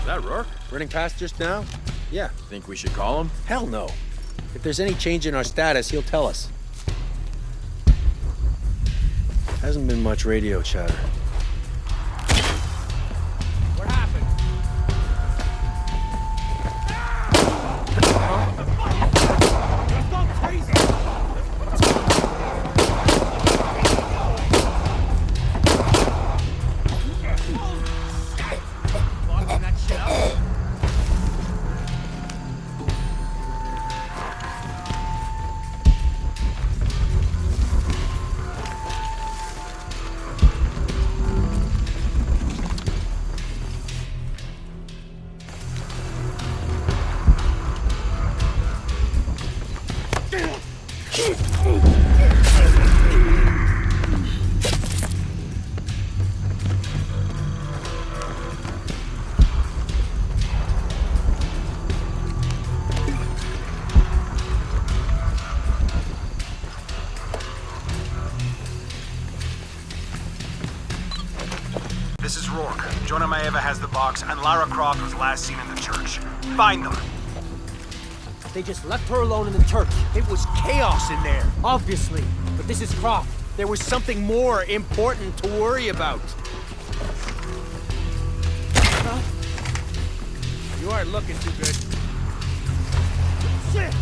Is that Rourke? Running past just now? Yeah. Think we should call him? Hell no. If there's any change in our status, he'll tell us. Hasn't been much radio chatter. What happened? He's gone crazy! Locking that shit up. This is Rourke. Jonah Maeva has the box, and Lara Croft was last seen in the church. Find them! They just left her alone in the church. It was chaos in there, obviously. But this is Croft. There was something more important to worry about. Huh? You aren't looking too good. Shit!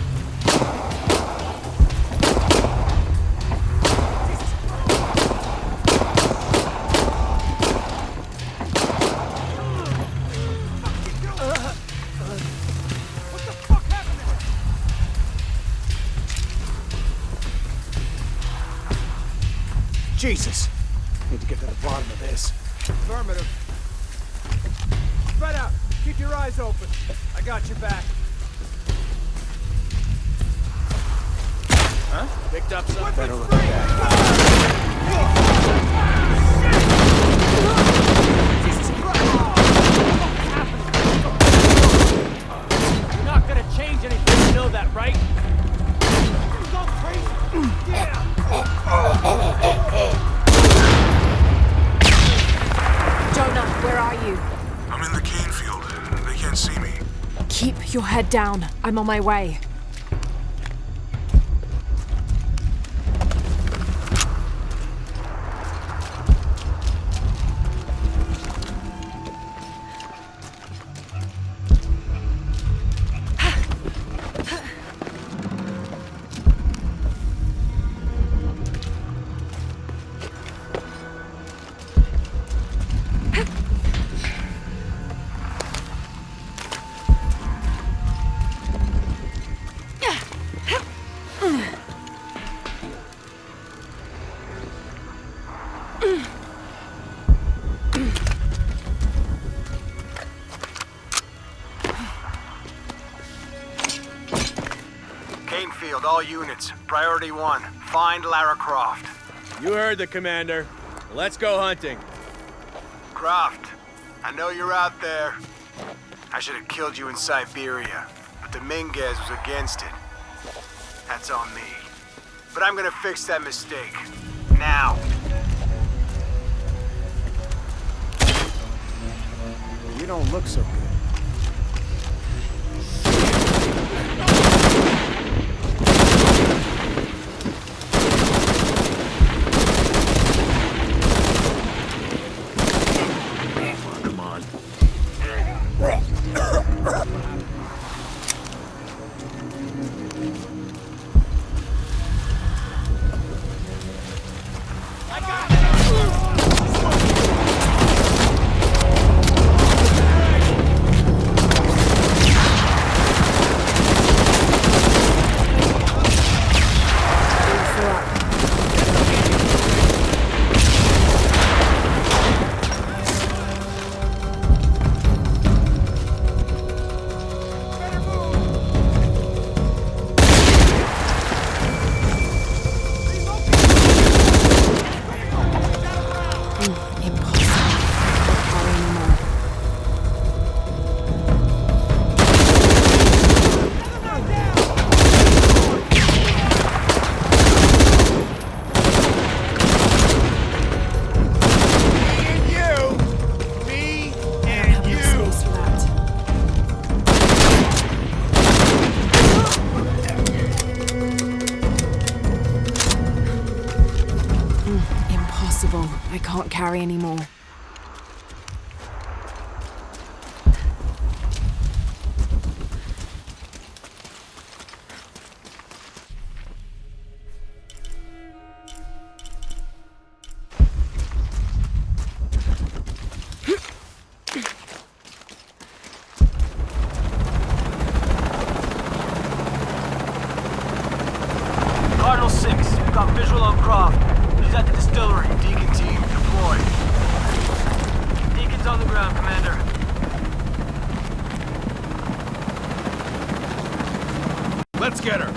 Jesus! Need to get to the bottom of this. Affirmative. Spread out. Keep your eyes open. I got your back. Huh? Picked up something. Better look back. Jesus Christ! You're not gonna change anything, you know that, right? Go crazy! Yeah! Jonah, where are you? I'm in the cane field. They can't see me. Keep your head down. I'm on my way. Canefield, all units. Priority 1. Find Lara Croft. You heard the commander. Let's go hunting. Croft, I know you're out there. I should have killed you in Siberia, but Dominguez was against it. That's on me. But I'm gonna fix that mistake. Now. You don't look so good. I can't carry anymore. Cardinal 6, we've got visual on Croft. He's at the distillery. Deacon team, deploy. Deacon's on the ground, Commander. Let's get her.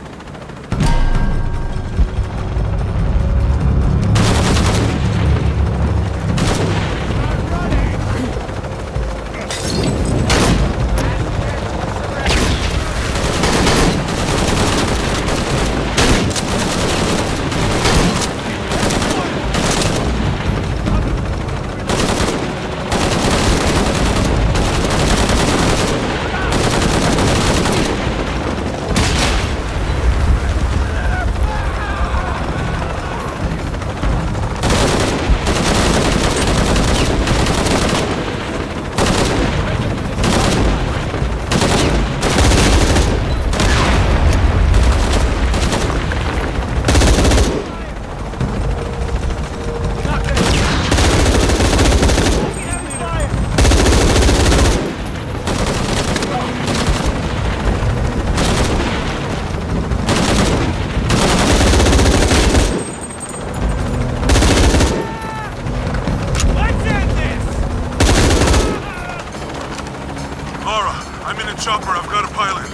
chopper, I've got a pilot.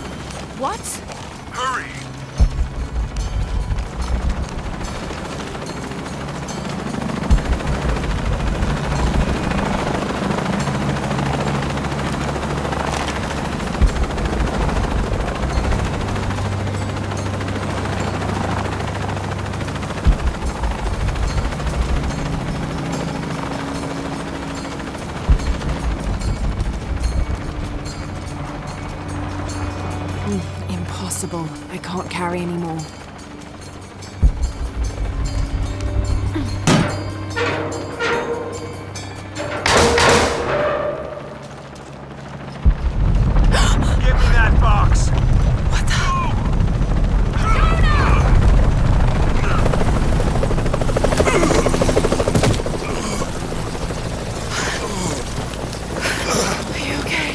What? Hurry! Impossible. I can't carry anymore. Give me that box! What the? Are you okay?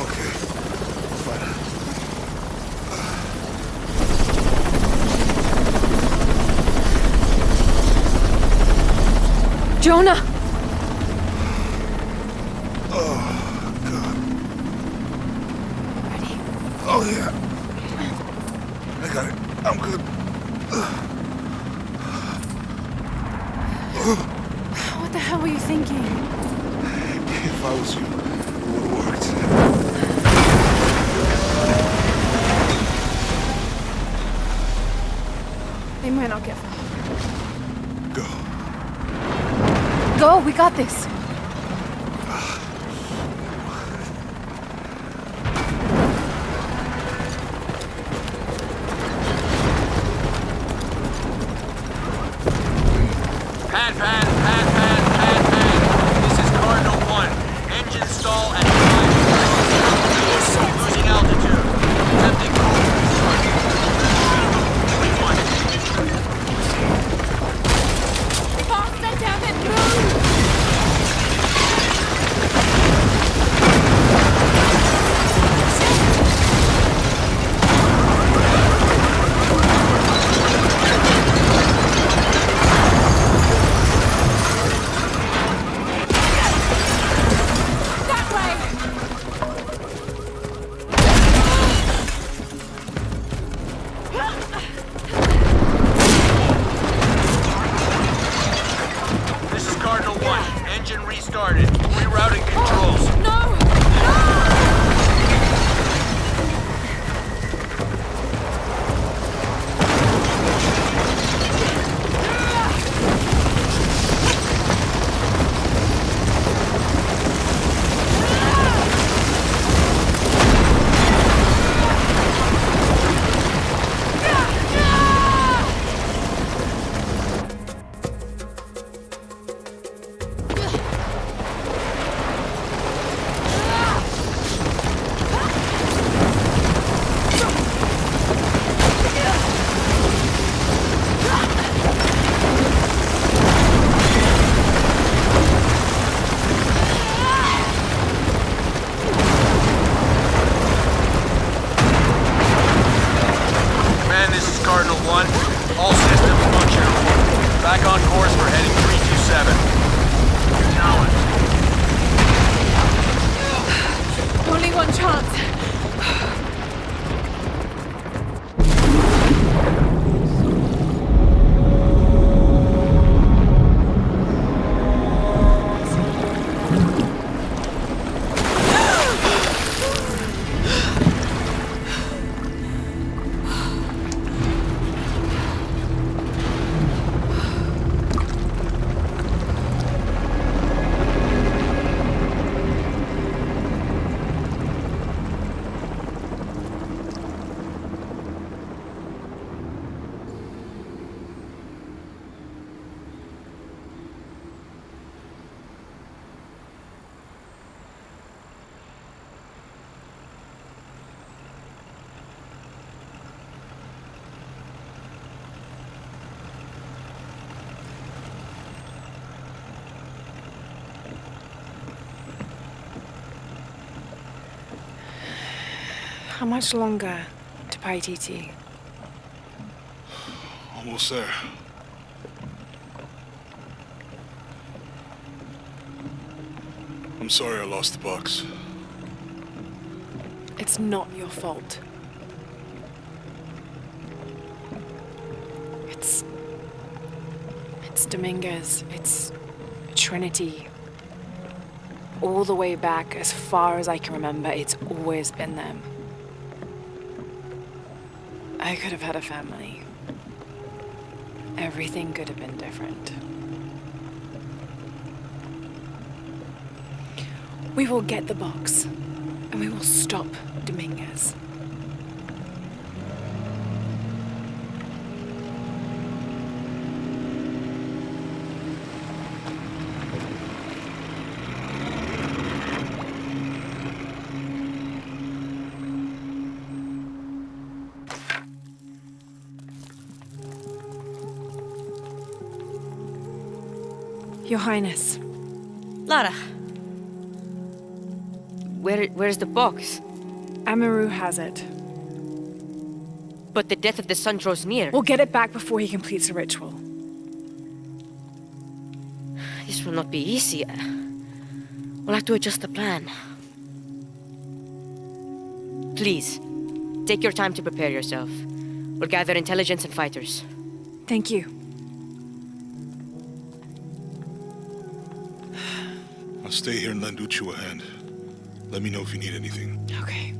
Okay. Fine. Jonah! Oh, God. Ready? Oh, yeah. I got it. I'm good. What the hell were you thinking? If I was you, it would have worked. They might not get far. Go. Go, we got this. Pan. This is Cardinal 1. Engine stall at 5 losing altitude. Attempting cruise. Faster, damn it, move! How much longer to Paititi? Almost there. I'm sorry I lost the box. It's not your fault. It's Dominguez. It's Trinity. All the way back, as far as I can remember, it's always been them. I could have had a family. Everything could have been different. We will get the box, and we will stop Dominguez. Your Highness. Lara. Where's the box? Amaru has it. But the death of the sun draws near. We'll get it back before he completes the ritual. This will not be easy. We'll have to adjust the plan. Please, take your time to prepare yourself. We'll gather intelligence and fighters. Thank you. I'll stay here and lend Uchu a hand. Let me know if you need anything. Okay.